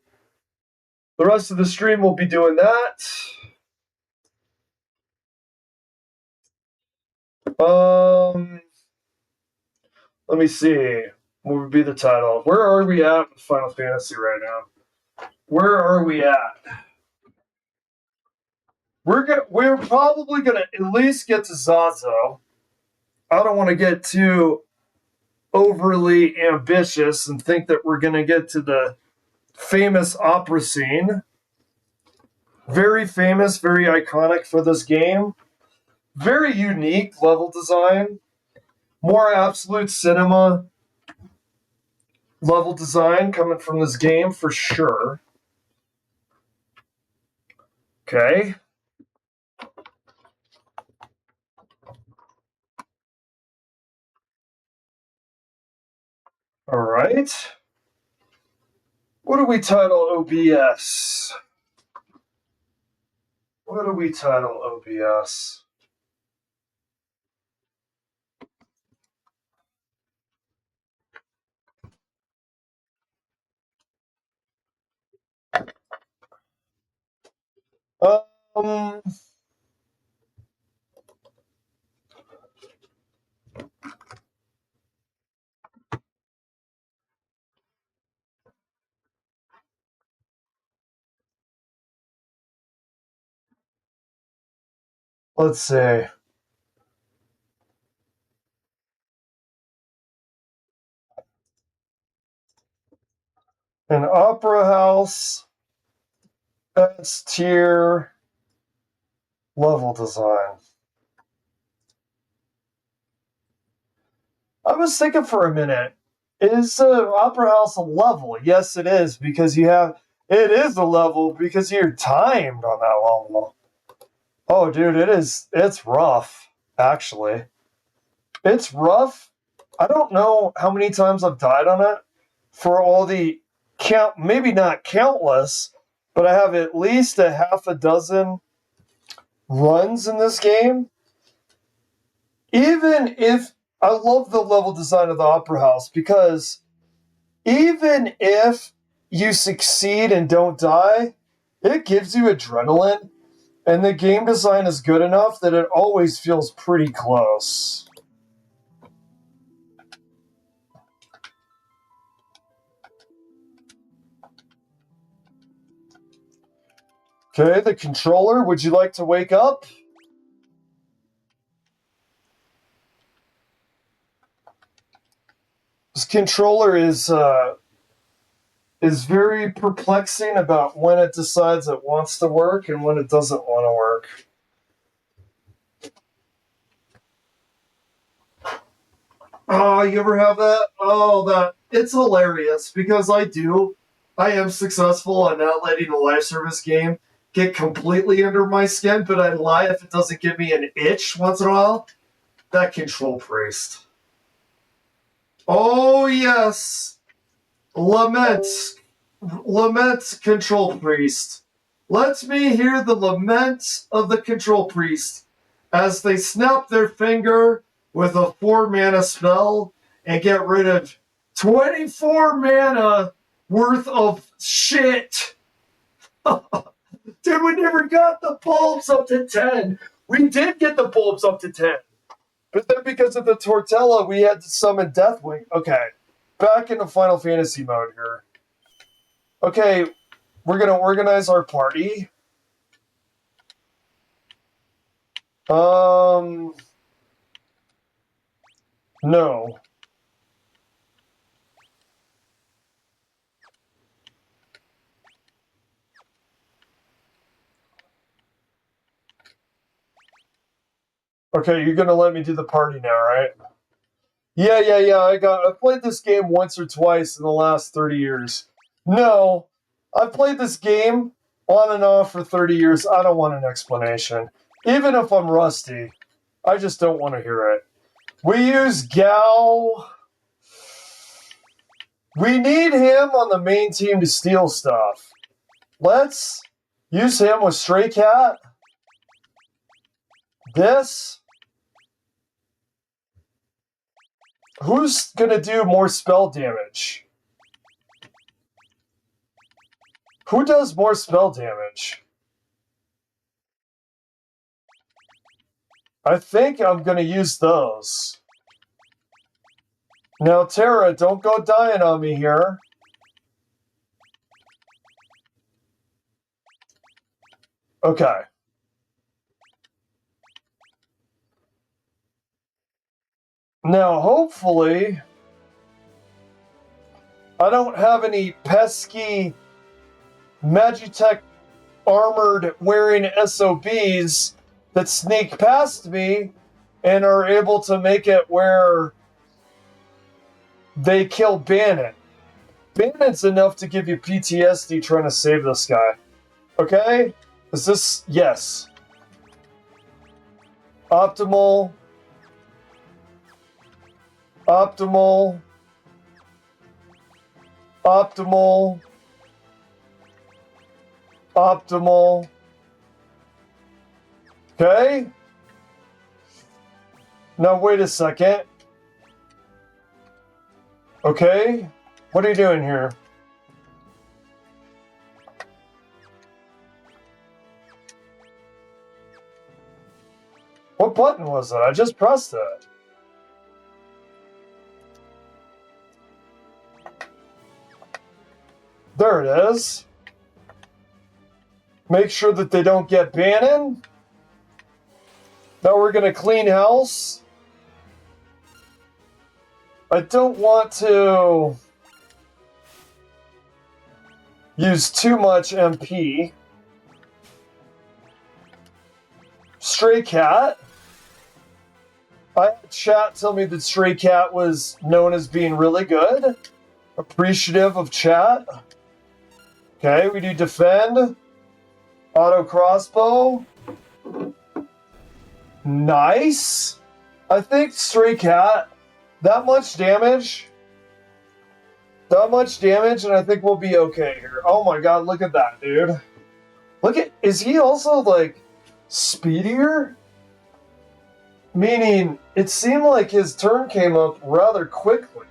Speaker 1: The rest of the stream we'll be doing that. Let me see. What would be the title? Where are we at with Final Fantasy right now? Where are we at? We're probably gonna at least get to Zazo. I don't want to get too overly ambitious and think that we're gonna get to the famous opera scene. Very famous, very iconic for this game. Very unique level design. More absolute cinema level design coming from this game for sure. Okay. All right. What do we title OBS? What do we title OBS? Um, let's see. An opera house S tier level design. I was thinking for a minute, is opera house a level? Yes, it is, because it is a level because you're timed on that level. Oh, dude, it's rough, actually. It's rough. I don't know how many times I've died on it for all the maybe not countless, but I have at least a half a dozen runs in this game. Even if I love the level design of the Opera House, because even if you succeed and don't die, it gives you adrenaline, and the game design is good enough that it always feels pretty close. Okay, the controller, would you like to wake up? This controller is very perplexing about when it decides it wants to work and when it doesn't want to work. Oh, you ever have that? Oh, it's hilarious because I am successful at not letting a live service game get completely under my skin, but I lie if it doesn't give me an itch once in a while. That control priest. Oh, yes. Lament, control priest. Let me hear the lament of the control priest as they snap their finger with a 4 mana spell and get rid of 24 mana worth of shit. Dude, we never got the bulbs up to 10. We did get the bulbs up to 10. But then because of the Tortella, we had to summon Deathwing. Okay, back into Final Fantasy mode here. Okay, we're going to organize our party. No. Okay, you're gonna let me do the party now, right? Yeah. I played this game once or twice in the last 30 years. No, I've played this game on and off for 30 years. I don't want an explanation. Even if I'm rusty, I just don't want to hear it. We use Gao. We need him on the main team to steal stuff. Let's use him with Stray Cat. This. Who's gonna do more spell damage? Who does more spell damage? I think I'm gonna use those. Now, Tara, don't go dying on me here. Okay. Now, hopefully, I don't have any pesky Magitech armored wearing SOBs that sneak past me and are able to make it where they kill Bannon. Bannon's enough to give you PTSD trying to save this guy. Okay? Is this... Yes. Optimal. Optimal. Optimal. Optimal. Okay? Now, wait a second. Okay? What are you doing here? What button was it? I just pressed it. There it is. Make sure that they don't get Bannon. Now we're going to clean house. I don't want to use too much MP. Stray Cat. I had chat tell me that Stray Cat was known as being really good. Appreciative of chat. Okay, we do defend. Auto crossbow. Nice. I think Stray Cat, that much damage. That much damage, and I think we'll be okay here. Oh my god, look at that, dude. Look at, is he also, like, speedier? Meaning, it seemed like his turn came up rather quickly.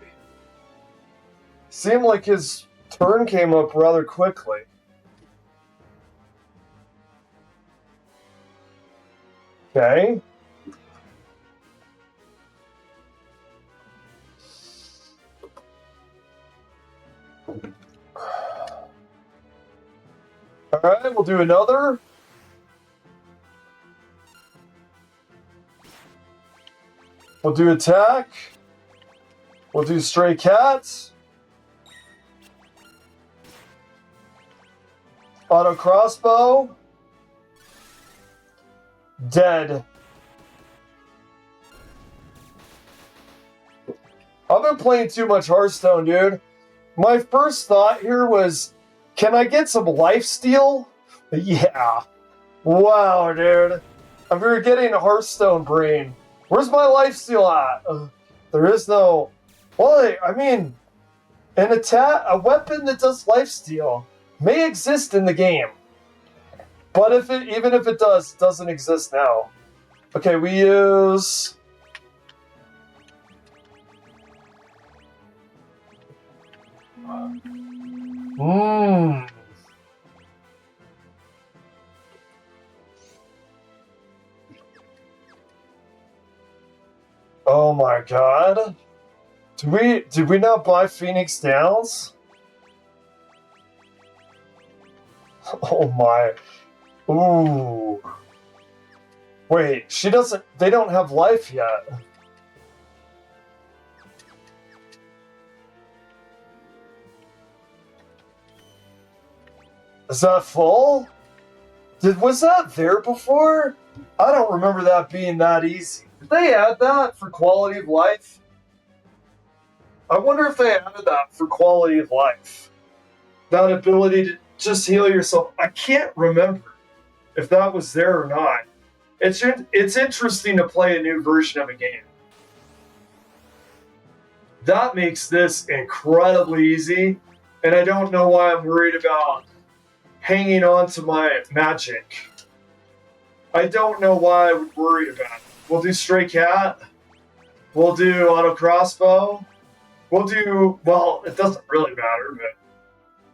Speaker 1: Seemed like his turn came up rather quickly. Okay. Alright, we'll do another. We'll do attack. We'll do Stray Cat. Auto crossbow. Dead. I've been playing too much Hearthstone, dude. My first thought here was, can I get some lifesteal Yeah. Wow, dude. I'm getting a Hearthstone brain. Where's my lifesteal at? There is no. Well, I mean, a weapon that does lifesteal may exist in the game, but even if it does, it doesn't exist now. Okay, we use. Hmm. Oh my god. Did we not buy Phoenix Downs? Oh my. Ooh. Wait, they don't have life yet. Is that full? Was that there before? I don't remember that being that easy. Did they add that for quality of life? I wonder if they added that for quality of life. That ability to just heal yourself. I can't remember if that was there or not. It's interesting to play a new version of a game. That makes this incredibly easy, and I don't know why I'm worried about hanging on to my magic. I don't know why I would worry about it. We'll do Stray Cat. We'll do Auto Crossbow. We'll do, well, it doesn't really matter, but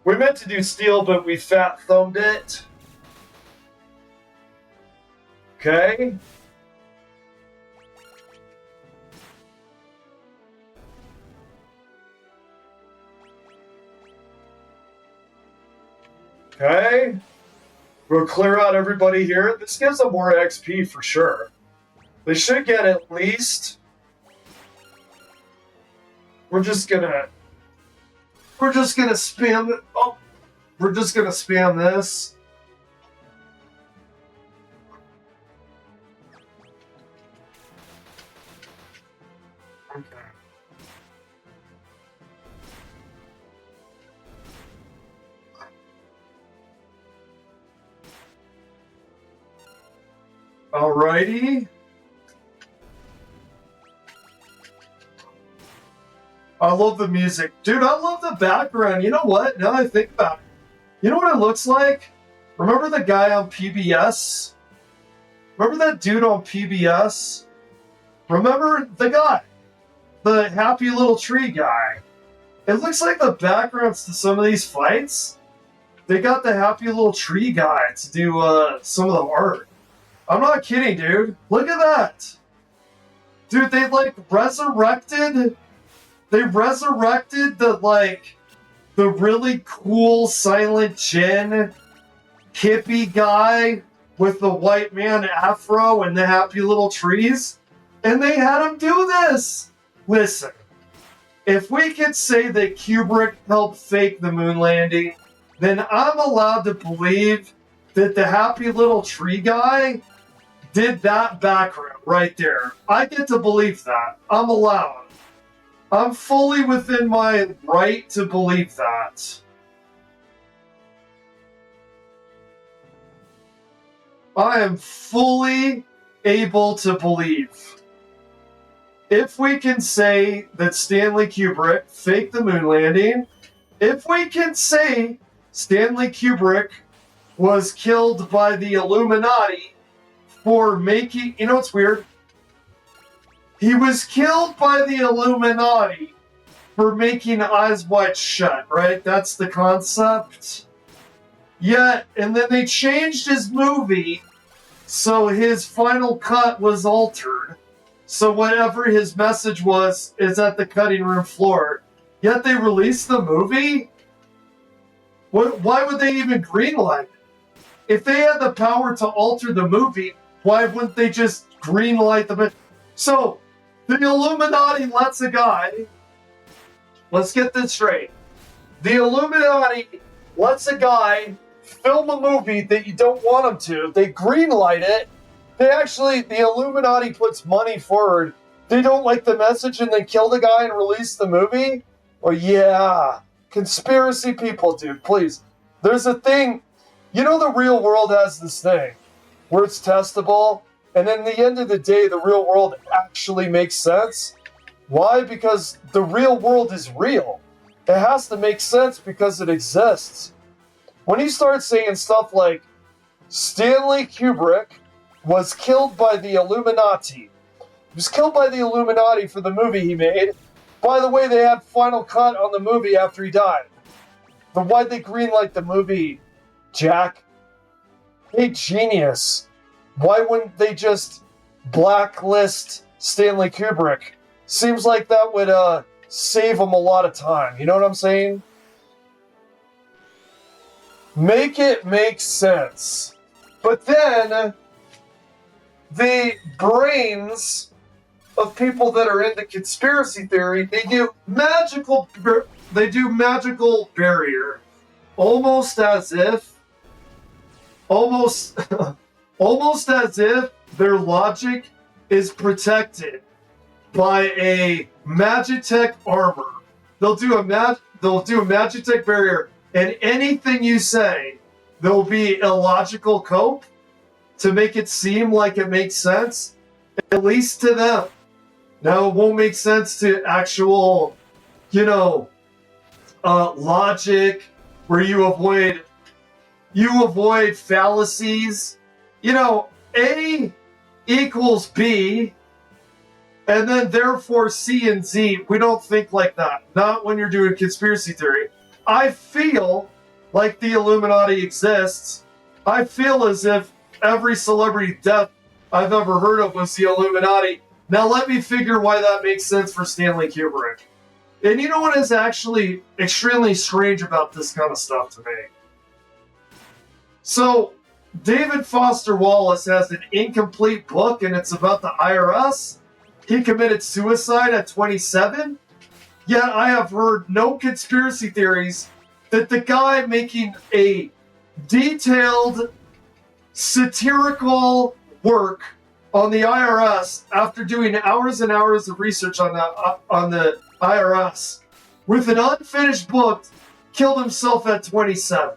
Speaker 1: we meant to do Steel, but we fat thumbed it. Okay. Okay. We'll clear out everybody here. This gives them more XP for sure. They should get at least. We're just gonna spam it. Oh, we're just gonna spam this. Okay. Alrighty. I love the music. Dude, I love the background. You know what? Now that I think about it. You know what it looks like? Remember the guy on PBS? Remember that dude on PBS? Remember the guy? The happy little tree guy. It looks like the backgrounds to some of these fights. They got the happy little tree guy to do some of the art. I'm not kidding, dude. Look at that. Dude, they resurrected the really cool Silent Jen hippie guy with the white man afro and the happy little trees. And they had him do this. Listen, if we could say that Kubrick helped fake the moon landing, then I'm allowed to believe that the happy little tree guy did that background right there. I get to believe that. I'm allowed. I'm fully within my right to believe that. I am fully able to believe. If we can say that Stanley Kubrick faked the moon landing, if we can say Stanley Kubrick was killed by the Illuminati for making, you know what's weird? He was killed by the Illuminati for making Eyes Wide Shut, right? That's the concept. Yet, and then they changed his movie so his final cut was altered. So whatever his message was is at the cutting room floor. Yet they released the movie? Why would they even greenlight it? If they had the power to alter the movie, why wouldn't they just greenlight the movie? So, the Illuminati lets a guy... Let's get this straight. The Illuminati lets a guy film a movie that you don't want him to. They greenlight it. The Illuminati puts money forward. They don't like the message and they kill the guy and release the movie? Oh yeah. Conspiracy people, dude, please. There's a thing. You know, the real world has this thing where it's testable, and in the end of the day, the real world actually makes sense. Why? Because the real world is real. It has to make sense because it exists. When you start saying stuff like Stanley Kubrick was killed by the Illuminati, he was killed by the Illuminati for the movie he made. By the way, they had final cut on the movie after he died. But why'd they greenlight the movie, Jack? Hey, genius. Why wouldn't they just blacklist Stanley Kubrick? Seems like that would save them a lot of time. You know what I'm saying? Make it make sense. But then, the brains of people that are into conspiracy theory, they do magical barrier. Almost as if their logic is protected by a Magitech armor. They'll do a Magitech barrier, and anything you say, there'll be illogical cope to make it seem like it makes sense, at least to them. Now, it won't make sense to actual, logic where you avoid fallacies. A equals B, and then therefore C and Z. We don't think like that. Not when you're doing conspiracy theory. I feel like the Illuminati exists. I feel as if every celebrity death I've ever heard of was the Illuminati. Now let me figure why that makes sense for Stanley Kubrick. And you know what is actually extremely strange about this kind of stuff to me? So, David Foster Wallace has an incomplete book, and it's about the IRS. He committed suicide at 27. Yet I have heard no conspiracy theories that the guy making a detailed, satirical work on the IRS after doing hours and hours of research on the IRS with an unfinished book killed himself at 27.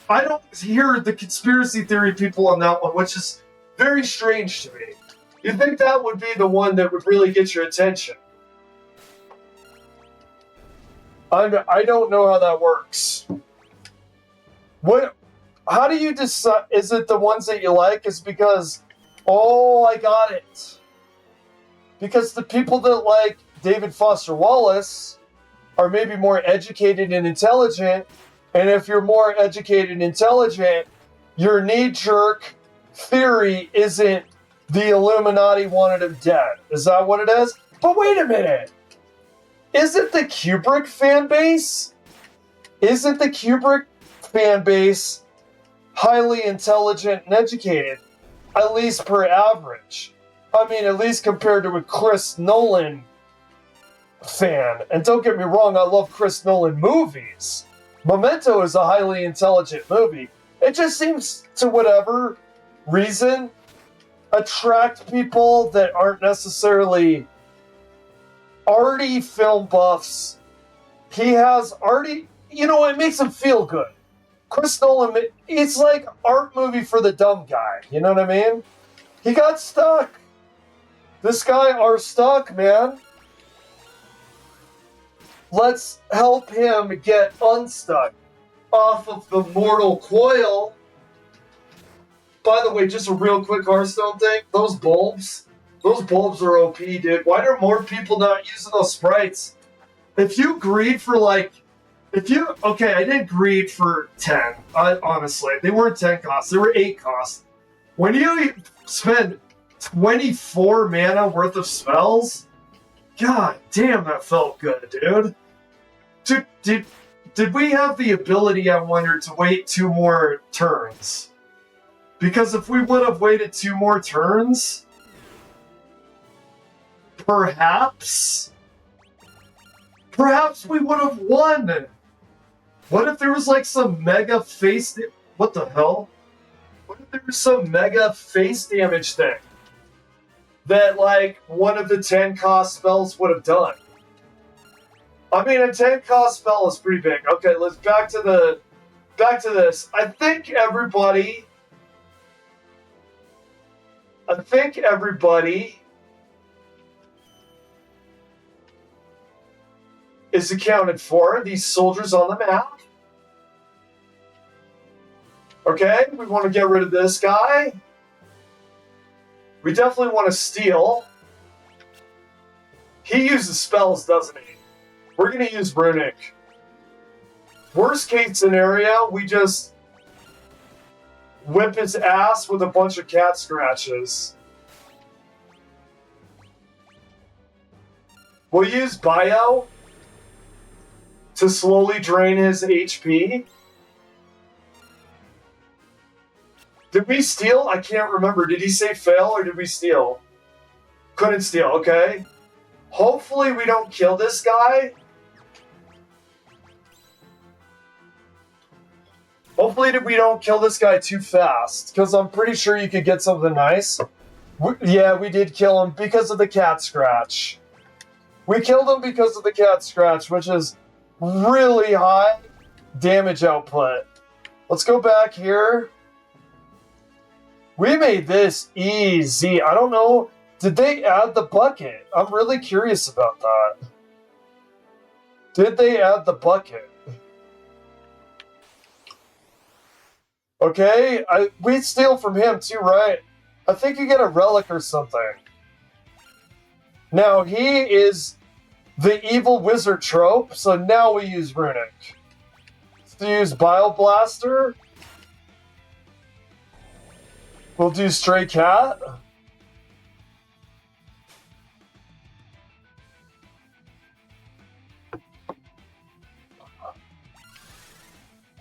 Speaker 1: I don't hear the conspiracy theory people on that one, which is very strange to me. You'd think that would be the one that would really get your attention. I don't know how that works. How do you decide? Is it the ones that you like? It's because, oh, I got it. Because the people that like David Foster Wallace are maybe more educated and intelligent. And if you're more educated and intelligent, your knee-jerk theory isn't the Illuminati wanted him dead. Is that what it is? But wait a minute. Isn't the Kubrick fan base? Isn't the Kubrick fan base highly intelligent and educated? At least per average. I mean, at least compared to a Chris Nolan fan. And don't get me wrong, I love Chris Nolan movies. Memento is a highly intelligent movie. It just seems, to whatever reason, attract people that aren't necessarily arty film buffs. He has arty, it makes him feel good. Chris Nolan, it's like art movie for the dumb guy. You know what I mean? He got stuck. This guy are stuck, man. Let's help him get unstuck off of the mortal coil. By the way, just a real quick Hearthstone thing. Those bulbs are OP, dude. Why are more people not using those sprites? If you greed for I didn't greed for 10. Honestly, they weren't 10 costs. They were 8 costs. When you spend 24 mana worth of spells, god damn, that felt good, dude. Did we have the ability, I wonder, to wait 2 more turns? Because if we would have waited 2 more turns, perhaps we would have won. What if there was like some mega face... What the hell? What if there was some mega face damage thing that like one of the 10 cost spells would have done? I mean, a 10 cost spell is pretty big. Okay, let's back to back to this. I think everybody is accounted for. These soldiers on the map. Okay, we want to get rid of this guy. We definitely want to steal. He uses spells, doesn't he? We're going to use Runic. Worst case scenario, we just whip his ass with a bunch of cat scratches. We'll use Bio to slowly drain his HP. Did we steal? I can't remember. Did he say fail or did we steal? Couldn't steal, okay. Hopefully we don't kill this guy. Hopefully we don't kill this guy too fast, because I'm pretty sure you could get something nice. Yeah, we did kill him because of the cat scratch. We killed him because of the cat scratch, which is really high damage output. Let's go back here. We made this easy. I don't know. Did they add the bucket? I'm really curious about that. Did they add the bucket? Okay, we steal from him too, right? I think you get a relic or something. Now, he is the evil wizard trope, so now we use Runic. Let's use Bioblaster. We'll do Stray Cat.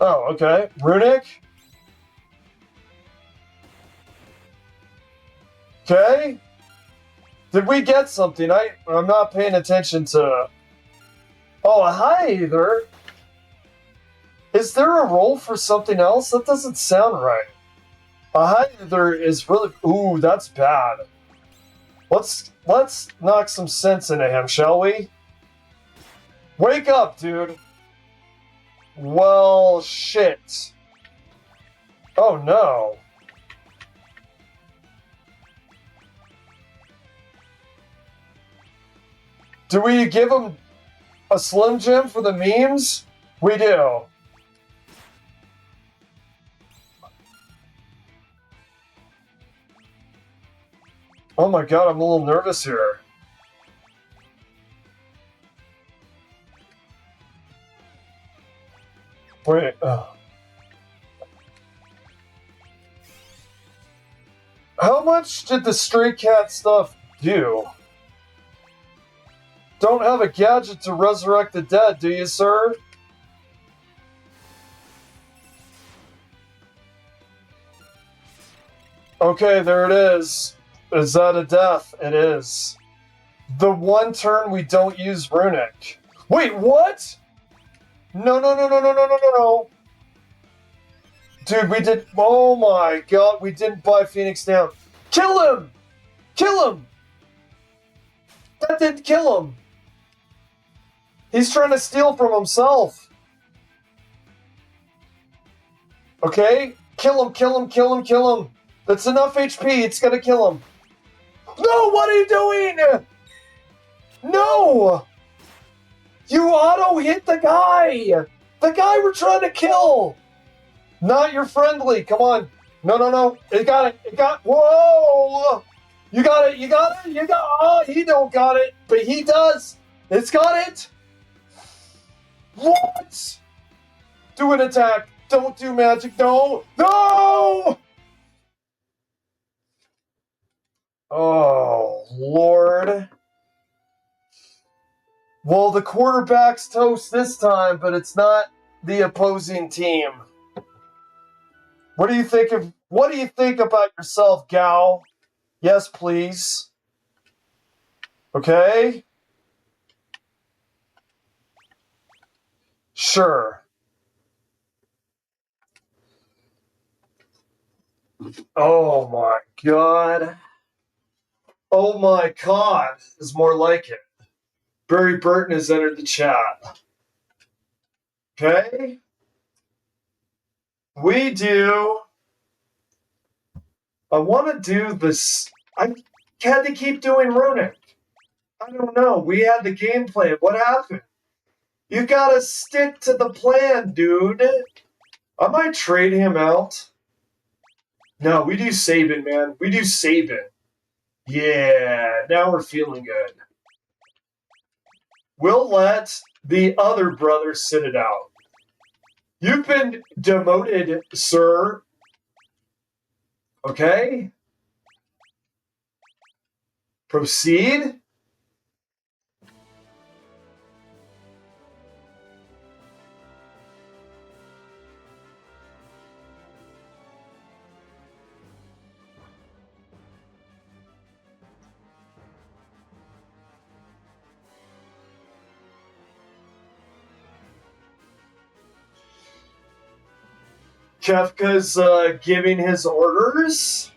Speaker 1: Oh, okay. Runic. Okay. Did we get something? I'm not paying attention to... Oh, a Hyether. Is there a role for something else? That doesn't sound right. A Hyether is really... Ooh, that's bad. Let's knock some sense into him, shall we? Wake up, dude. Well, shit. Oh, no. Do we give him a Slim Jim for the memes? We do. Oh my god, I'm a little nervous here. Wait. How much did the Stray Cat stuff do? Don't have a gadget to resurrect the dead, do you, sir? Okay, there it is. Is that a death? It is. The one turn we don't use Runic. Wait, what? No. Dude, we did... Oh my god, we didn't buy Phoenix down. Kill him! Kill him! That didn't kill him. He's trying to steal from himself. Okay? Kill him. That's enough HP. It's gonna kill him. No, what are you doing? No! You auto-hit the guy! The guy we're trying to kill! Not your friendly. Come on. No. It got it. Whoa! You got it. Oh, he don't got it, but he does. It's got it. What? Do an attack. Don't do magic. No! Oh, Lord. Well, the quarterback's toast this time, but it's not the opposing team. What do you think about yourself, Gao? Yes, please. Okay. Sure. Oh my god. Oh my god is more like it. Barry Burton has entered the chat. Okay. We do. I want to do this. I had to keep doing runic. I don't know. We had the game plan. What happened? You gotta stick to the plan, dude. I might trade him out. No, we do Sabin, man. We do Sabin. Yeah, now we're feeling good. We'll let the other brother sit it out. You've been demoted, sir. Okay? Proceed? Kefka's giving his orders.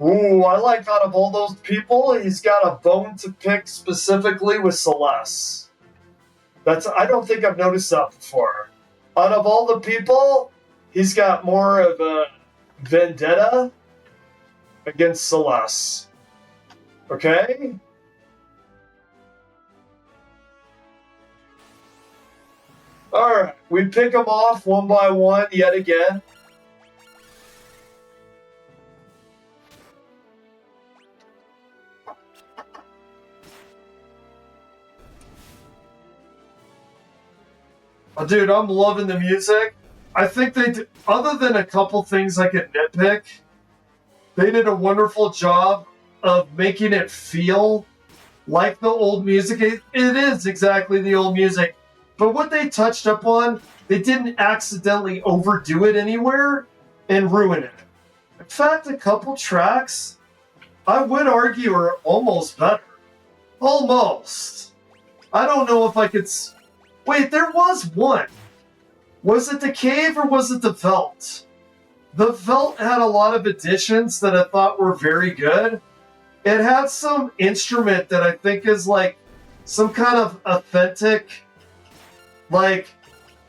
Speaker 1: Ooh, I like out of all those people, he's got a bone to pick specifically with Celeste. I don't think I've noticed that before. Out of all the people, he's got more of a vendetta against Celeste. Okay? Alright, we pick them off one by one yet again. Oh, dude, I'm loving the music. I think they did, other than a couple things I could nitpick, they did a wonderful job of making it feel like the old music. It is exactly the old music. But what they touched up on, they didn't accidentally overdo it anywhere and ruin it. In fact, a couple tracks, I would argue, are almost better. Almost. I don't know if I could... Wait, there was one. Was it the cave or was it the Velt? The Velt had a lot of additions that I thought were very good. It had some instrument that I think is like some kind of authentic, like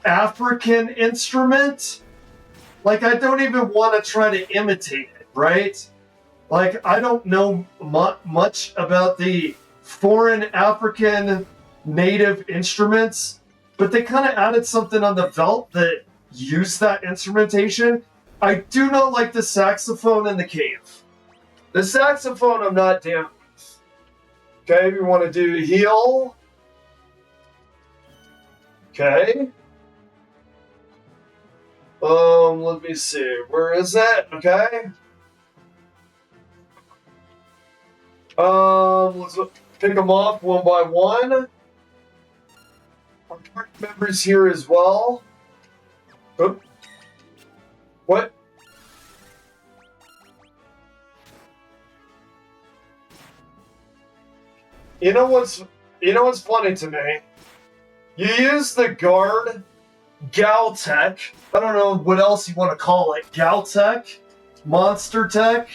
Speaker 1: African instrument. Like, I don't even want to try to imitate it, right? Like, I don't know much about the foreign African native instruments, but they kind of added something on the Velt that used that instrumentation. I do not like the saxophone in the cave. The saxophone I'm not down with. Okay, we want to do heal. Okay. Let me see. Where is it? Okay. Let's pick them off one by one. Our party members here as well. Oop. What? You know what's funny to me? You use the guard Galtech. I don't know what else you want to call it. Galtech? Monster Tech?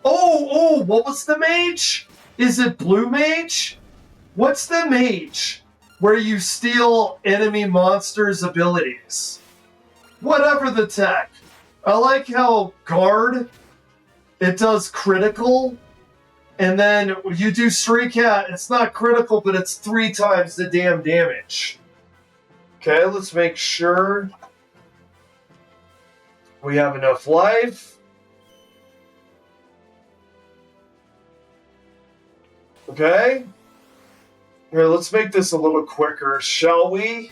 Speaker 1: Oh, what was the mage? Is it Blue Mage? What's the mage? Where you steal enemy monsters' abilities. Whatever the tech. I like how guard, it does critical, and then you do Stray Cat, it's not critical, but it's 3 times the damn damage. Okay, let's make sure we have enough life. Okay. Here, let's make this a little quicker, shall we?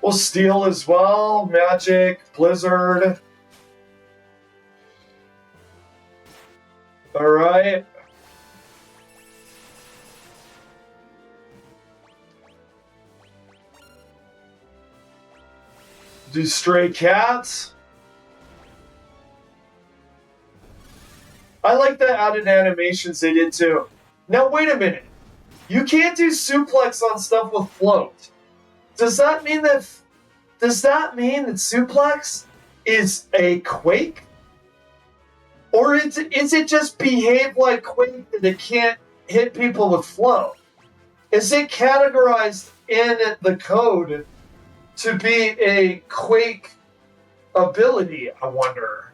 Speaker 1: We'll steal as well. Magic, Blizzard. Alright. Do Stray Cats. I like the added animations they did too. Now wait a minute. You can't do suplex on stuff with float. Does that mean that suplex is a quake? Or is it just behave like quake that it can't hit people with flow? Is it categorized in the code to be a Quake ability, I wonder?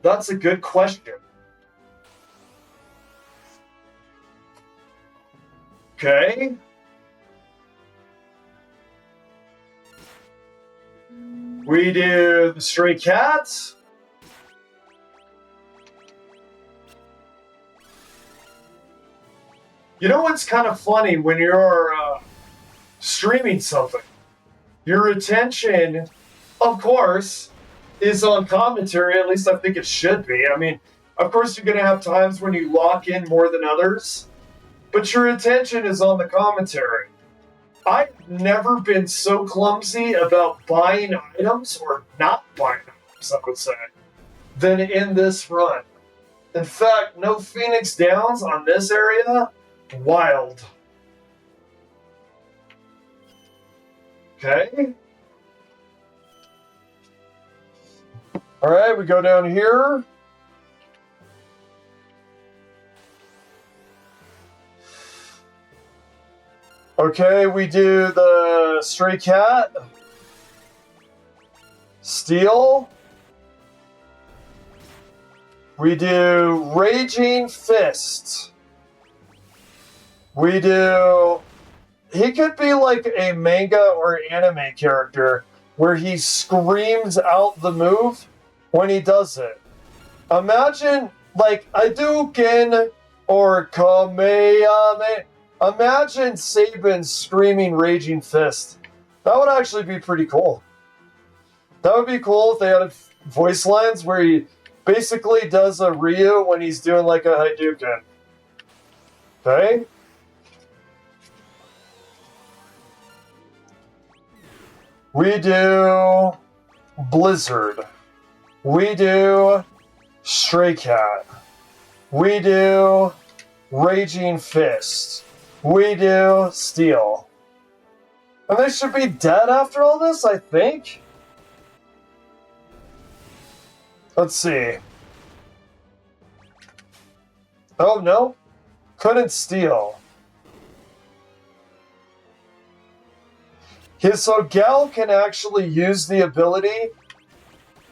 Speaker 1: That's a good question. Okay. We do the Stray Cats. You know what's kind of funny when you're streaming something? Your attention, of course, is on commentary. At least I think it should be. I mean, of course, you're going to have times when you lock in more than others, but your attention is on the commentary. I've never been so clumsy about buying items, or not buying items, I would say, than in this run. In fact, no Phoenix Downs on this area. Wild. Okay. All right, we go down here. Okay, we do the Stray Cat. Steel. We do Raging Fist. We do... He could be like a manga or anime character where he screams out the move when he does it. Imagine, like, Hadouken or Kamehameha. Imagine Sabin screaming Raging Fist. That would actually be pretty cool. That would be cool if they had voice lines where he basically does a Ryu when he's doing like a Hadouken. Okay? We do Blizzard. We do Stray Cat. We do Raging Fist. We do Steel. And they should be dead after all this, I think? Let's see. Oh, no. Couldn't steal. So Gal can actually use the ability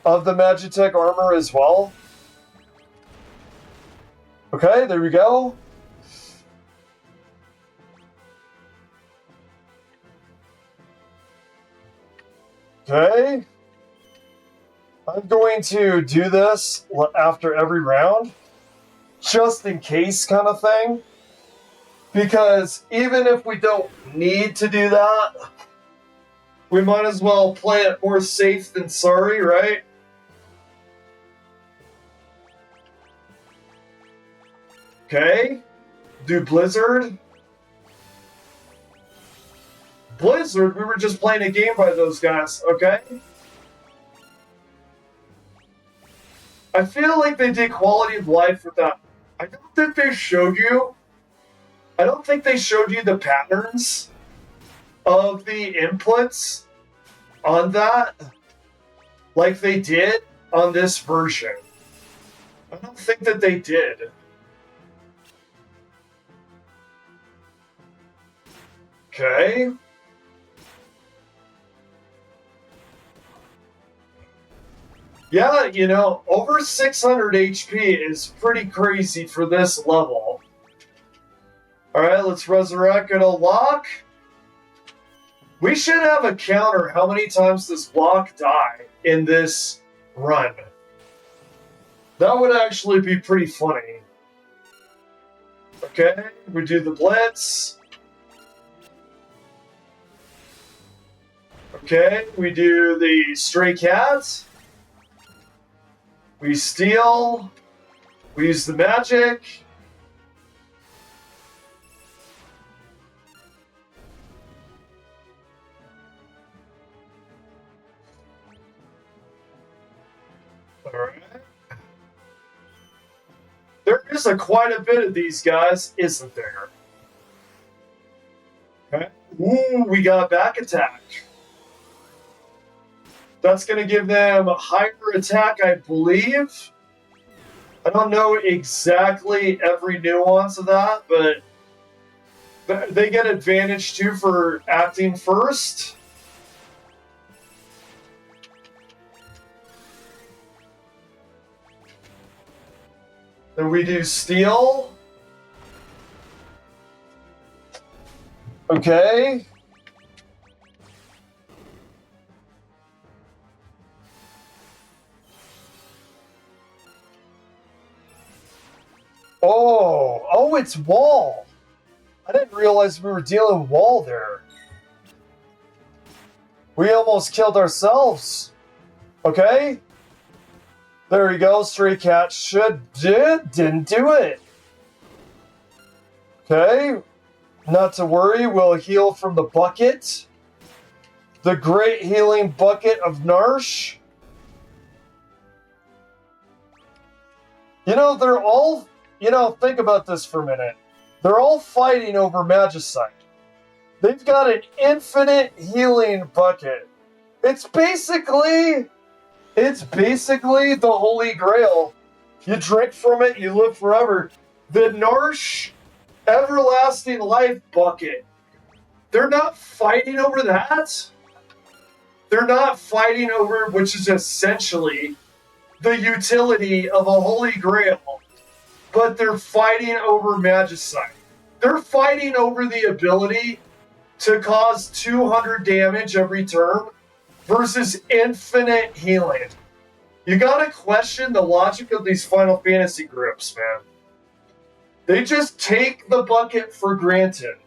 Speaker 1: of the Magitech armor as well. Okay, there we go. Okay. I'm going to do this after every round, just in case kind of thing. Because even if we don't need to do that, we might as well play it more safe than sorry, right? Okay. Do Blizzard. Blizzard, we were just playing a game by those guys, okay? I feel like they did quality of life with that. I don't think they showed you. I don't think they showed you the patterns of the inputs on that like they did on this version. I don't think that they did. Okay. Yeah, you know, over 600 HP is pretty crazy for this level. Alright, let's resurrect and a lock. We should have a counter how many times does Block die in this run. That would actually be pretty funny. Okay, we do the Blitz. Okay, we do the Stray Cats. We steal. We use the magic. Alright. There is quite a bit of these guys, isn't there? Okay. Ooh, we got back attack. That's going to give them a higher attack, I believe. I don't know exactly every nuance of that, but They get advantage too for acting first. Then we do steal. Okay. Oh, it's wall. I didn't realize we were dealing with wall there. We almost killed ourselves. Okay. There we go. Stray cat didn't do it. Okay. Not to worry. We'll heal from the bucket. The great healing bucket of Narsh. You know, they're all... You know, think about this for a minute. They're all fighting over Magicite. They've got an infinite healing bucket. It's basically the Holy Grail. You drink from it, you live forever. The Narsh Everlasting Life bucket. They're not fighting over that. They're not fighting over, which is essentially the utility of a Holy Grail. But they're fighting over Magicite. They're fighting over the ability to cause 200 damage every turn versus infinite healing. You gotta question the logic of these Final Fantasy groups, man. They just take the bucket for granted.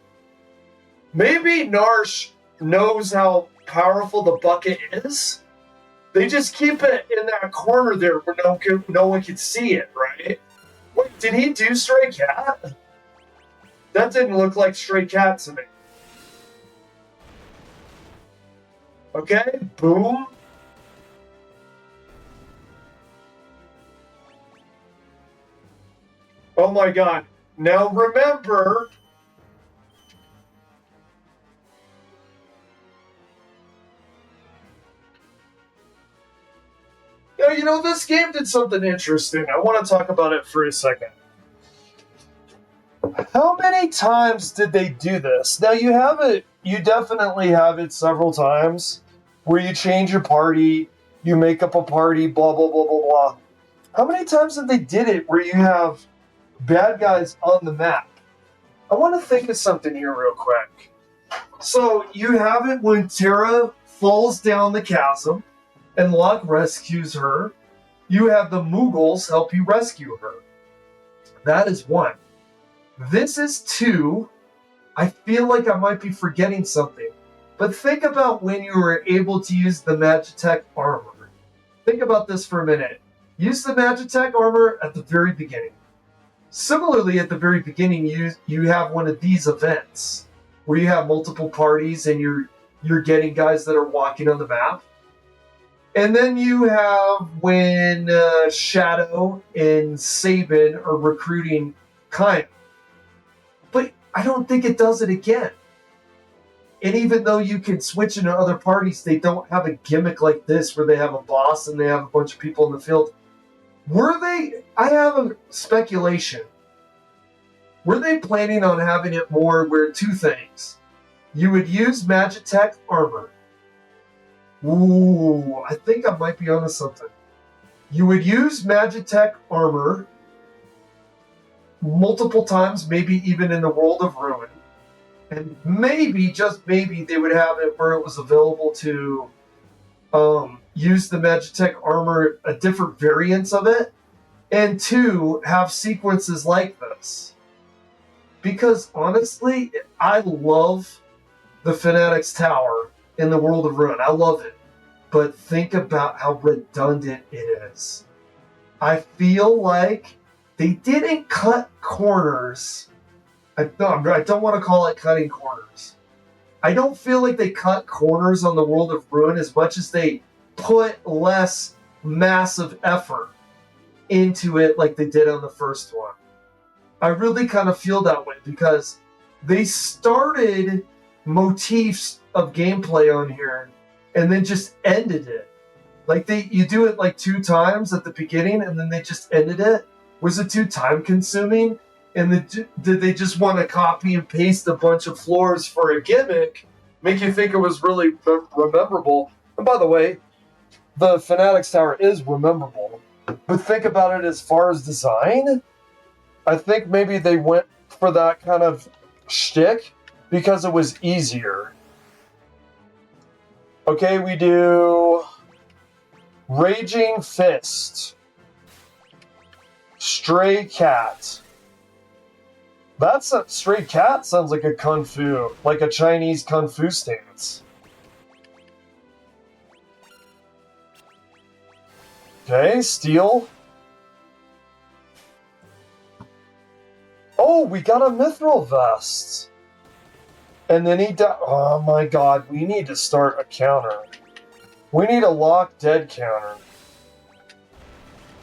Speaker 1: Maybe Narsh knows how powerful the bucket is. They just keep it in that corner there where no one can see it, right? Wait, did he do Stray Cat? That didn't look like Stray Cat to me. Okay, boom. Oh my god. Now remember... Now, you know, this game did something interesting. I want to talk about it for a second. How many times did they do this? Now, you have it, you definitely have it several times where you change your party, you make up a party, blah, blah, blah, blah, blah. How many times have they did it where you have bad guys on the map? I want to think of something here real quick. So, you have it when Terra falls down the chasm and Locke rescues her. You have the Mughals help you rescue her. That is one. This is two. I feel like I might be forgetting something. But think about when you were able to use the Magitech armor. Think about this for a minute. Use the Magitech armor at the very beginning. Similarly, at the very beginning, you have one of these events where you have multiple parties and you're getting guys that are walking on the map. And then you have when Shadow and Sabin are recruiting Kaim. But I don't think it does it again. And even though you can switch into other parties, they don't have a gimmick like this where they have a boss and they have a bunch of people in the field. Were they... I have a speculation. Were they planning on having it more where two things? You would use Magitech armor. Ooh, I think I might be onto something. You would use Magitech armor multiple times, maybe even in the World of Ruin. And maybe, just maybe, they would have it where it was available to use the Magitech armor, a different variants of it. And two, have sequences like this. Because, honestly, I love the Fanatic's Tower in the World of Ruin. I love it. But think about how redundant it is. I feel like they didn't cut corners. I don't want to call it cutting corners. I don't feel like they cut corners on the World of Ruin as much as they put less massive effort into it like they did on the first one. I really kind of feel that way because they started motifs of gameplay on here and then just ended it. Like you do it like 2 times at the beginning and then they just ended it. Was it too time consuming? And did they just want to copy and paste a bunch of floors for a gimmick, make you think it was really rememberable? And by the way, the Fanatics Tower is rememberable. But think about it as far as design. I think maybe they went for that kind of shtick because it was easier. Okay, we do Raging Fist. Stray Cat. That's a Stray Cat sounds like a kung fu, like a Chinese kung fu stance. Okay, Steel. Oh, we got a Mithril Vest. And then he died. Oh my god, we need to start a counter. We need a lock dead counter.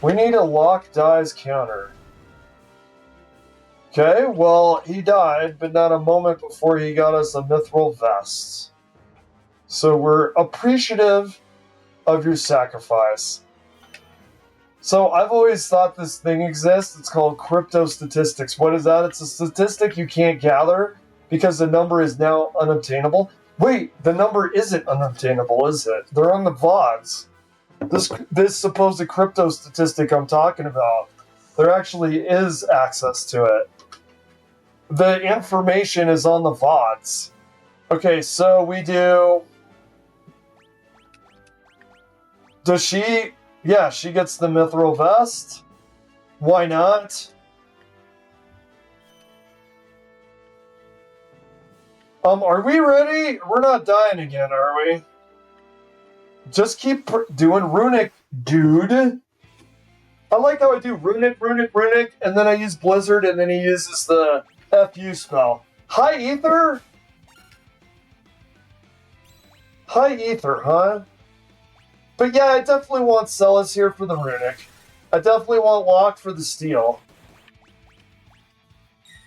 Speaker 1: We need a lock dies counter. Okay, well, he died, but not a moment before he got us a Mithril Vest. So we're appreciative of your sacrifice. So I've always thought this thing exists. It's called crypto statistics. What is that? It's a statistic you can't gather because the number is now unobtainable. Wait, the number isn't unobtainable, is it? They're on the VODs. This supposed crypto statistic I'm talking about, there actually is access to it. The information is on the VODs. Okay, so we do... Does she... Yeah, she gets the Mithril Vest. Why not? Are we ready? We're not dying again, are we? Just keep doing Runic, dude. I like how I do Runic, and then I use Blizzard, and then he uses the FU spell. Hi, Ether? Hi, Ether, huh? But yeah, I definitely want Celis here for the Runic. I definitely want Locke for the Steel.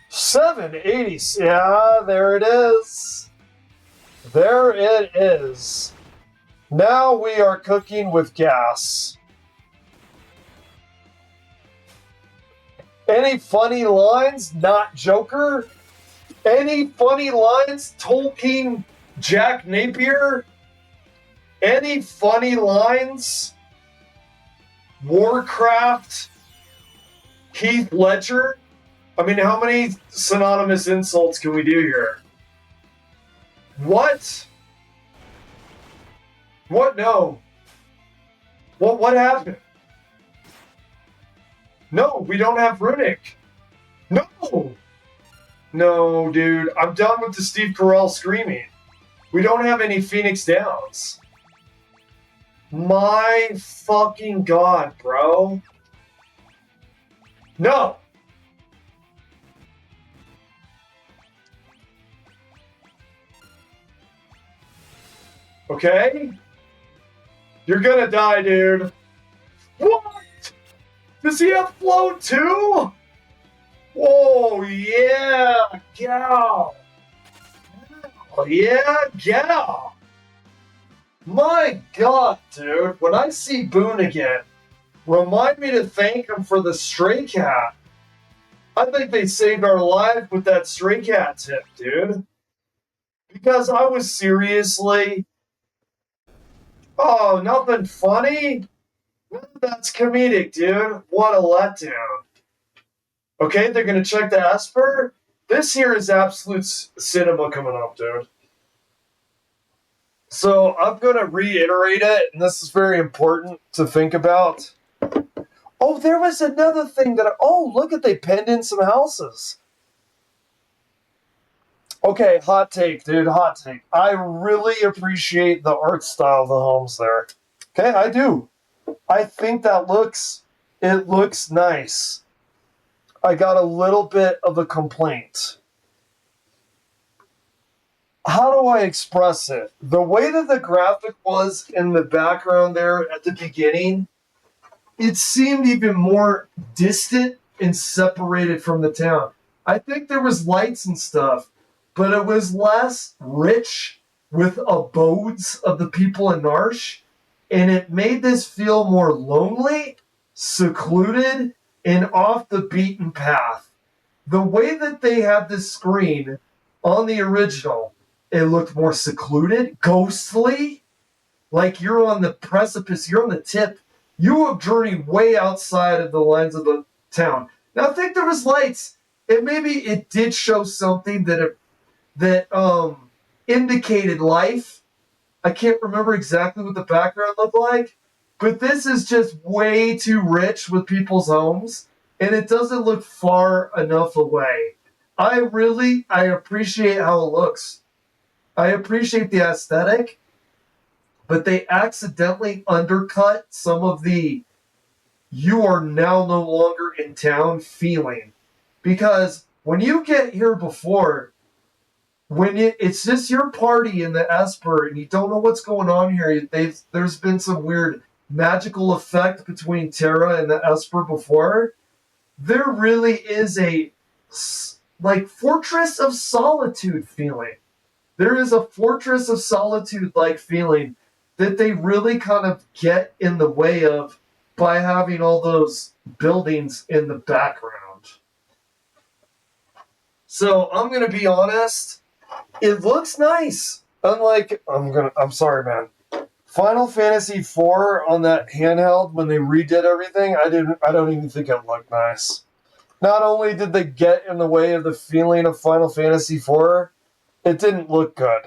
Speaker 1: 780. Yeah, there it is. There it is. Now we are cooking with gas. Any funny lines? Not Joker? Any funny lines? Tolkien Jack Napier? Any funny lines? Warcraft? Heath Ledger? I mean, how many synonymous insults can we do here? What? What? No. What happened? No, we don't have Runic. No! No, dude. I'm done with the Steve Carell screaming. We don't have any Phoenix Downs. My fucking god, bro. No! Okay? You're gonna die, dude. What? Does he have float too? Whoa, yeah, gal. Oh, yeah, gal. My god, dude. When I see Boone again, remind me to thank him for the Stray Cat. I think they saved our life with that Stray Cat tip, dude. Because I was seriously... Oh, nothing funny? That's comedic, dude. What a letdown. Okay, they're gonna check the Esper? This here is absolute cinema coming up, dude. So, I'm gonna reiterate it, and this is very important to think about. Oh, there was another thing that... Oh, look at they penned in some houses. Okay, hot take, dude, hot take. I really appreciate the art style of the homes there. Okay, I do. I think that it looks nice. I got a little bit of a complaint. How do I express it? The way that the graphic was in the background there at the beginning, it seemed even more distant and separated from the town. I think there was lights and stuff, but it was less rich with abodes of the people in Narsh, and it made this feel more lonely, secluded, and off the beaten path. the way that they had this screen on the original, it looked more secluded, ghostly, like you're on the precipice, you're on the tip. You have journeyed way outside of the lines of the town. Now I think there was lights, and maybe it did show something that indicated life. I can't remember exactly what the background looked like, but this is just way too rich with people's homes, and it doesn't look far enough away. I appreciate how it looks. I appreciate the aesthetic, but they accidentally undercut some of the "you are now no longer in town" feeling. Because when you get here before, it's just your party in the Esper and you don't know what's going on here, there's been some weird magical effect between Terra and the Esper before. There really is a like Fortress of Solitude feeling. There is a Fortress of Solitude like feeling that they really kind of get in the way of by having all those buildings in the background. So I'm gonna be honest, it looks nice. I'm sorry, man. Final Fantasy IV on that handheld when they redid everything, I don't even think it looked nice. Not only did they get in the way of the feeling of Final Fantasy IV, it didn't look good.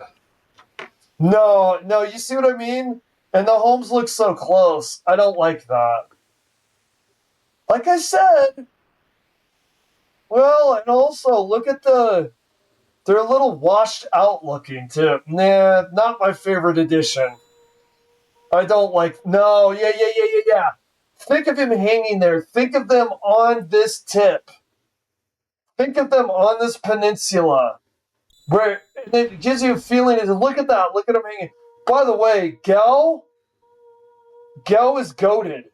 Speaker 1: No, you see what I mean? And the homes look so close. I don't like that. Like I said, well, and also look at they're a little washed out looking too. Nah, not my favorite edition. I don't like, no, yeah. Think of him hanging there. Think of them on this tip. Think of them on this peninsula. Where it gives you a feeling is look at that, look at him hanging. By the way, Gel is goated.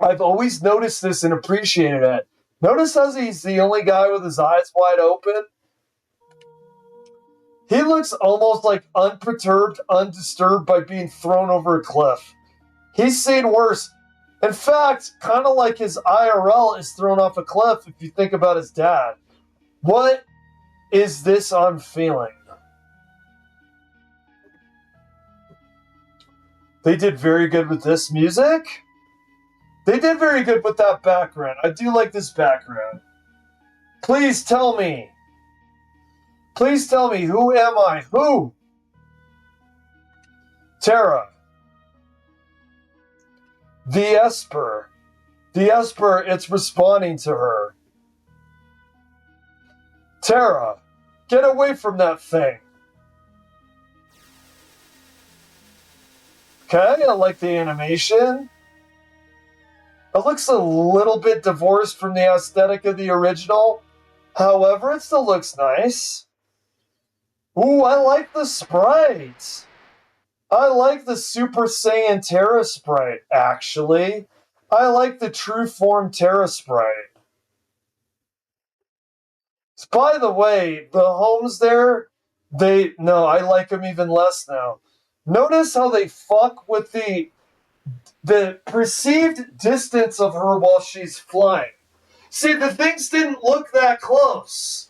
Speaker 1: I've always noticed this and appreciated it. Notice how he's the only guy with his eyes wide open? He looks almost like unperturbed, undisturbed by being thrown over a cliff. He's seen worse. In fact, kind of like his IRL is thrown off a cliff if you think about his dad. What is this I'm feeling? They did very good with this music. They did very good with that background. I do like this background. Please tell me. Please tell me, who am I? Who? Terra. The Esper. The Esper, it's responding to her. Terra, get away from that thing. Okay, I like the animation. It looks a little bit divorced from the aesthetic of the original. However, it still looks nice. Ooh, I like the sprites. I like the Super Saiyan Terra sprite, actually. I like the True Form Terra sprite. By the way, the homes there, I like them even less now. Notice how they fuck with the perceived distance of her while she's flying. See, the things didn't look that close.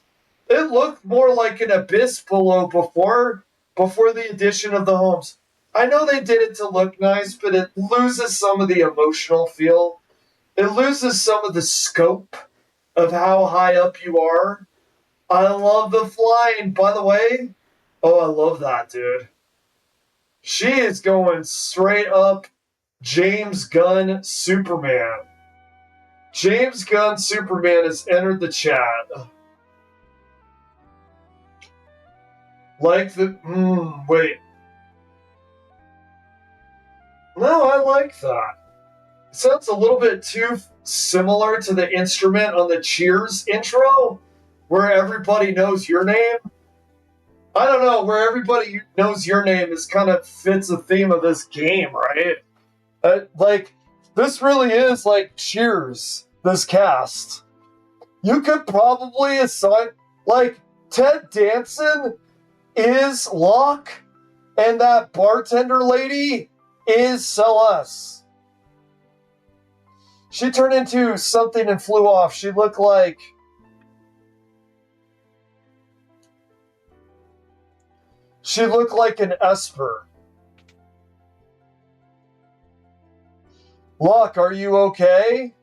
Speaker 1: It looked more like an abyss below before the addition of the homes. I know they did it to look nice, but it loses some of the emotional feel. It loses some of the scope of how high up you are. I love the flying, by the way. Oh, I love that, dude. She is going straight up James Gunn Superman. James Gunn Superman has entered the chat. Like the. Wait. No, I like that. It sounds a little bit too similar to the instrument on the Cheers intro, where everybody knows your name. I don't know, where everybody knows your name is kind of fits the theme of this game, right? Like, this really is like Cheers, this cast. You could probably assign, like, Ted Danson is Locke, and that bartender lady is Celeste. She turned into something and flew off. She looked like She looked like an Esper. Locke, are you okay?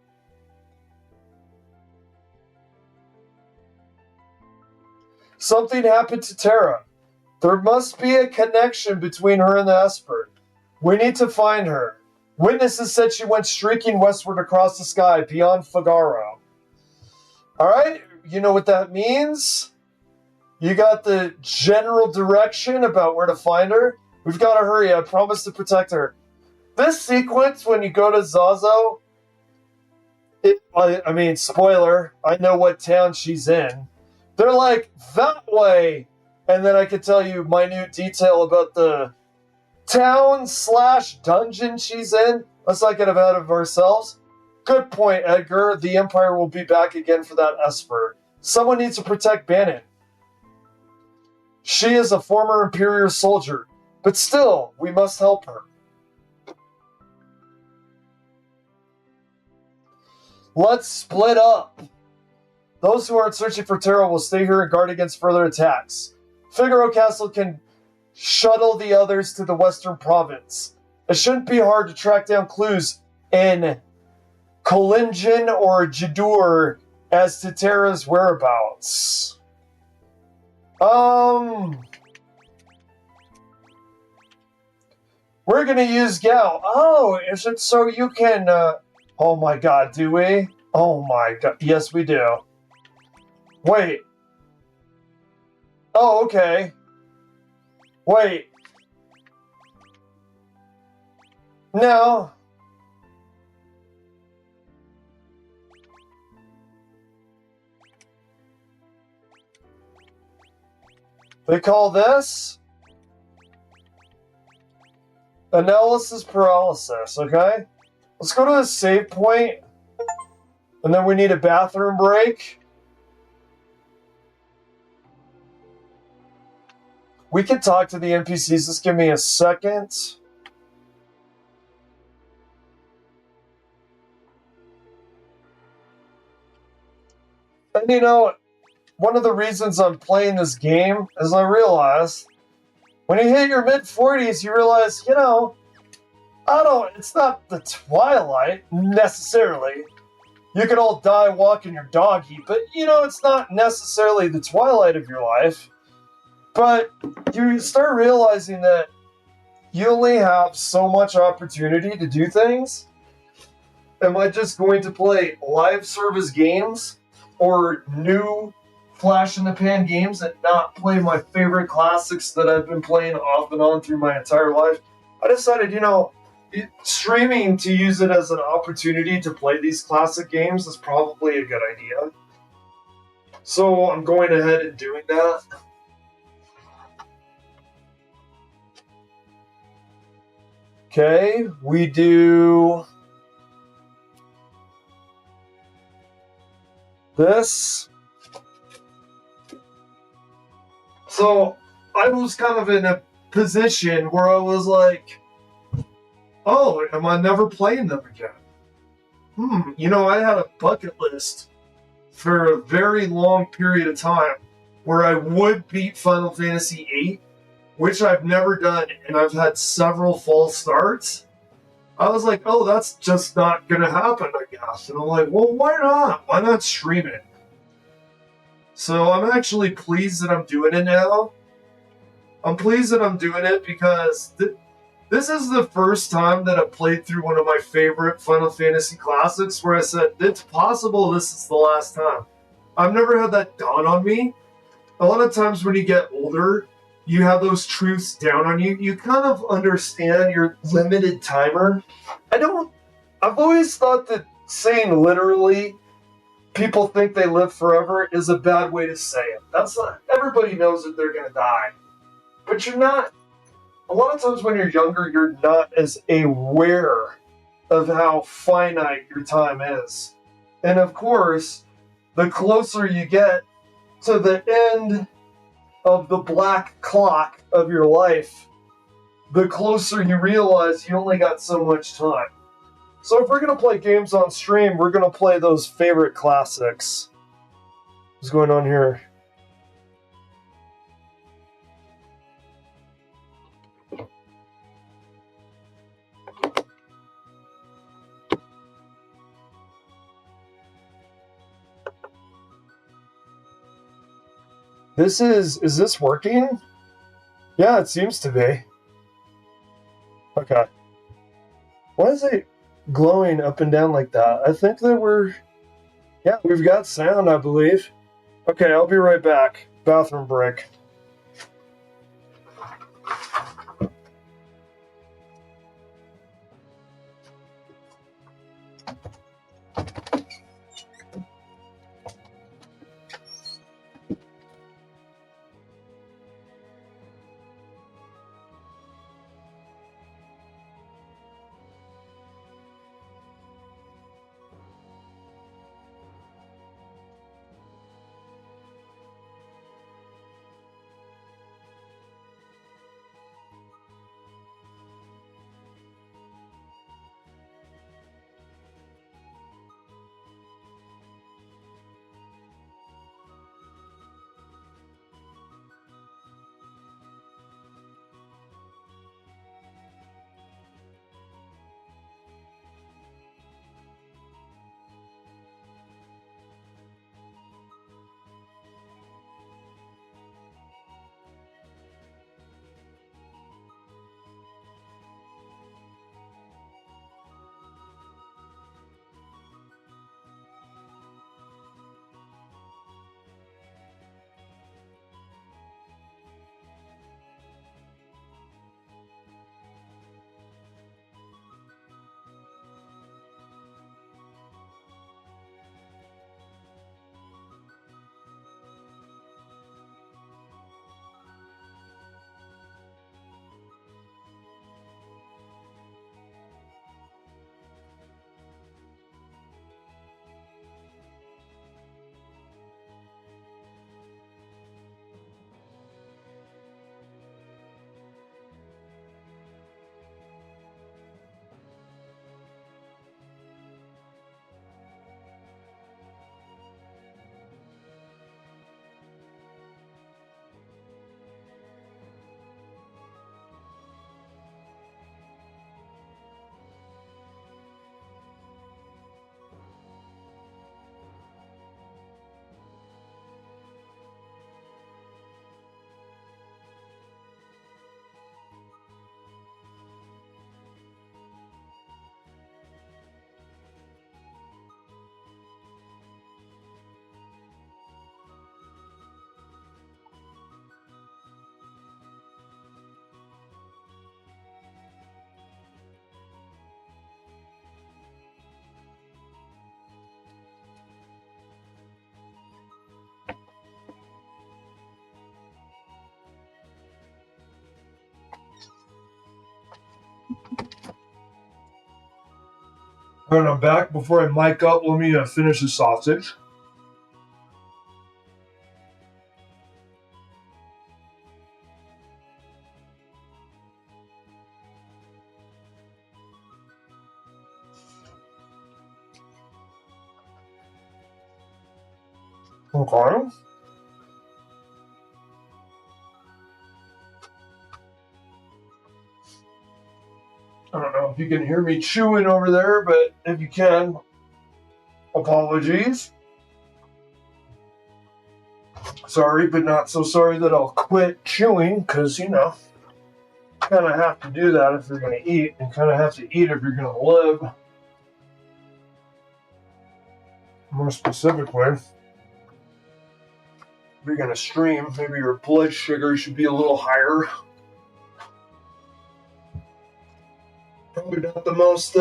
Speaker 1: Something happened to Tara. There must be a connection between her and the Esper. We need to find her. Witnesses said she went streaking westward across the sky beyond Figaro. Alright, you know what that means? You got the general direction about where to find her. We've got to hurry. I promise to protect her. This sequence, when you go to Zazo, I mean, spoiler, I know what town she's in. They're like, that way. And then I can tell you minute detail about the town/dungeon she's in. Let's not get ahead of ourselves. Good point, Edgar. The Empire will be back again for that Esper. Someone needs to protect Bannon. She is a former Imperial soldier, but still, we must help her. Let's split up. Those who aren't searching for Tara will stay here and guard against further attacks. Figaro Castle can shuttle the others to the Western Province. It shouldn't be hard to track down clues in Kolingen or Jadur as to Tara's whereabouts. We're gonna use Gal. Oh, is it so you can, oh my god, do we? Oh my god, yes we do. Wait. Oh, okay. Wait. No. They call this analysis paralysis, okay? Let's go to the save point, and then we need a bathroom break. We can talk to the NPCs. Just give me a second. And you know, one of the reasons I'm playing this game is I realized when you hit your mid-40s, you realize, you know, it's not the Twilight, necessarily. You could all die walking your doggy, but, you know, it's not necessarily the Twilight of your life. But you start realizing that you only have so much opportunity to do things. Am I just going to play live service games or new flash-in-the-pan games and not play my favorite classics that I've been playing off and on through my entire life? I decided, you know, streaming to use it as an opportunity to play these classic games is probably a good idea. So I'm going ahead and doing that. Okay, we do this. So I was kind of in a position where I was like, oh, am I never playing them again? You know, I had a bucket list for a very long period of time where I would beat Final Fantasy VIII, which I've never done, and I've had several false starts. I was like, oh, that's just not going to happen, I guess. And I'm like, well, why not? Why not stream it? So I'm actually pleased that I'm doing it now. I'm pleased that I'm doing it because this is the first time that I've played through one of my favorite Final Fantasy classics where I said, it's possible this is the last time. I've never had that dawn on me. A lot of times when you get older, you have those truths down on you. You kind of understand your limited timer. I've always thought that saying literally, people think they live forever is a bad way to say it. That's not, everybody knows that they're going to die. But you're not, a lot of times when you're younger, you're not as aware of how finite your time is. And of course, the closer you get to the end of the black clock of your life, the closer you realize you only got so much time. So if we're going to play games on stream, we're going to play those favorite classics. What's going on here? Is this working? Yeah, it seems to be. Okay. Why is it glowing up and down like that? I think that we've got sound, I believe. Okay, I'll be right back. Bathroom break. Alright, I'm back. Before I mic up, let me finish the sausage. Okay. I don't know if you can hear me chewing over there, but if you can, apologies. Sorry, but not so sorry that I'll quit chewing, because, kind of have to do that if you're going to eat, and kind of have to eat if you're going to live. More specifically, if you're going to stream, maybe your blood sugar should be a little higher. Probably not the most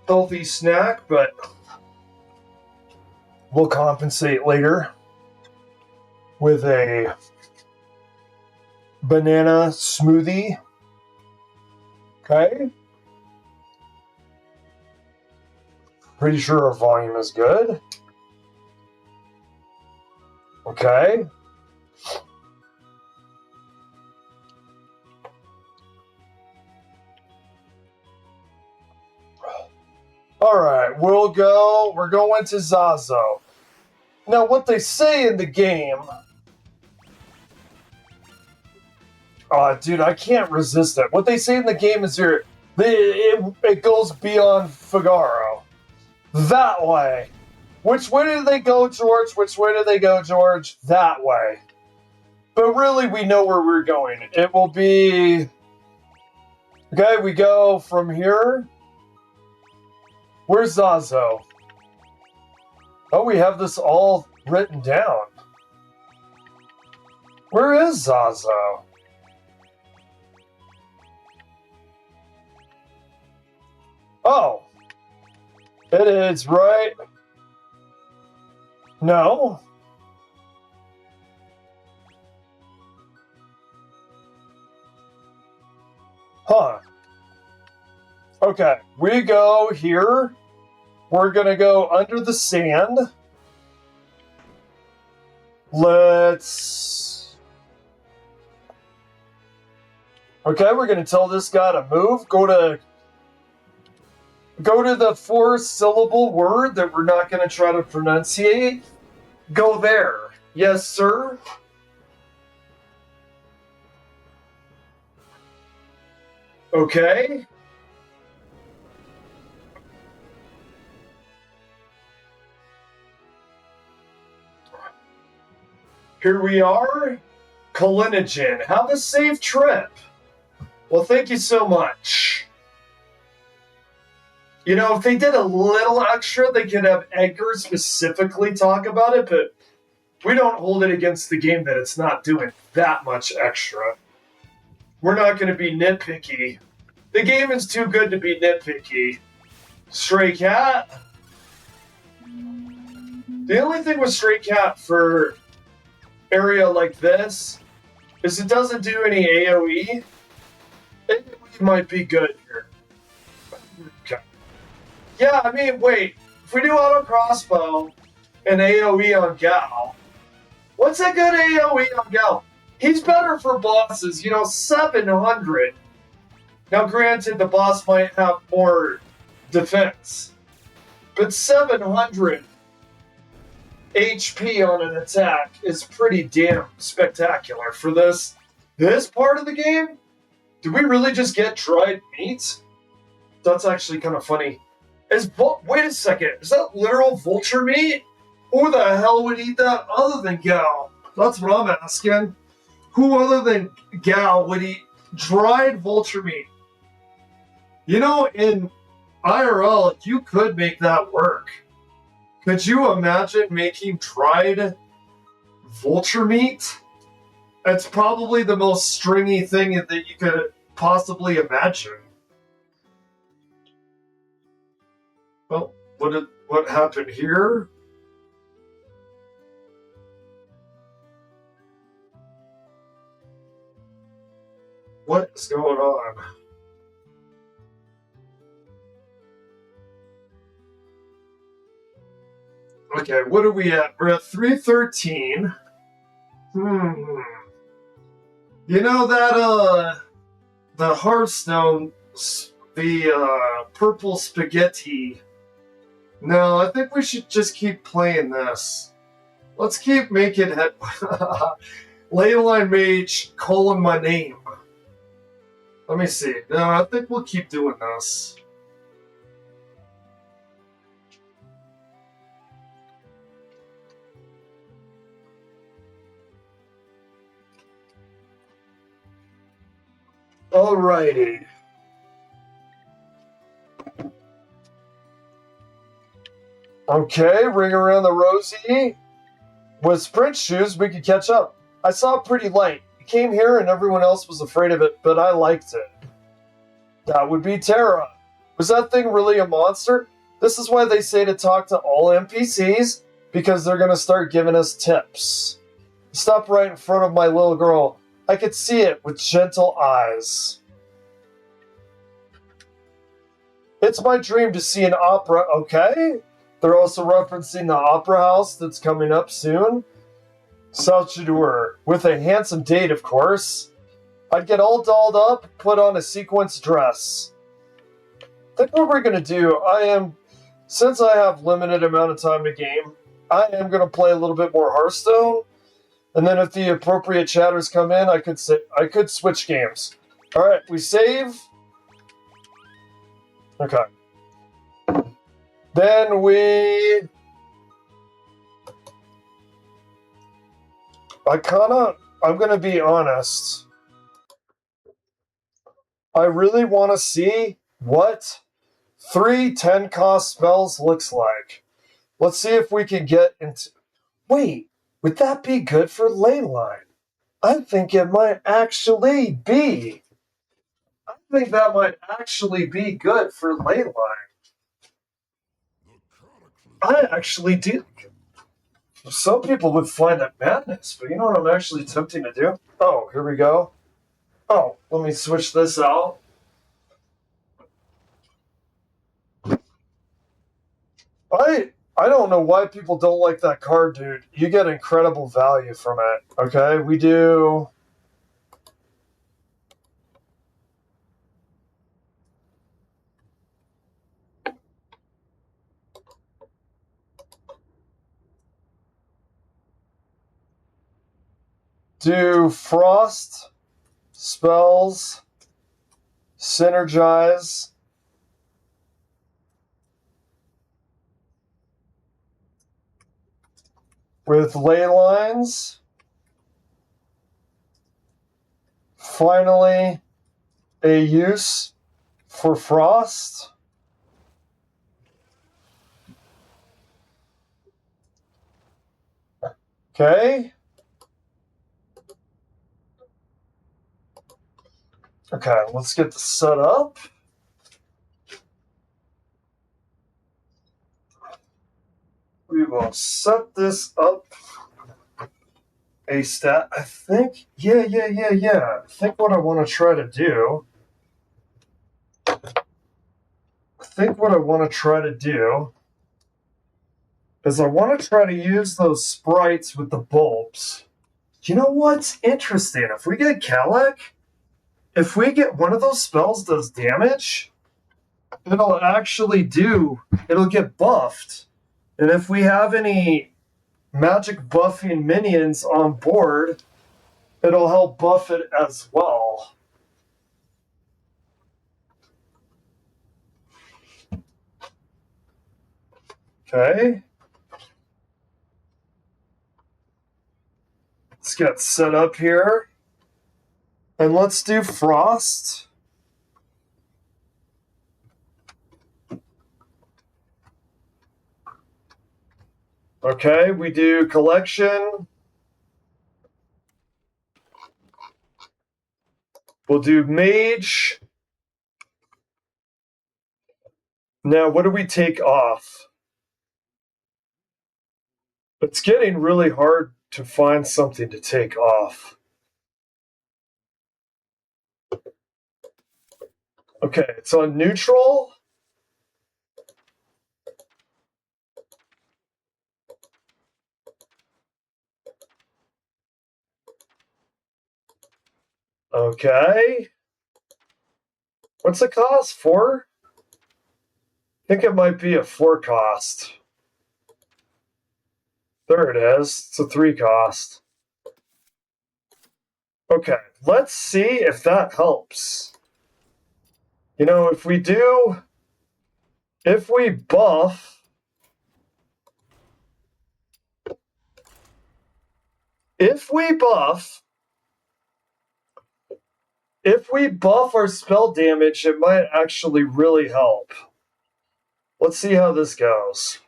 Speaker 1: healthy snack, but we'll compensate later with a banana smoothie. Okay. Pretty sure our volume is good. Okay. Alright, we're going to Zazo. Now, what they say in the game... dude, I can't resist it. What they say in the game is it goes beyond Figaro. That way. Which way do they go, George? Which way do they go, George? That way. But really, we know where we're going. It will be... Okay, we go from here. Where's Zazo? Oh, we have this all written down. Where is Zazo? Oh. It is right... No. Huh. Okay, we go here. We're gonna go under the sand. Let's... Okay, we're gonna tell this guy to move. Go to the 4-syllable word that we're not gonna try to pronunciate. Go there. Yes, sir. Okay. Here we are. Kalinogen. Have a safe trip. Well, thank you so much. You know, if they did a little extra, they could have Edgar specifically talk about it, but we don't hold it against the game that it's not doing that much extra. We're not going to be nitpicky. The game is too good to be nitpicky. Stray Cat. The only thing with Stray Cat for area like this is it doesn't do any AoE. AoE might be good here. Okay. Yeah, I mean, wait. If we do auto crossbow and AoE on Gal, what's a good AoE on Gal? He's better for bosses, 700. Now, granted, the boss might have more defense, but 700 HP on an attack is pretty damn spectacular for this part of the game. Do we really just get dried meat? That's actually kind of funny. Wait a second, is that literal vulture meat? Who the hell would eat that other than Gal? That's what I'm asking. Who other than Gal would eat dried vulture meat? In IRL, you could make that work. Could you imagine making dried vulture meat? It's probably the most stringy thing that you could possibly imagine. Well, what happened here? What is going on? Okay, what are we at? We're at 313. The Hearthstone, the purple spaghetti. No, I think we should just keep playing this. Let's keep making it. Leyline Mage, my name. Let me see. No, I think we'll keep doing this. Alrighty. Okay, ring around the rosy. With sprint shoes, we could catch up. I saw it pretty light. It came here and everyone else was afraid of it, but I liked it. That would be Terra. Was that thing really a monster? This is why they say to talk to all NPCs, because they're gonna start giving us tips. Stop right in front of my little girl. I could see it with gentle eyes. It's my dream to see an opera, okay? They're also referencing the opera house that's coming up soon. South Shador, with a handsome date, of course. I'd get all dolled up, put on a sequence dress. I think what we're going to do, since I have limited amount of time to game, I am going to play a little bit more Hearthstone. And then if the appropriate chatters come in, I could switch games. Alright, we save. Okay. Then I I'm going to be honest. I really want to see what 3 10-cost spells looks like. Let's see if we can get into... Wait, would that be good for Leyline? I think it might actually be. I think that might actually be good for Leyline. I actually do. Some people would find that madness, but you know what I'm actually attempting to do? Oh, here we go. Oh, let me switch this out. I don't know why people don't like that card, dude. You get incredible value from it. Okay, we do... Do Frost spells, Synergize, with ley lines. Finally, a use for Frost. Okay. Okay, let's get this set up. We will set this up a stat. I think, yeah. I think what I want to try to do is I want to try to use those sprites with the bulbs. You know what's interesting? If we get Kalak, if we get one of those spells does damage, it'll get buffed. And if we have any magic buffing minions on board, it'll help buff it as well. Okay. Let's get set up here. And let's do Frost. Okay, we do Collection. We'll do Mage. Now, what do we take off? It's getting really hard to find something to take off. Okay, it's on neutral. Okay. What's the cost? 4? I think it might be a 4 cost. There it is. It's a 3 cost. Okay, let's see if that helps. You know, if we buff, if we buff our spell damage, it might actually really help. Let's see how this goes.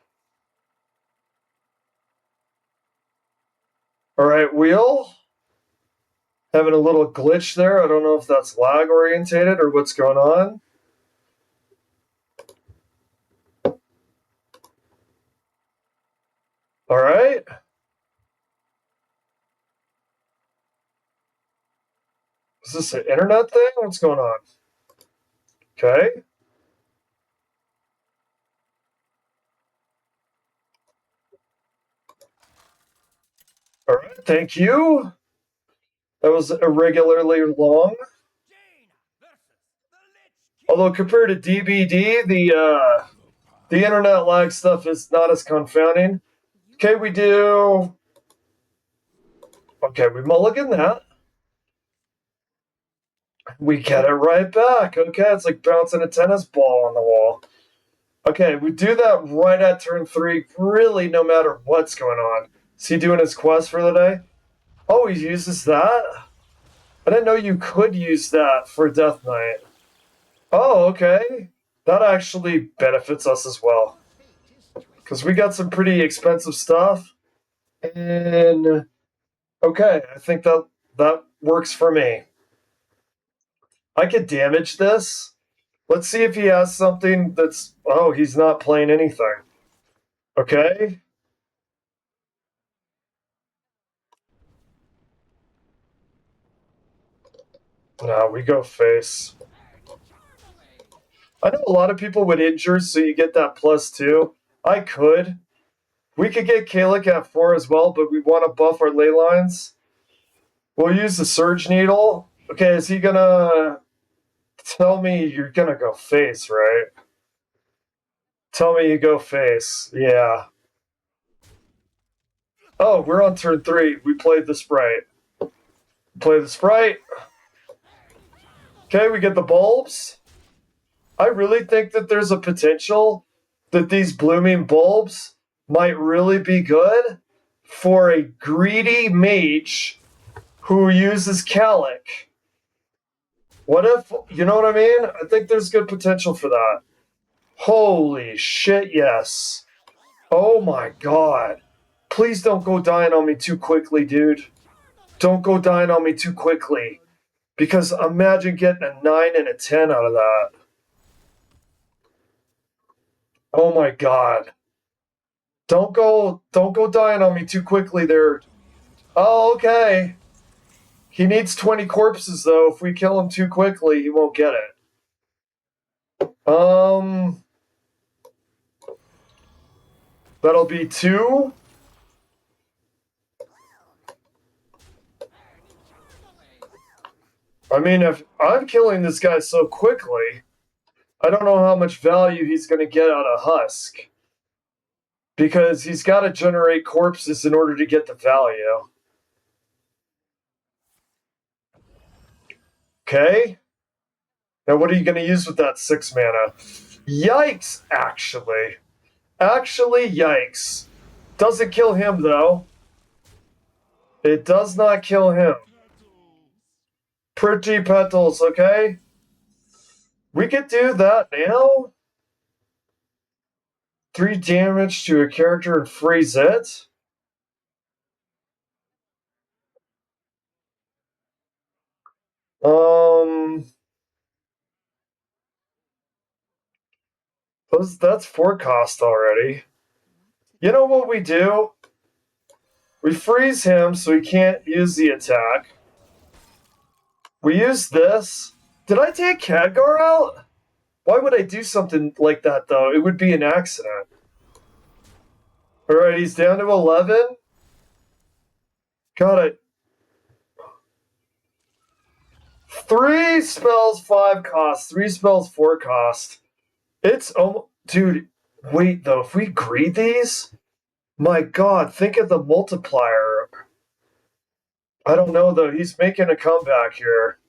Speaker 1: All right, wheel. Having a little glitch there. I don't know if that's lag orientated or what's going on. All right. Is this an internet thing? What's going on? Okay. All right, thank you. That was irregularly long. Although compared to DBD, the internet lag stuff is not as confounding. Okay, we mulligan that. We get it right back. Okay, it's like bouncing a tennis ball on the wall. Okay, we do that right at turn 3, really no matter what's going on. Is he doing his quest for the day? Oh, he uses that? I didn't know you could use that for Death Knight. Oh, okay. That actually benefits us as well. Because we got some pretty expensive stuff. And okay, I think that works for me. I could damage this. Let's see if he has something that's... Oh, he's not playing anything. Okay. No, we go face. I know a lot of people would injure, so you get that +2. I could. We could get Kalik at 4 as well, but we want to buff our ley lines. We'll use the Surge Needle. Okay, is he gonna tell me you're gonna go face, right? Tell me you go face. Yeah. Oh, we're on turn 3. We played the Sprite. Play the Sprite. Okay, we get the bulbs. I really think that there's a potential that these blooming bulbs might really be good for a greedy mage who uses Calic. What if, you know what I mean? I think there's good potential for that. Holy shit, yes. Oh my god. Please don't go dying on me too quickly, dude. Don't go dying on me too quickly. Because imagine getting a 9 and a 10 out of that. Oh my god. Don't go dying on me too quickly there. Oh, okay. He needs 20 corpses though. If we kill him too quickly, he won't get it. That'll be 2. I mean, if I'm killing this guy so quickly, I don't know how much value he's going to get out of Husk. Because he's got to generate corpses in order to get the value. Okay. Now, what are you going to use with that 6 mana? Yikes, actually. Actually, yikes. Doesn't kill him, though. It does not kill him. Pretty petals, okay? We could do that now. 3 damage to a character and freeze it. That's 4 cost already. You know what we do? We freeze him so he can't use the attack. We use this. Did I take Khadgar out? Why would I do something like that, though? It would be an accident. Alright, he's down to 11. Got it. 3 spells, 5 cost. 3 spells, 4 cost. It's almost... Dude, wait, though. If we greed these... My god, think of the multiplier. I don't know, though. He's making a comeback here.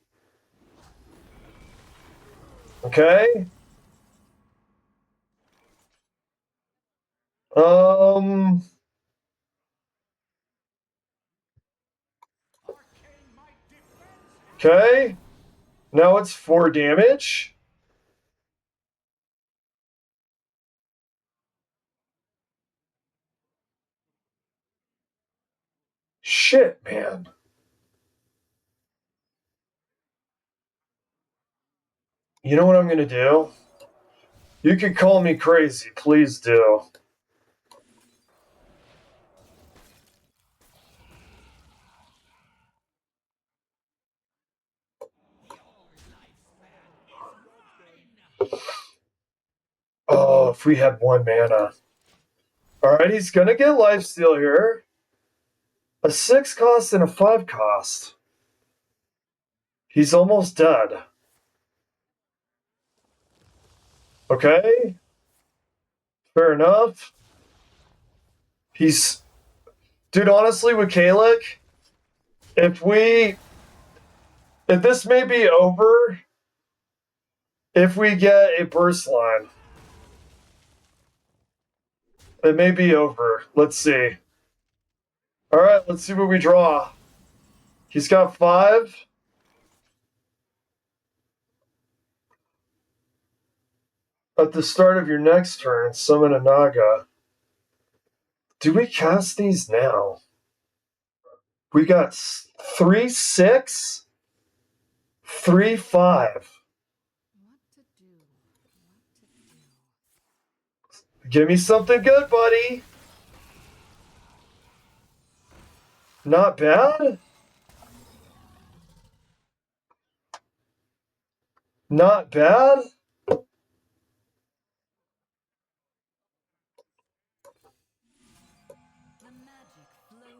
Speaker 1: Okay? Okay. Now it's 4 damage. Shit, man. You know what I'm gonna do? You can call me crazy, please do. Oh, if we had 1 mana. Alright, he's gonna get lifesteal here. A 6 cost and a 5 cost. He's almost dead. Okay. Fair enough. He's... Dude, honestly, with Kalik, if this may be over if we get a burst line. It may be over. Let's see. Alright, let's see what we draw. He's got 5. At the start of your next turn, summon a Naga. Do we cast these now? We got 3, 6, 3, 5.
Speaker 4: What to do?
Speaker 1: Give me something good, buddy. Not bad. Not bad.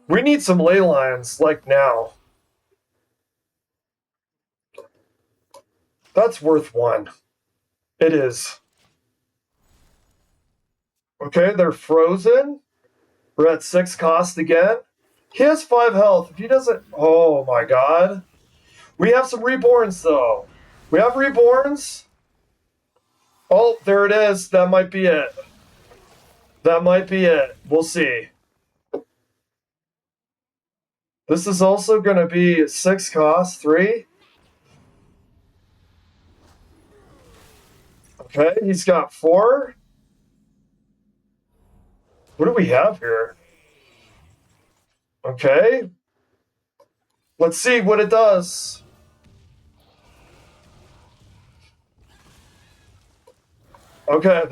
Speaker 1: We need some ley lines, like now. That's worth 1. It is. Okay, they're frozen. We're at 6 cost again. He has 5 health. If he doesn't... Oh, my God. We have some reborns, though. We have reborns. Oh, there it is. That might be it. That might be it. We'll see. This is also going to be 6 cost. 3. Okay, he's got 4. What do we have here? Okay. Let's see what it does. Okay,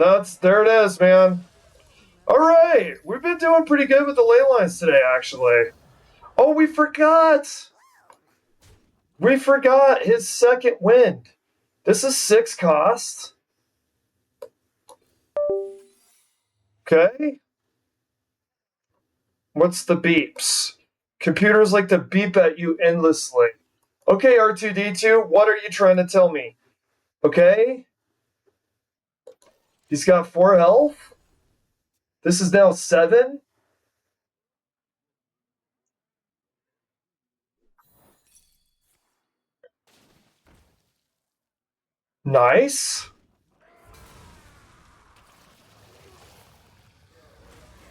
Speaker 1: there it is, man. All right, we've been doing pretty good with the ley lines today, actually. Oh, we forgot. We forgot his second wind. This is 6 cost. Okay. What's the beeps? Computers like to beep at you endlessly. Okay, R2D2, what are you trying to tell me? Okay. He's got 4 health. This is now 7. Nice.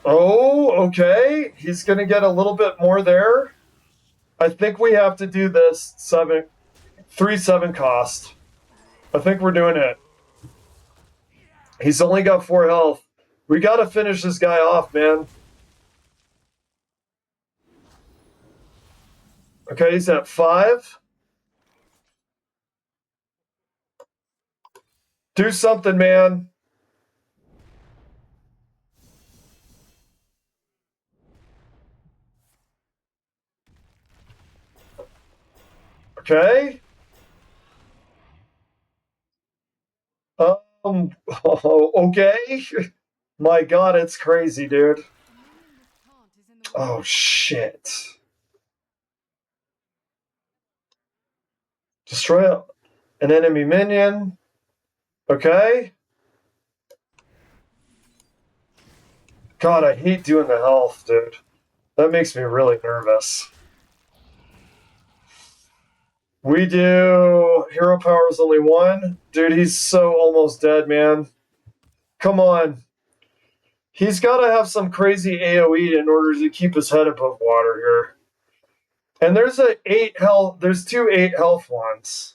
Speaker 1: Oh, okay. He's going to get a little bit more there. I think we have to do this 3/7 cost. I think we're doing it. He's only got 4 health. We got to finish this guy off, man. Okay, he's at 5. Do something, man. Okay. Okay. My God, it's crazy, dude. Oh, shit. Destroy an enemy minion. Okay. God, I hate doing the health, dude. That makes me really nervous. We do... Hero power is only 1. Dude, he's so almost dead, man. Come on. He's got to have some crazy AoE in order to keep his head above water here. And there's a 8 health... There's 2 8 health ones.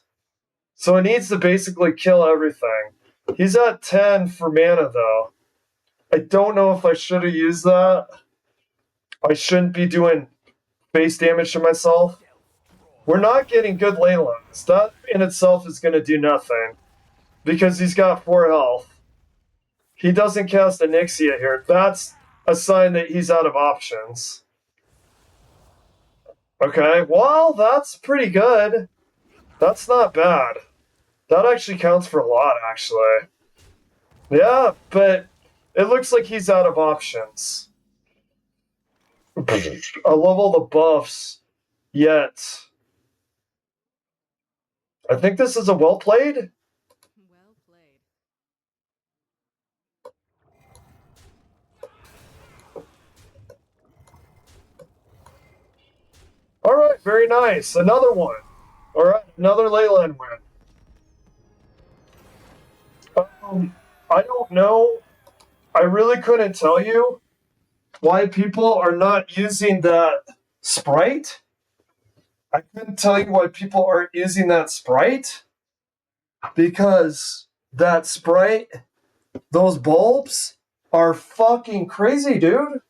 Speaker 1: So it needs to basically kill everything. He's at 10 for mana, though. I don't know if I should have used that. I shouldn't be doing base damage to myself. We're not getting good ley lines. That in itself is going to do nothing. Because he's got 4 health. He doesn't cast Onyxia here. That's a sign that he's out of options. Okay, well, that's pretty good. That's not bad. That actually counts for a lot, actually. Yeah, but it looks like he's out of options. I love all the buffs. Yet. I think this is a well played.
Speaker 4: Well played.
Speaker 1: Alright, very nice. Another one. Alright, another Leyland win. I don't know. I really couldn't tell you why people are not using that sprite. I couldn't tell you why people aren't using that sprite. Because that sprite, those bulbs are fucking crazy, dude.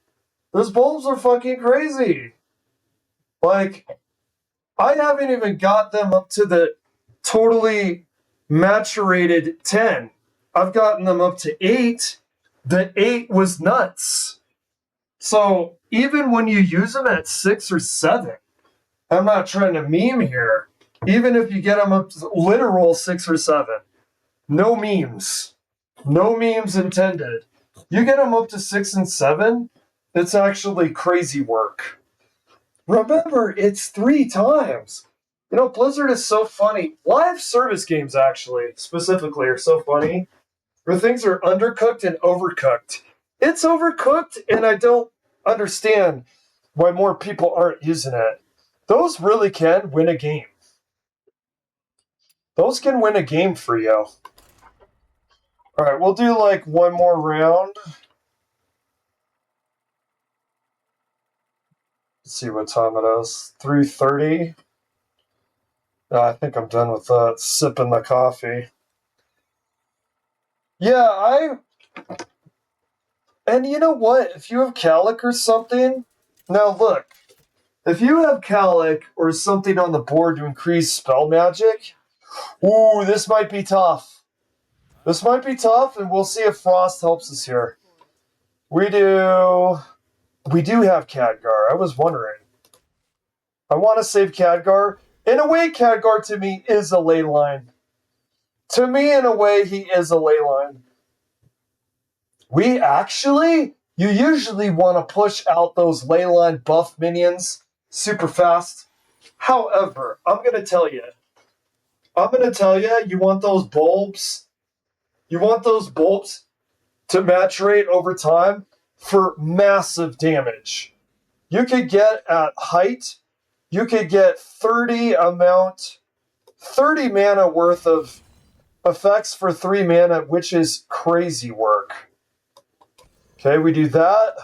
Speaker 1: Those bulbs are fucking crazy. Like, I haven't even got them up to the totally maturated 10. I've gotten them up to 8. The 8 was nuts. So even when you use them at 6 or 7, I'm not trying to meme here. Even if you get them up to literal 6 or 7, no memes. No memes intended. You get them up to 6 and 7, it's actually crazy work. Remember, it's 3 times. You know, Blizzard is so funny. Live service games, actually, specifically, are so funny. Where things are undercooked and overcooked. It's overcooked, and I don't understand why more people aren't using it. Those really can win a game. Those can win a game for you. Alright, we'll do like one more round. Let's see what time it is. 3:30. I think I'm done with that. Sipping the coffee. Yeah, and you know what? If you have Calic or something, now look, if you have Calic or something on the board to increase spell magic, ooh, this might be tough. This might be tough, and we'll see if Frost helps us here. We do have Khadgar. I was wondering. I want to save Khadgar. In a way, Khadgar to me is a ley line. To me, in a way, he is a ley line. You usually want to push out those ley line buff minions super fast. However, I'm going to tell you, you want those bulbs, to maturate over time for massive damage. You could get at height, you could get 30 mana worth of effects for 3 mana, which is crazy work. Okay, we do that.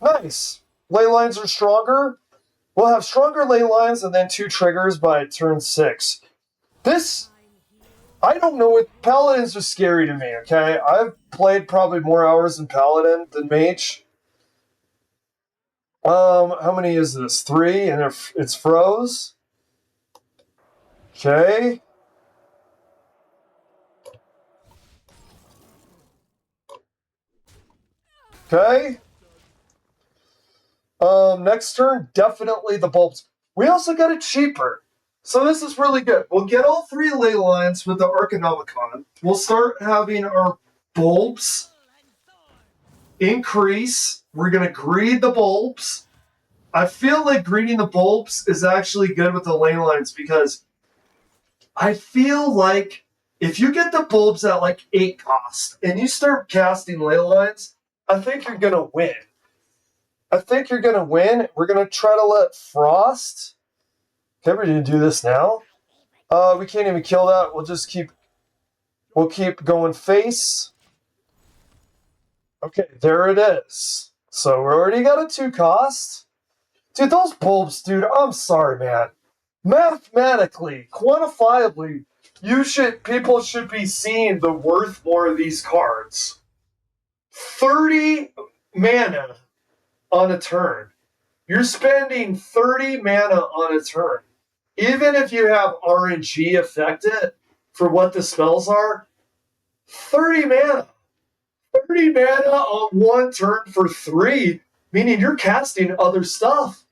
Speaker 1: Nice. Ley lines are stronger. We'll have stronger ley lines and then 2 triggers by turn 6. This, I don't know, Paladins are scary to me, okay? I've played probably more hours in Paladin than Mage. How many is this? 3, and it's froze. Okay. Okay. Next turn, definitely the bulbs. We also got it cheaper. So this is really good. We'll get all 3 ley lines with the Arcanomicon. We'll start having our bulbs increase. We're going to greed the bulbs. I feel like greeting the bulbs is actually good with the ley lines because I feel like if you get the bulbs at like 8 cost and you start casting ley lines, I think you're going to win. We're going to try to let Frost. Okay, we're going to do this now. We can't even kill that. We'll keep going face. Okay, there it is. So we already got a 2 cost. Dude, those bulbs, dude, I'm sorry, man. Mathematically, quantifiably, people should be seeing the worth more of these cards. 30 mana on a turn. You're spending 30 mana on a turn. Even if you have RNG affect it for what the spells are, 30 mana. 30 mana on 1 turn for 3, meaning you're casting other stuff.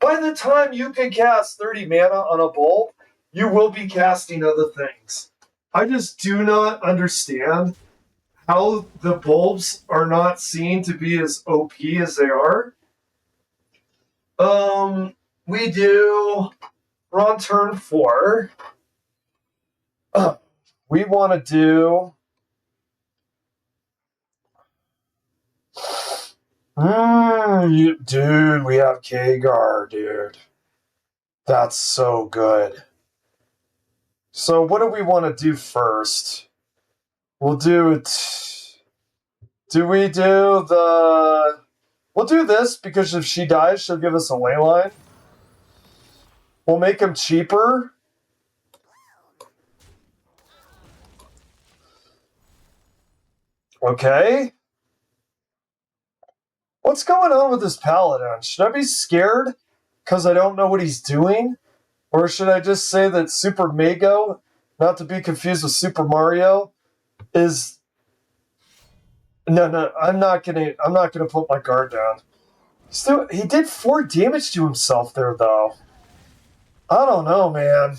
Speaker 1: By the time you can cast 30 mana on a bulb, you will be casting other things. I just do not understand how the bulbs are not seen to be as OP as they are. We're on turn 4. We want to do... dude, we have Khadgar, dude. That's so good. So what do we want to do first? We'll do it. We'll do this because if she dies, she'll give us a ley line. We'll make him cheaper. Okay. What's going on with this paladin? Should I be scared because I don't know what he's doing? Or should I just say that Super Mago, not to be confused with Super Mario, is... No, I'm not gonna put my guard down. Still, he did 4 damage to himself there, though. I don't know, man.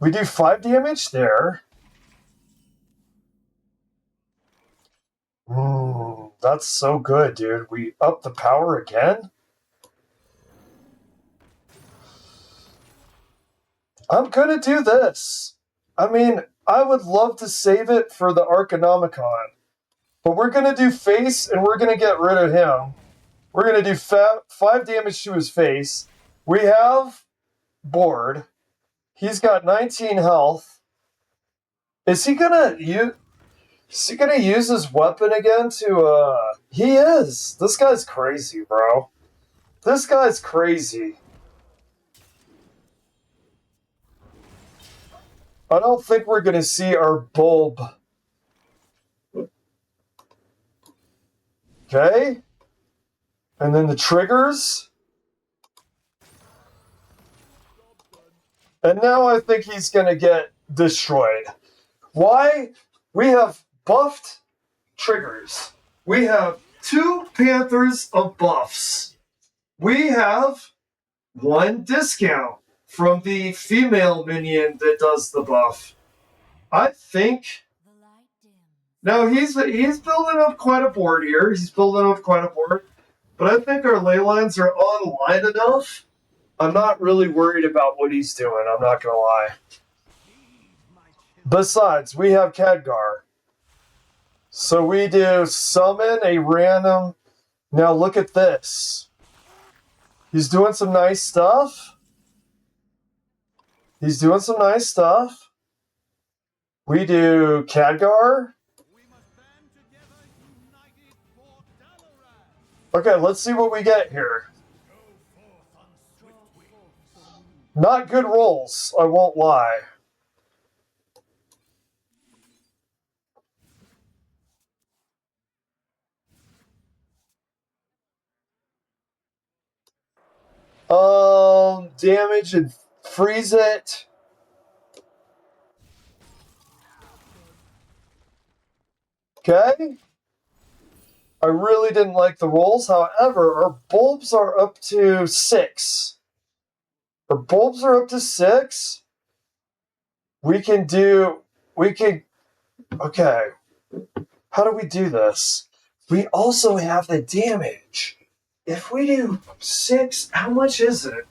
Speaker 1: We do 5 damage there. That's so good, dude. We up the power again? I'm gonna do this. I mean, I would love to save it for the Arcanomicon. But we're gonna do face, and we're gonna get rid of him. We're gonna do 5 damage to his face. We have Board. He's got 19 health. Is he gonna use his weapon again to, He is! This guy's crazy, bro. This guy's crazy. I don't think we're gonna see our bulb. Okay? And then the triggers. And now I think he's gonna get destroyed. Why? We have buffed triggers. We have 2 Panthers of buffs. We have 1 discount from the female minion that does the buff. I think... Now, he's building up quite a board here. He's building up quite a board. But I think our ley lines are online enough. I'm not really worried about what he's doing. I'm not going to lie. Besides, we have Khadgar. So we do summon a random... Now look at this. He's doing some nice stuff. We do Khadgar. Okay, let's see what we get here. Not good rolls, I won't lie. Damage and freeze it. Okay. I really didn't like the rolls. However, our bulbs are up to 6. Okay. How do we do this? We also have the damage. If we do 6, how much is it?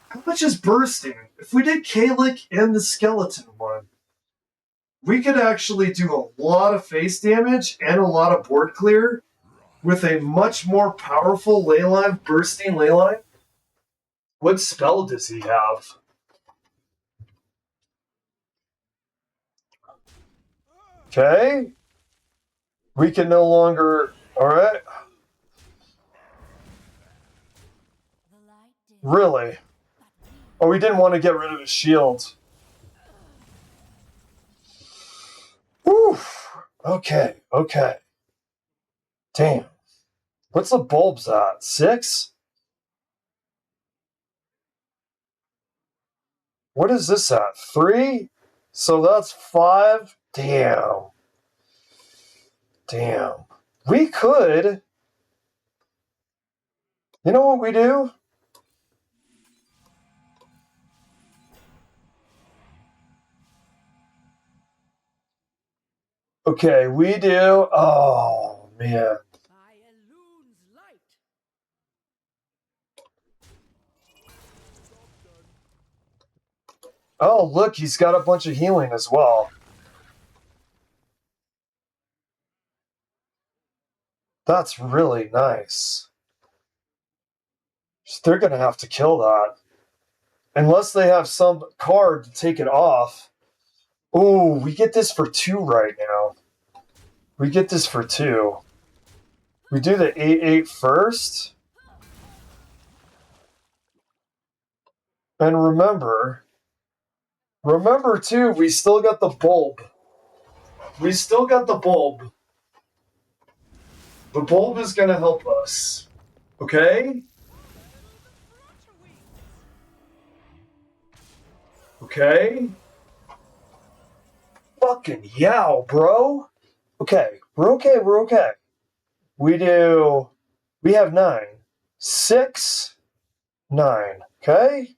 Speaker 1: How much is bursting? If we did Kalik and the skeleton one, we could actually do a lot of face damage and a lot of board clear with a much more powerful leyline, bursting leyline. What spell does he have? Okay. We can no longer... Alright. Really? Oh, we didn't want to get rid of his shield. Oof. Okay. Damn. What's the bulbs at? 6? What is this at? 3? So that's 5? Damn. We could... You know what we do? Okay, we do... Oh, man. Oh, look, he's got a bunch of healing as well. That's really nice. They're going to have to kill that. Unless they have some card to take it off. Oh, we get this for 2 right now. We get this for 2. We do the 8/8 first. And remember too, we still got the bulb. We still got the bulb. The bulb is gonna help us. Okay? Okay? Fucking yow, bro. Okay, we're okay. We have 9. 6, 9. Okay?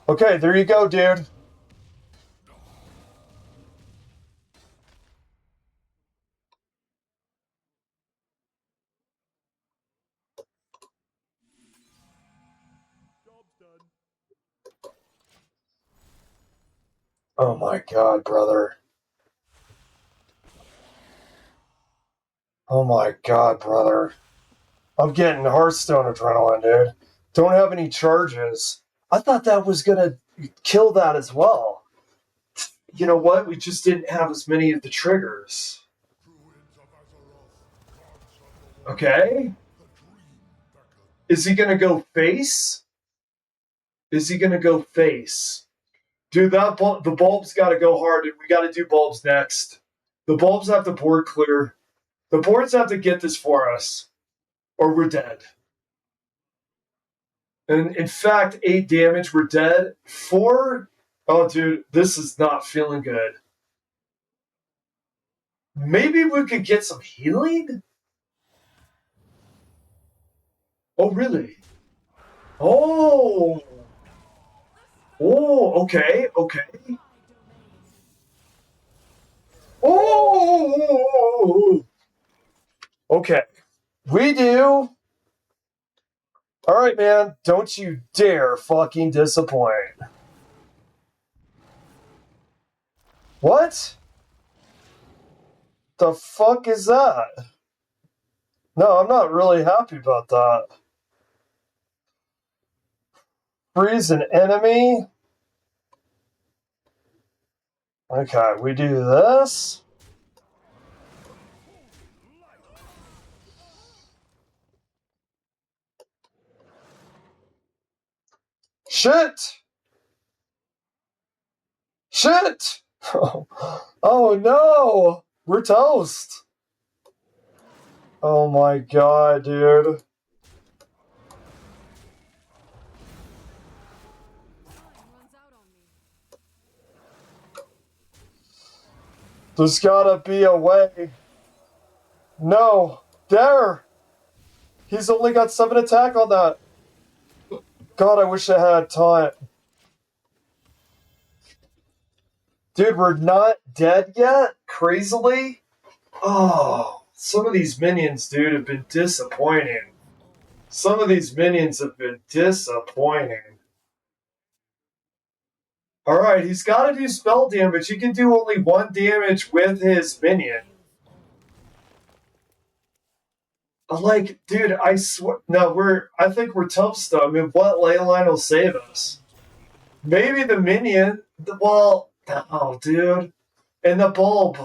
Speaker 1: Okay, there you go, dude. Oh my god, brother. Oh my god, brother. I'm getting Hearthstone adrenaline, dude. Don't have any charges. I thought that was gonna kill that as well. You know what? We just didn't have as many of the triggers. Okay? Is he gonna go face? Is he gonna go face? Dude, the bulb's gotta go hard. We gotta do bulbs next. The bulbs have to board clear. The boards have to get this for us, or we're dead. And in fact, 8 damage, we're dead. 4? Oh, dude, this is not feeling good. Maybe we could get some healing? Oh, really? Oh! Oh, okay. Oh! Okay. We do. Alright, man. Don't you dare fucking disappoint. What? The fuck is that? No, I'm not really happy about that. Freeze an enemy. Okay, we do this. Shit! Oh no! We're toast! Oh my god, dude. There's gotta be a way. No! There! He's only got 7 attack on that. God, I wish I had taunt. Dude, we're not dead yet? Crazily? Oh, some of these minions, dude, have been disappointing. Some of these minions have been disappointing. Alright, he's gotta do spell damage. He can do only 1 damage with his minion. Like, dude, I swear. No, I think we're toast though. I mean, what ley line will save us? Maybe the minion. Well, oh, dude. And the bulb.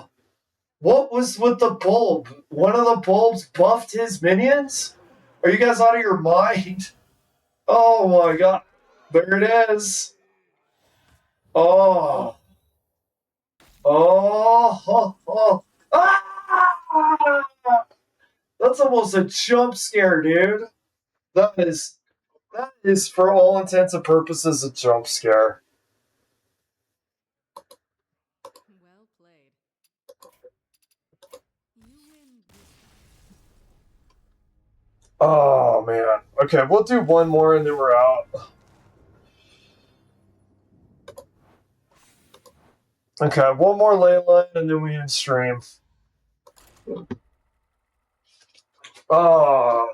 Speaker 1: What was with the bulb? One of the bulbs buffed his minions? Are you guys out of your mind? Oh my god. There it is. Oh. Oh. Ah! That's almost a jump scare, dude. That is for all intents and purposes a jump scare.
Speaker 4: Well played. You win this
Speaker 1: Oh man. Okay, we'll do one more and then we're out. Okay, one more ley line and then we end stream. Oh,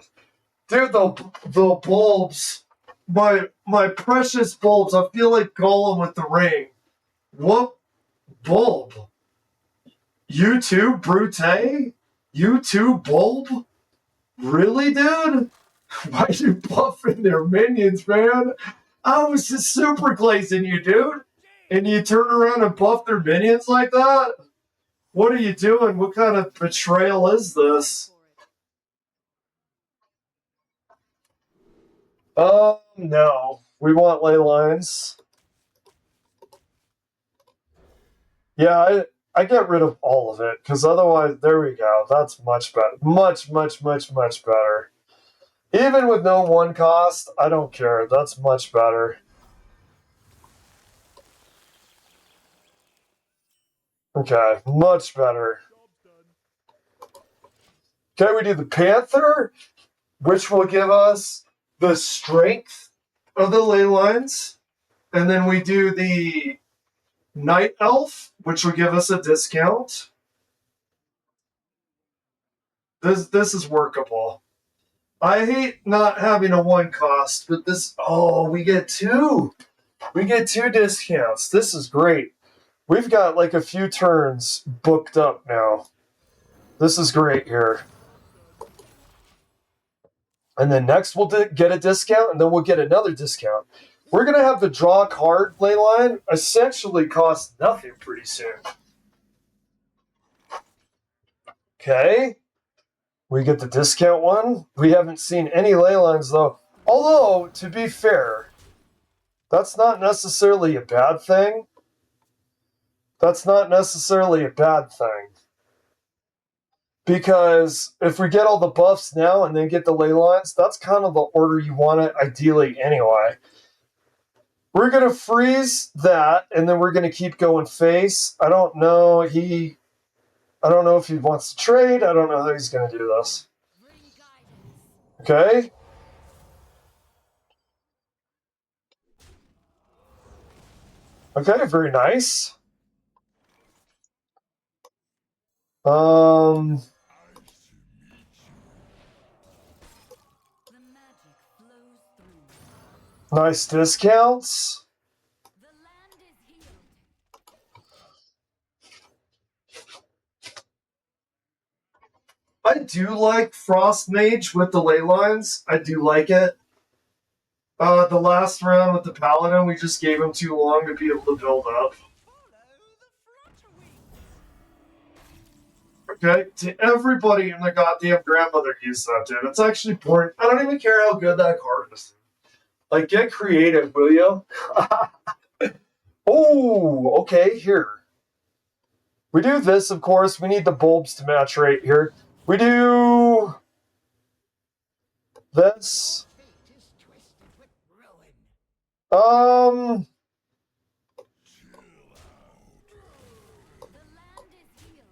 Speaker 1: dude, the bulbs, my precious bulbs. I feel like Golem with the ring. What bulb? You too, Brute? You too, bulb? Really, dude? Why you buffing their minions, man? I was just super glazing you, dude. And you turn around and buff their minions like that? What are you doing? What kind of betrayal is this? No. We want ley lines. Yeah, I get rid of all of it, because otherwise, there we go. That's much better. Much, much, much, much better. Even with no one cost, I don't care. That's much better. Okay, much better. Okay, we do the Panther, which will give us the strength of the ley lines. And then we do the Night Elf, which will give us a discount. This is workable. I hate not having a one cost, but this, oh, we get two. We get two discounts. This is great. We've got like a few turns booked up now. This is great here. And then next we'll get a discount, and then we'll get another discount. We're going to have the draw card ley line essentially cost nothing pretty soon. Okay. We get the discount one. We haven't seen any ley lines, though. Although, to be fair, that's not necessarily a bad thing. That's not necessarily a bad thing. Because if we get all the buffs now and then get the ley lines, that's kind of the order you want it, ideally, anyway. We're going to freeze that, and then we're going to keep going face. I don't know if he wants to trade. I don't know how he's going to do this. Okay. Okay, very nice. Nice discounts. I do like Frost Mage with the ley lines. I do like it. The last round with the Paladin, we just gave him too long to be able to build up. Okay, to everybody and their goddamn grandmother use that, dude. It's actually boring. I don't even care how good that card is. Like, get creative, will you? Oh, okay, here. We do this, of course. We need the bulbs to match right here. We do this. I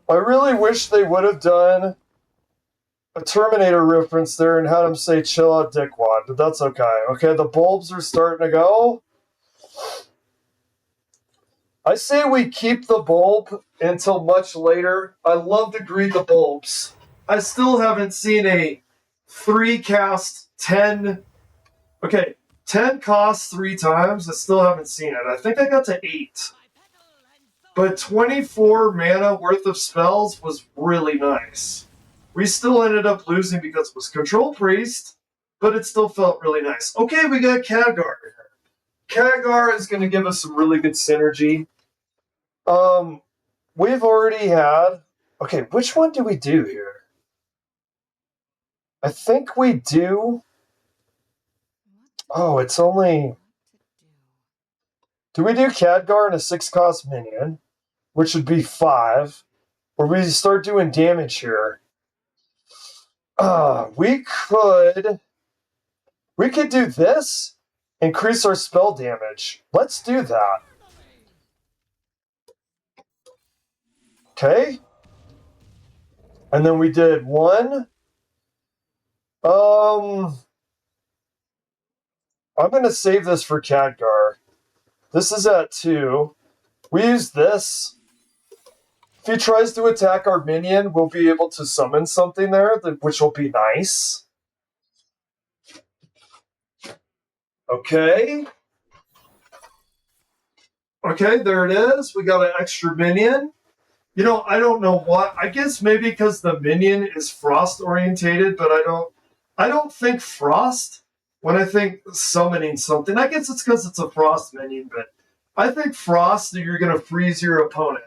Speaker 1: really wish they would have done a Terminator reference there and had him say chill out dickwad, but that's okay. Okay, the bulbs are starting to go. I say we keep the bulb until much later. I love to greet the bulbs. I still haven't seen a 3 cast 10. Okay, 10 costs 3 times. I still haven't seen it. I think I got to 8. But 24 mana worth of spells was really nice. We still ended up losing because it was Control Priest, but it still felt really nice. Okay, we got Khadgar. Khadgar is going to give us some really good synergy. We've already had... Okay, which one do we do here? I think we do... Oh, it's only... Do we do Khadgar and a 6-cost minion, which would be 5, or we start doing damage here? We could do this, increase our spell damage. Let's do that. Okay. And then we did 1. I'm going to save this for Khadgar. This is at 2. We use this. If he tries to attack our minion, we'll be able to summon something there, which will be nice. Okay. Okay, there it is. We got an extra minion. You know, I don't know what. I guess maybe because the minion is frost orientated, but I don't think frost when I think summoning something. I guess it's because it's a frost minion, but I think frost, you're going to freeze your opponent.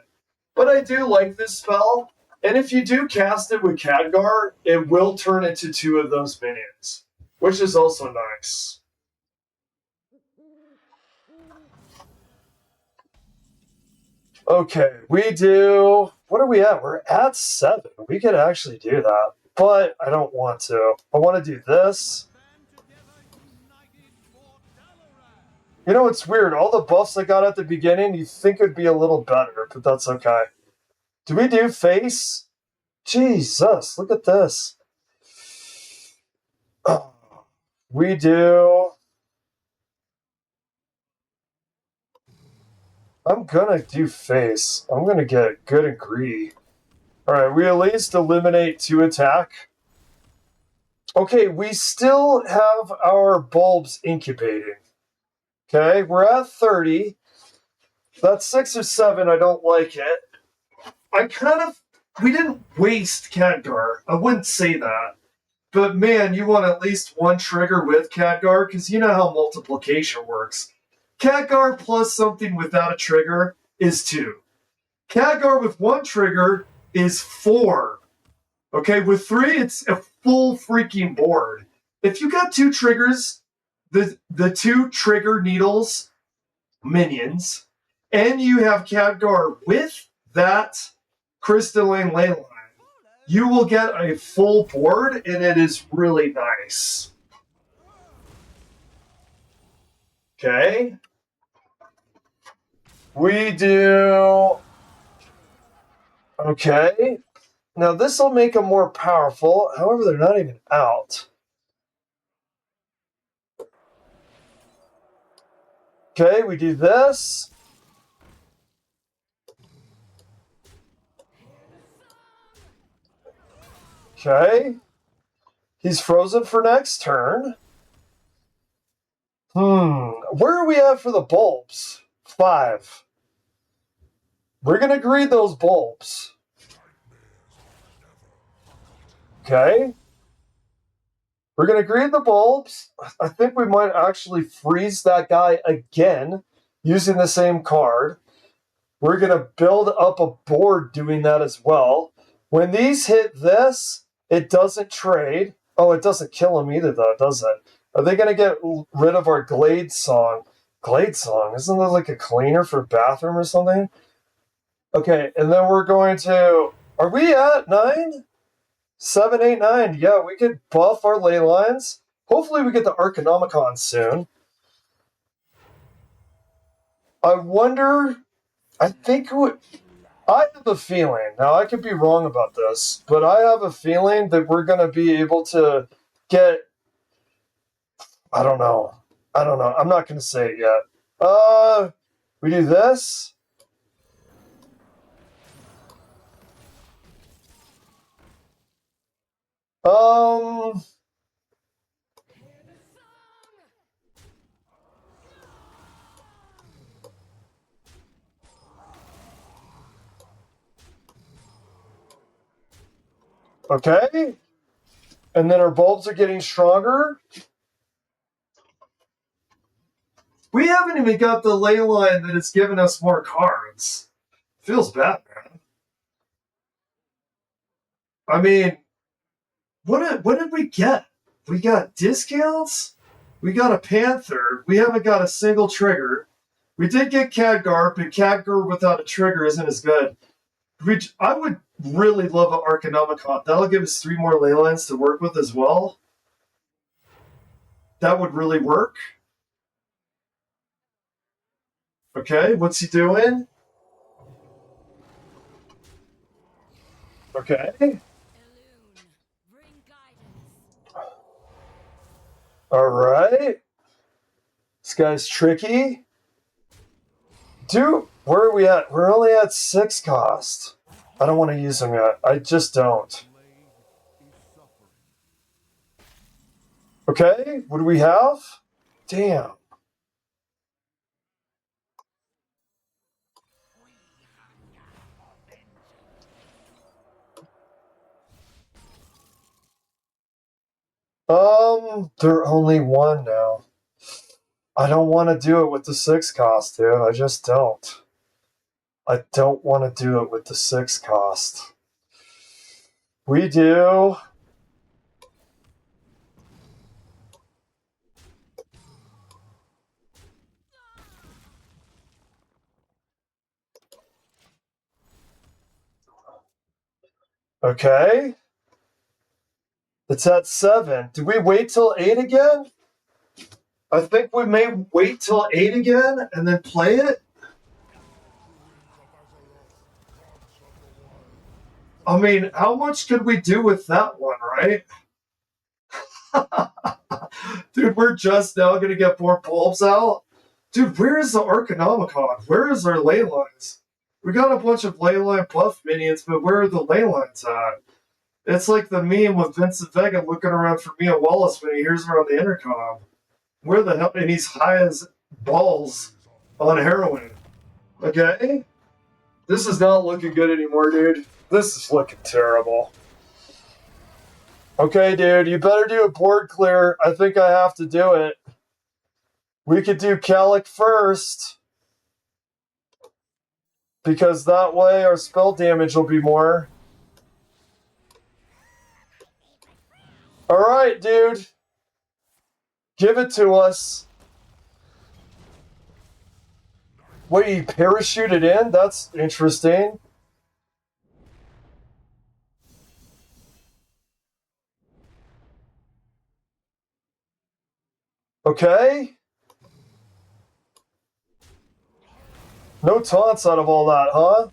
Speaker 1: But I do like this spell. And if you do cast it with Khadgar, it will turn into 2 of those minions, which is also nice. Okay, we do... What are we at? We're at 7. We could actually do that, but I don't want to. I want to do this. You know, it's weird. All the buffs I got at the beginning, you think it'd be a little better, but that's okay. Do we do face? Jesus, look at this. We do... I'm gonna do face. I'm gonna get good and greedy. Alright, we at least eliminate 2 attack. Okay, we still have our bulbs incubating. Okay, we're at 30. That's 6 or 7, I don't like it. We didn't waste Khadgar. I wouldn't say that. But man, you want at least 1 trigger with Khadgar, because you know how multiplication works. Khadgar plus something without a trigger is 2. Khadgar with 1 trigger is 4. Okay, with 3, it's a full freaking board. If you got 2 triggers, the 2 trigger needles, minions, and you have Khadgar with that crystalline leyline, you will get a full board, and it is really nice. Okay. We do... Okay. Now this will make them more powerful. However, they're not even out. Okay, we do this. Okay. He's frozen for next turn. Where are we at for the bulbs? 5. We're going to greed those bulbs. Okay. We're going to greed the bulbs. I think we might actually freeze that guy again using the same card. We're going to build up a board doing that as well. When these hit this, it doesn't trade. Oh, it doesn't kill him either, though, does it? Are they going to get rid of our Glade Song? Glade Song? Isn't that like a cleaner for bathroom or something? Okay, and then we're going to... Are we at 9? 7, 8, 9. Yeah, we could buff our ley lines. Hopefully we get the Arcanomicon soon. I wonder... I have a feeling, now I could be wrong about this, but I have a feeling that we're going to be able to get... I don't know. I'm not going to say it yet. We do this. Okay. And then our bulbs are getting stronger. We haven't even got the ley line that has given us more cards. Feels bad, man. I mean, what did we get? We got discounts? We got a Panther. We haven't got a single trigger. We did get Khadgar, but Khadgar without a trigger isn't as good. I would really love an Arcanomicon. That'll give us 3 more ley lines to work with as well. That would really work. Okay, what's he doing? Okay. Alright. This guy's tricky. Dude, where are we at? We're only at 6 cost. I don't want to use him yet. I just don't. Okay, what do we have? Damn. They're only 1 now. I don't want to do it with the 6 cost, dude. I just don't. I don't want to do it with the 6 cost. We do. Okay. It's at 7. Do we wait till 8 again? I think we may wait till 8 again and then play it. I mean, how much could we do with that one, right? Dude, we're just now going to get more bulbs out. Dude, where is the Arcanomicon? Where is our ley lines? We got a bunch of ley line buff minions, but where are the ley lines at? It's like the meme with Vincent Vega looking around for Mia Wallace when he hears her on the intercom. Where the hell? And he's high as balls on heroin. Okay? This is not looking good anymore, dude. This is looking terrible. Okay, dude, you better do a board clear. I think I have to do it. We could do Calic first. Because that way our spell damage will be more. Alright, dude. Give it to us. Wait, you parachuted in? That's interesting. Okay. No taunts out of all that, huh?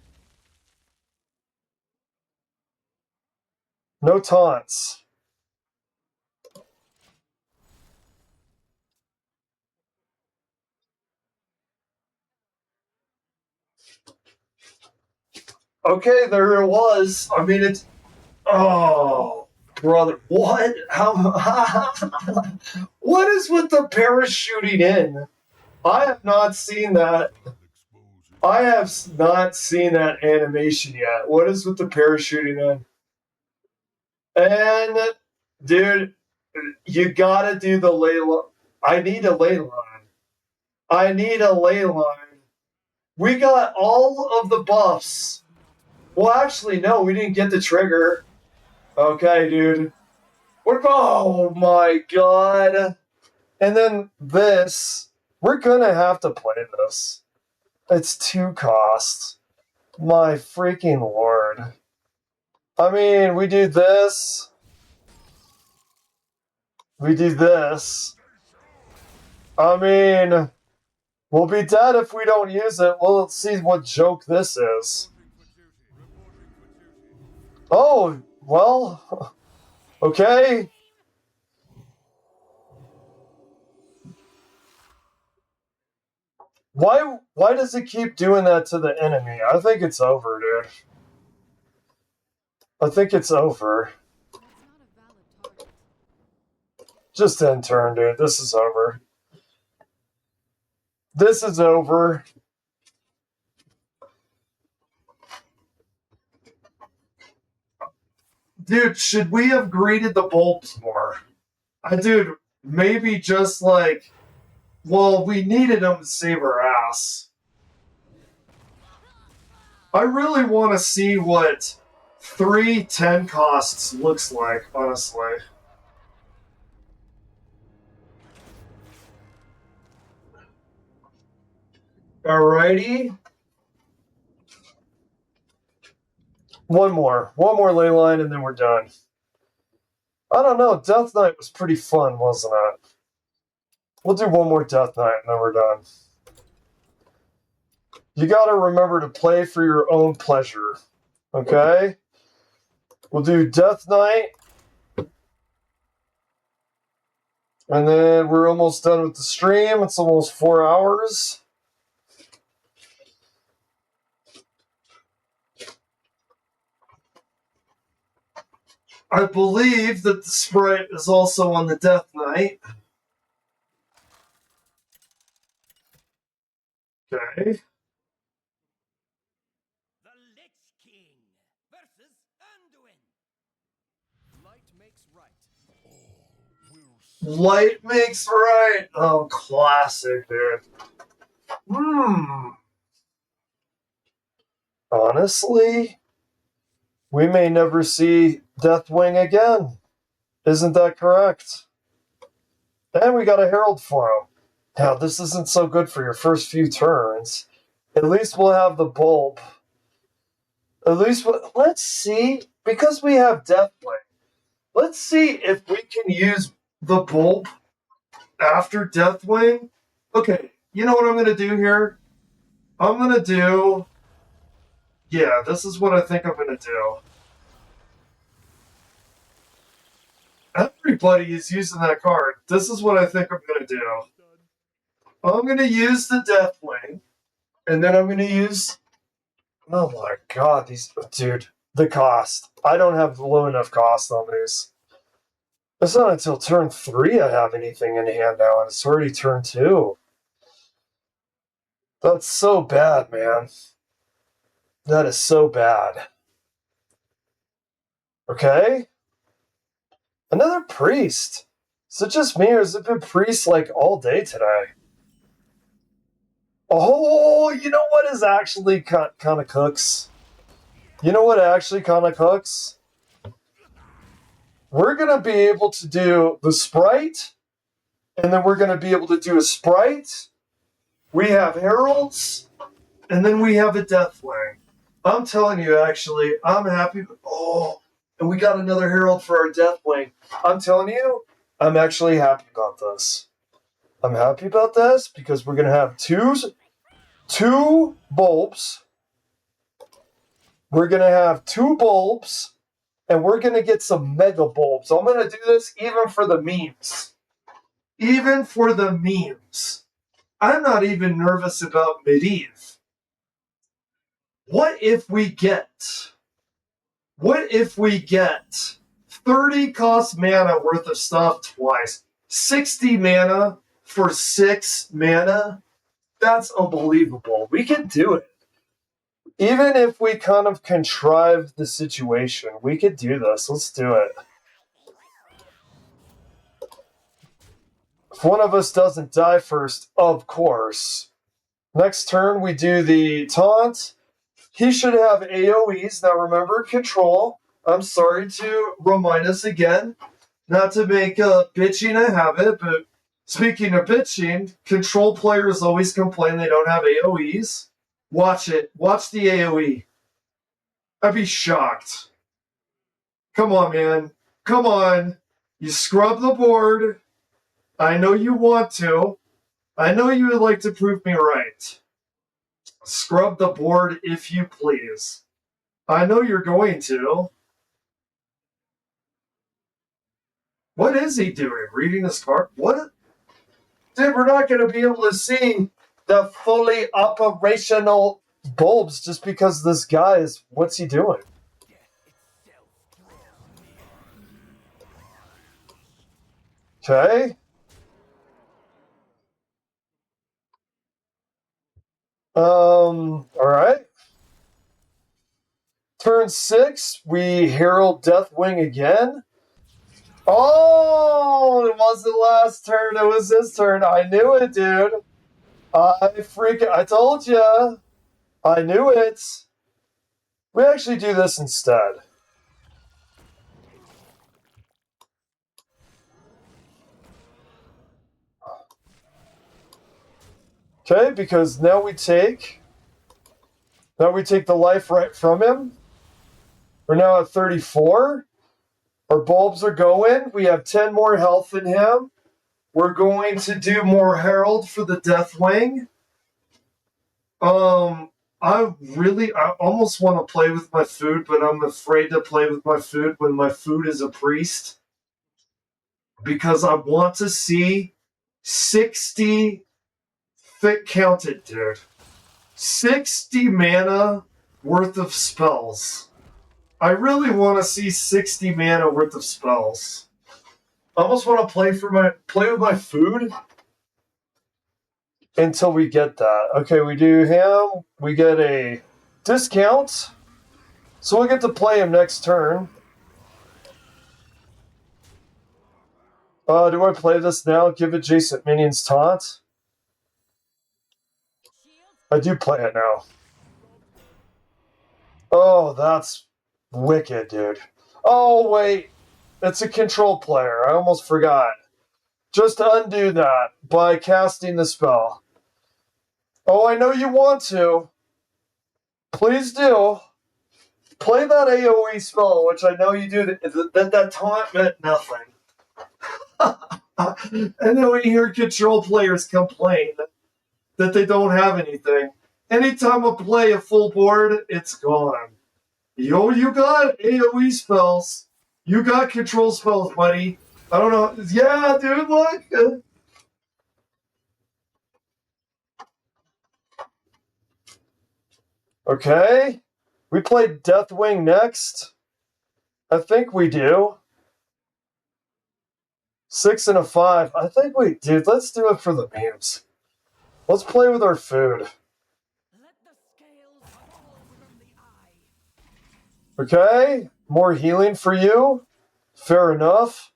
Speaker 1: No taunts. Okay, there it was. I mean, it's... Oh, brother. What? How... What is with the parachuting in? I have not seen that. I have not seen that animation yet. What is with the parachuting in? And, dude, you gotta do the ley line. I need a ley line. I need a ley line. We got all of the buffs. Well, actually, no, we didn't get the trigger. Okay, dude. What about... Oh, my God. And then this. We're gonna have to play this. It's 2 costs. My freaking lord. I mean, we do this. We do this. I mean, we'll be dead if we don't use it. Well, let's see what joke this is. Oh, well, okay. Why does it keep doing that to the enemy? I think it's over, dude. I think it's over.
Speaker 4: That's not a valid target.
Speaker 1: Just end turn, dude. This is over. This is over. Dude, should we have greeted the bulbs more? Dude, maybe just like... Well, we needed them to save our ass. I really want to see what 3 10 costs looks like, honestly. Alrighty. One more ley line, and then we're done. I don't know, Death Knight was pretty fun, wasn't it? We'll do one more Death Knight, and then we're done. You gotta remember to play for your own pleasure, okay? We'll do Death Knight, and then we're almost done with the stream. It's almost 4 hours. I believe that the sprite is also on the Death Knight. Okay.
Speaker 2: The Lich King versus Anduin.
Speaker 5: Light makes right.
Speaker 1: Light makes right. Oh, classic, dude. honestly, we may never see Deathwing again. Isn't that correct? And we got a Herald for him. Now, this isn't so good for your first few turns. At least we'll have the bulb. At least, let's see. Because we have Deathwing, let's see if we can use the bulb after Deathwing. Okay, you know what I'm going to do here? I'm going to do... Yeah, this is what I think I'm going to do. Everybody is using that card. This is what I think I'm going to do. I'm going to use the Deathwing, and then I'm going to use... Oh my god, these... Dude, the cost. I don't have low enough cost on these. It's not until turn 3 I have anything in hand now, and it's already turn 2. That's so bad, man. That is so bad. Okay? Another priest. Is it just me, or has it been priest like all day today? Oh, you know what is actually kind of cooks? You know what actually kind of cooks? We're going to be able to do the sprite, and then we're going to be able to do a sprite. We have heralds, and then we have a Deathwing. I'm telling you, actually, I'm happy. Oh, and we got another herald for our Deathwing. I'm telling you, I'm actually happy about this. I'm happy about this because we're going to have two bulbs. We're going to have 2 bulbs, and we're going to get some mega bulbs. I'm going to do this even for the memes. Even for the memes. I'm not even nervous about Medivh. What if we get 30 cost mana worth of stuff twice? 60 mana for 6 mana? That's unbelievable. We can do it. Even if we kind of contrive the situation, we could do this. Let's do it. If one of us doesn't die first, of course. Next turn, we do the taunt. He should have AoEs. Now remember, control. I'm sorry to remind us again, not to make bitching a habit, but speaking of bitching, control players always complain they don't have AoEs. Watch it. Watch the AoE. I'd be shocked. Come on, man. Come on. You scrub the board. I know you want to. I know you would like to prove me right. Scrub the board if you please. I know you're going to. What is he doing? Reading his card? What? Dude, we're not going to be able to see the fully operational bulbs just because this guy is... What's he doing? Okay. Alright. Turn 6, we herald Deathwing again. Oh, it wasn't last turn, it was this turn. I knew it, dude. I told ya. I knew it. We actually do this instead. Okay, because now we take the life right from him. We're now at 34. Our bulbs are going. We have 10 more health in him. We're going to do more Herald for the Deathwing. I almost want to play with my food, but I'm afraid to play with my food when my food is a priest. Because I want to see 60... Count it, dude. 60 mana worth of spells. I really want to see 60 mana worth of spells. I almost want to play with my food until we get that. Okay, we do him. We get a discount. So we'll get to play him next turn. Do I play this now? Give adjacent minions taunt? I do play it now. Oh, that's wicked, dude. Oh, wait. It's a control player. I almost forgot. Just undo that by casting the spell. Oh, I know you want to. Please do. Play that AoE spell, which I know you do. That taunt meant nothing. And then we hear control players complain that they don't have anything. Anytime I play a full board, it's gone. Yo, you got AoE spells. You got control spells, buddy. I don't know. Yeah, dude, look. Okay. We play Deathwing next. I think we do. 6 and a 5. I think we did. Let's do it for the memes. Let's play with our food.
Speaker 5: Let the scales fall from the eye.
Speaker 1: Okay. More healing for you. Fair enough.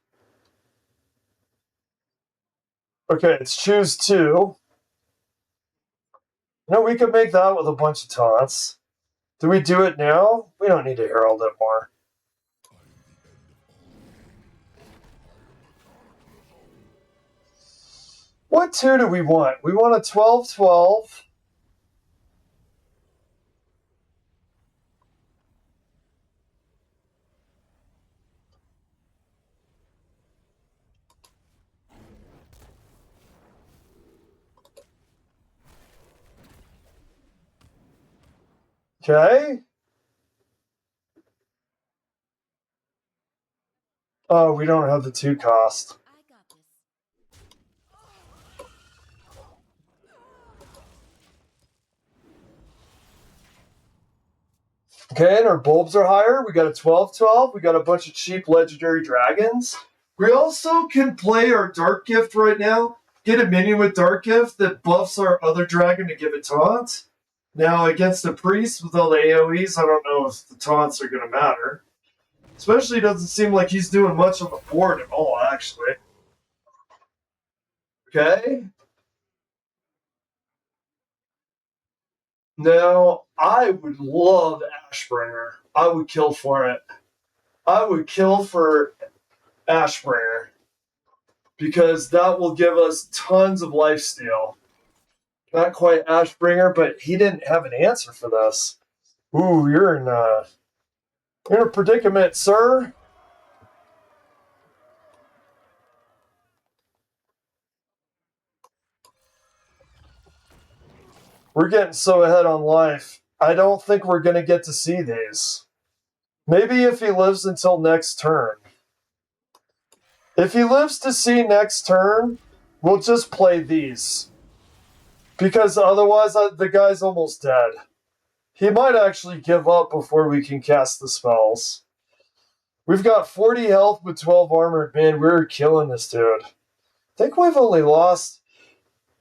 Speaker 1: Okay, it's choose 2. No, we could make that with a bunch of taunts. Do we do it now? We don't need to herald it more. What 2 do we want? We want a 12-12. Okay. Oh, we don't have the 2 cost.
Speaker 4: I got this.
Speaker 1: Okay, and our bulbs are higher. We got a 12-12. We got a bunch of cheap legendary dragons. We also can play our Dark Gift right now. Get a minion with Dark Gift that buffs our other dragon to give it taunt. Now, against the priest with all the AoEs, I don't know if the taunts are going to matter. Especially, doesn't seem like he's doing much on the board at all, actually. Okay. Now, I would love Ashbringer. I would kill for it. I would kill for Ashbringer. Because that will give us tons of lifesteal. Not quite Ashbringer, but he didn't have an answer for this. Ooh, you're in a predicament, sir. We're getting so ahead on life. I don't think we're going to get to see these. Maybe if he lives until next turn. If he lives to see next turn, we'll just play these. Because otherwise, the guy's almost dead. He might actually give up before we can cast the spells. We've got 40 health with 12 armored men. We're killing this dude. I think we've only lost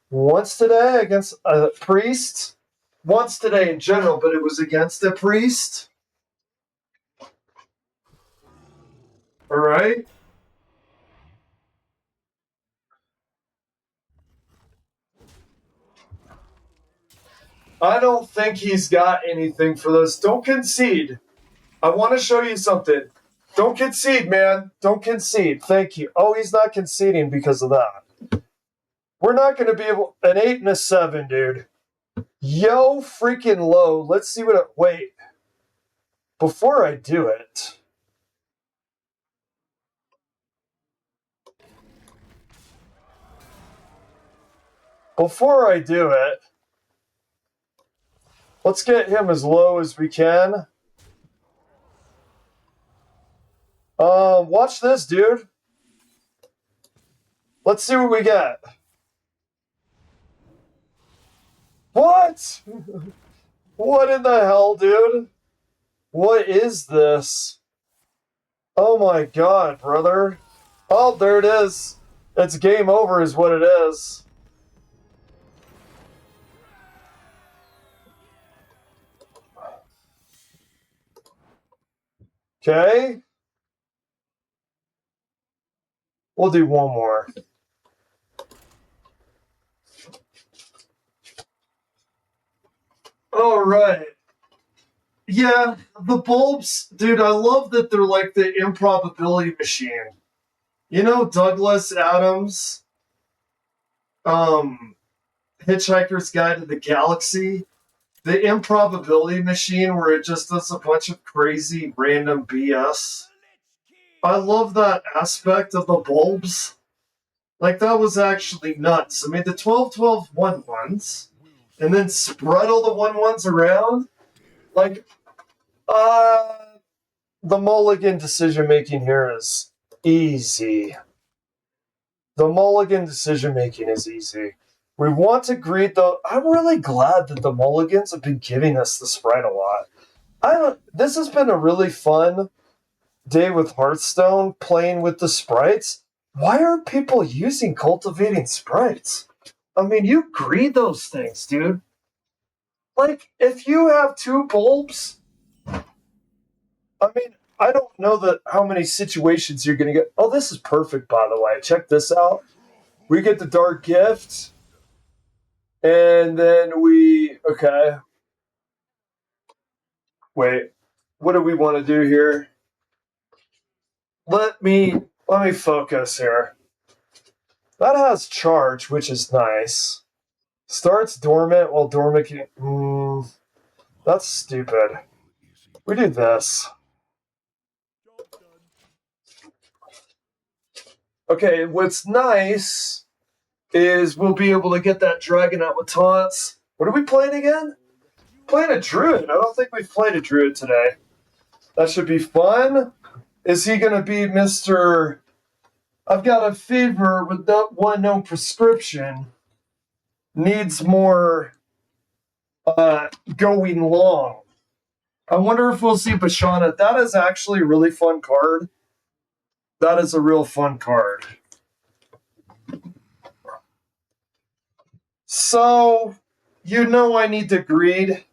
Speaker 1: once today against a priest. Once today in general, but it was against a priest. Alright. I don't think he's got anything for this. Don't concede. I want to show you something. Don't concede, man. Don't concede. Thank you. Oh, he's not conceding because of that. We're not going to be able... An 8 and a 7, dude. Yo, freaking low. Let's see what it... Wait. Before I do it... Before I do it... Let's get him as low as we can. Watch this, dude. Let's see what we get. What? What in the hell, dude? What is this? Oh my god, brother. Oh, there it is. It's game over is what it is. Okay. We'll do one more. All right. Yeah, the bulbs, dude, I love that they're like the improbability machine. You know Douglas Adams, um, Hitchhiker's Guide to the Galaxy? The improbability machine where it just does a bunch of crazy random BS. I love that aspect of the bulbs. Like, that was actually nuts. I mean, the 12-12 1-1s, and then spread all the 1-1s around. Like, uh, the mulligan decision making here is easy. The mulligan decision making is easy. We want to greet the. I'm really glad that the mulligans have been giving us the sprite a lot. I don't. This has been a really fun day with Hearthstone playing with the sprites. Why aren't people using cultivating sprites? I mean, you greed those things, dude. Like, if you have two bulbs, I mean, I don't know that how many situations you're gonna get. Oh, this is perfect, by the way. Check this out. We get the dark gift, and then we okay. Wait, what do we want to do here? Let me focus here. That has charge, which is nice. Starts dormant while dormant can. That's stupid. We do this. Okay, what's nice is we'll be able to get that dragon out with taunts. What are we playing again? Playing a druid. I don't think we've played a druid today. That should be fun. Is he gonna be Mr. I've got a fever with not one known prescription. Needs more going long. I wonder if we'll see Bashana. That is actually a really fun card. That is a real fun card. So, you know I need to greed.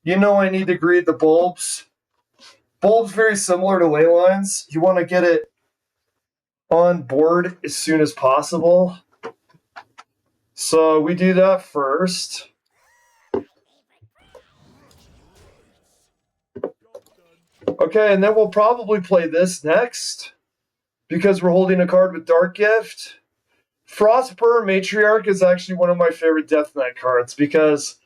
Speaker 1: You know I need to greed the bulbs. Bulbs very similar to ley lines. You want to get it on board as soon as possible. So we do that first. Okay, and then we'll probably play this next because we're holding a card with Dark Gift. Frostburn Matriarch is actually one of my favorite Death Knight cards because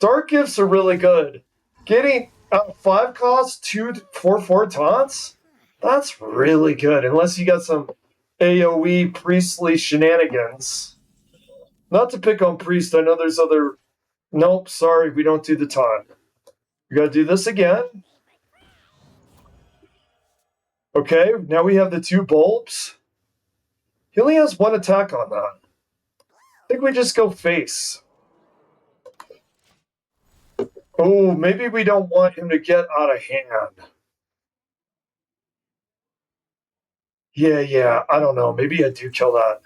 Speaker 1: Dark Gifts are really good. Getting 5 cost 2 4 taunts, that's really good. Unless you got some AoE priestly shenanigans. Not to pick on priest, I know there's other. Nope, sorry, we don't do the taunt. We gotta do this again. Okay, now we have the 2 bulbs. He only has 1 attack on that. I think we just go face. Oh, maybe we don't want him to get out of hand. Yeah, I don't know. Maybe I do kill that.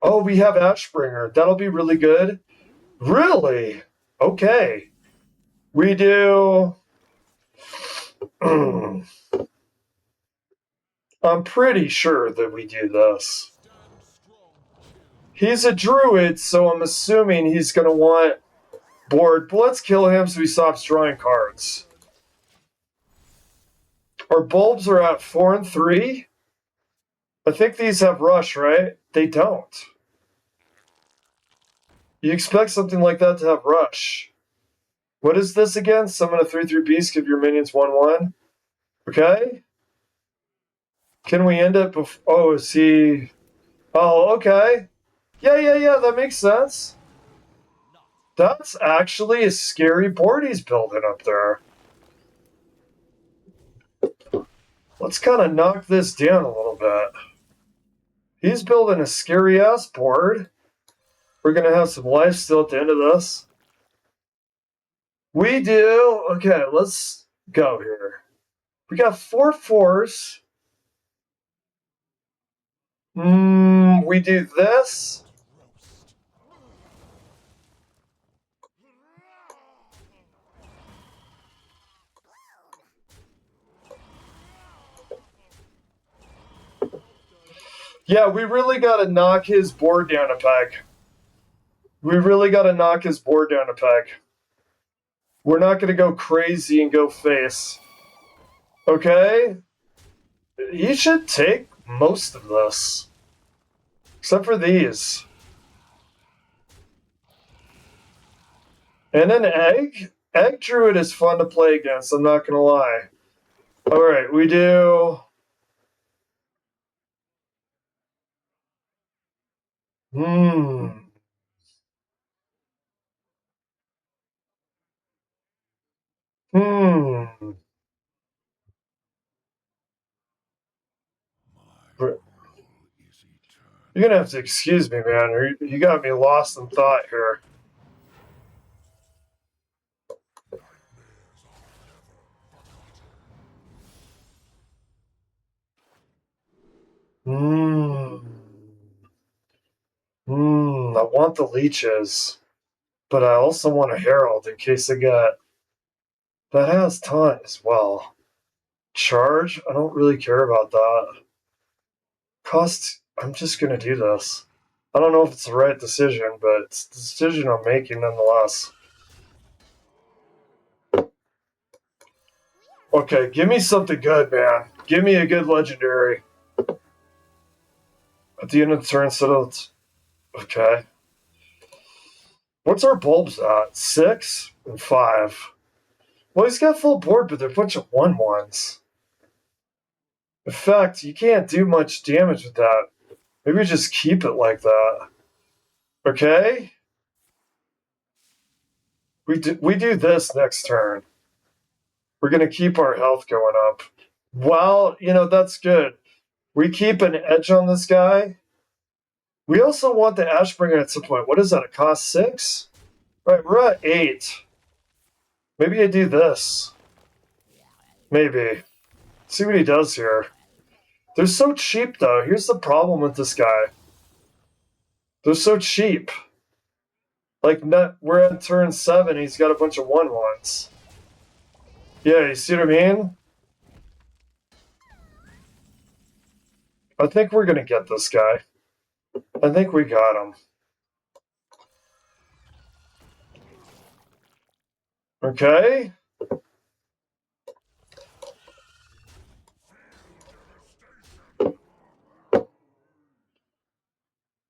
Speaker 1: Oh, we have Ashbringer. That'll be really good. Really? Okay. We do. I'm pretty sure that we do this. He's a druid, so I'm assuming he's going to want board. But let's kill him so he stops drawing cards. Our bulbs are at 4 and 3. I think these have rush, right? They don't. You expect something like that to have rush. What is this again? Summon a 3/3 beast, give your minions 1/1. Okay. Can we end it before? Oh, is he. Oh, okay. Yeah, that makes sense. That's actually a scary board he's building up there. Let's kind of knock this down a little bit. He's building a scary ass board. We're going to have some life still at the end of this. We do. Okay, let's go here. We got 4 4s. We do this. Yeah, we really got to knock his board down a peg. We really got to knock his board down a peg. We're not going to go crazy and go face. Okay? You should take most of this. Except for these. And an egg? Egg Druid is fun to play against, I'm not going to lie. Alright, we do... Hmm.
Speaker 3: My rule is eternal.
Speaker 1: You're gonna have to excuse me, man. You got me lost in thought here. Hmm. I want the leeches, but I also want a herald in case I get. That has taunt as well. Charge? I don't really care about that. Cost? I'm just gonna do this. I don't know if it's the right decision, but it's the decision I'm making nonetheless. Okay, give me something good, man. Give me a good legendary. At the end of the turn, so it's... Okay. What's our bulbs at? 6 and 5. Well, he's got full board, but they're a bunch of 1/1s. In fact, you can't do much damage with that. Maybe just keep it like that. Okay? We do this next turn. We're going to keep our health going up. Well, that's good. We keep an edge on this guy. We also want the Ashbringer at some point. What is that? It costs 6? Right, we're at 8. Maybe I do this. Maybe. See what he does here. They're so cheap, though. Here's the problem with this guy. They're so cheap. Like, we're at turn 7, he's got a bunch of 1/1s. Yeah, you see what I mean? I think we're gonna get this guy. I think we got him. Okay?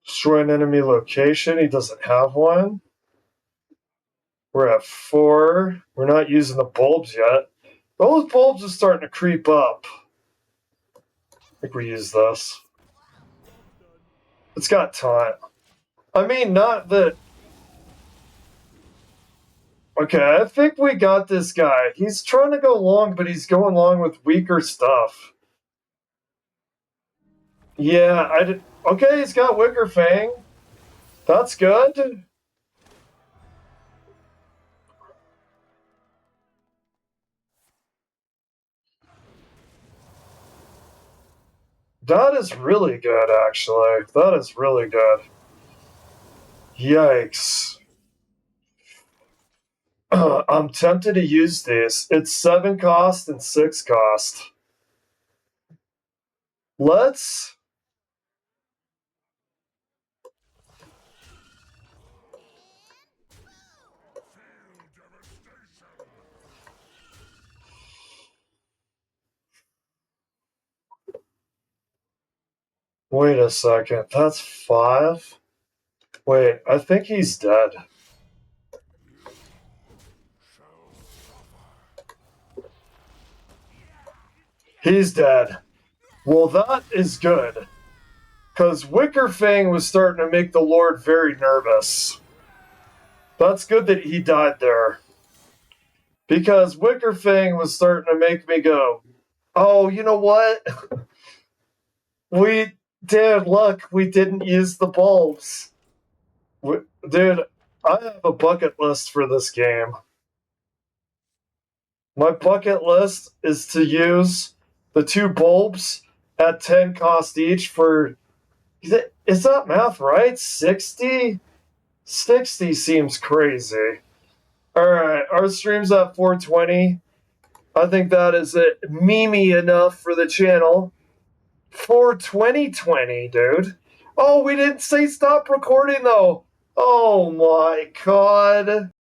Speaker 1: Destroy an enemy location. He doesn't have one. We're at 4. We're not using the bulbs yet. Those bulbs are starting to creep up. I think we use this. It's got taunt. I mean, not that... Okay, I think we got this guy. He's trying to go long, but he's going long with weaker stuff. Yeah, okay, he's got Wicker Fang. That's good. That is really good, actually. That is really good. Yikes. I'm tempted to use this. It's 7 cost and 6 cost. Let's... Wait a second. That's 5? Wait, I think he's dead. He's dead. Well, that is good. Because Wicker Fang was starting to make the Lord very nervous. That's good that he died there. Because Wicker Fang was starting to make me go, oh, you know what? Dude, look, we didn't use the bulbs. Dude, I have a bucket list for this game. My bucket list is to use the 2 bulbs at 10 cost each for... Is that math right? 60? 60 seems crazy. Alright, our stream's at 420. I think that is it. Memey enough for the channel. For 2020, dude. Oh, we didn't say stop recording, though. Oh my god.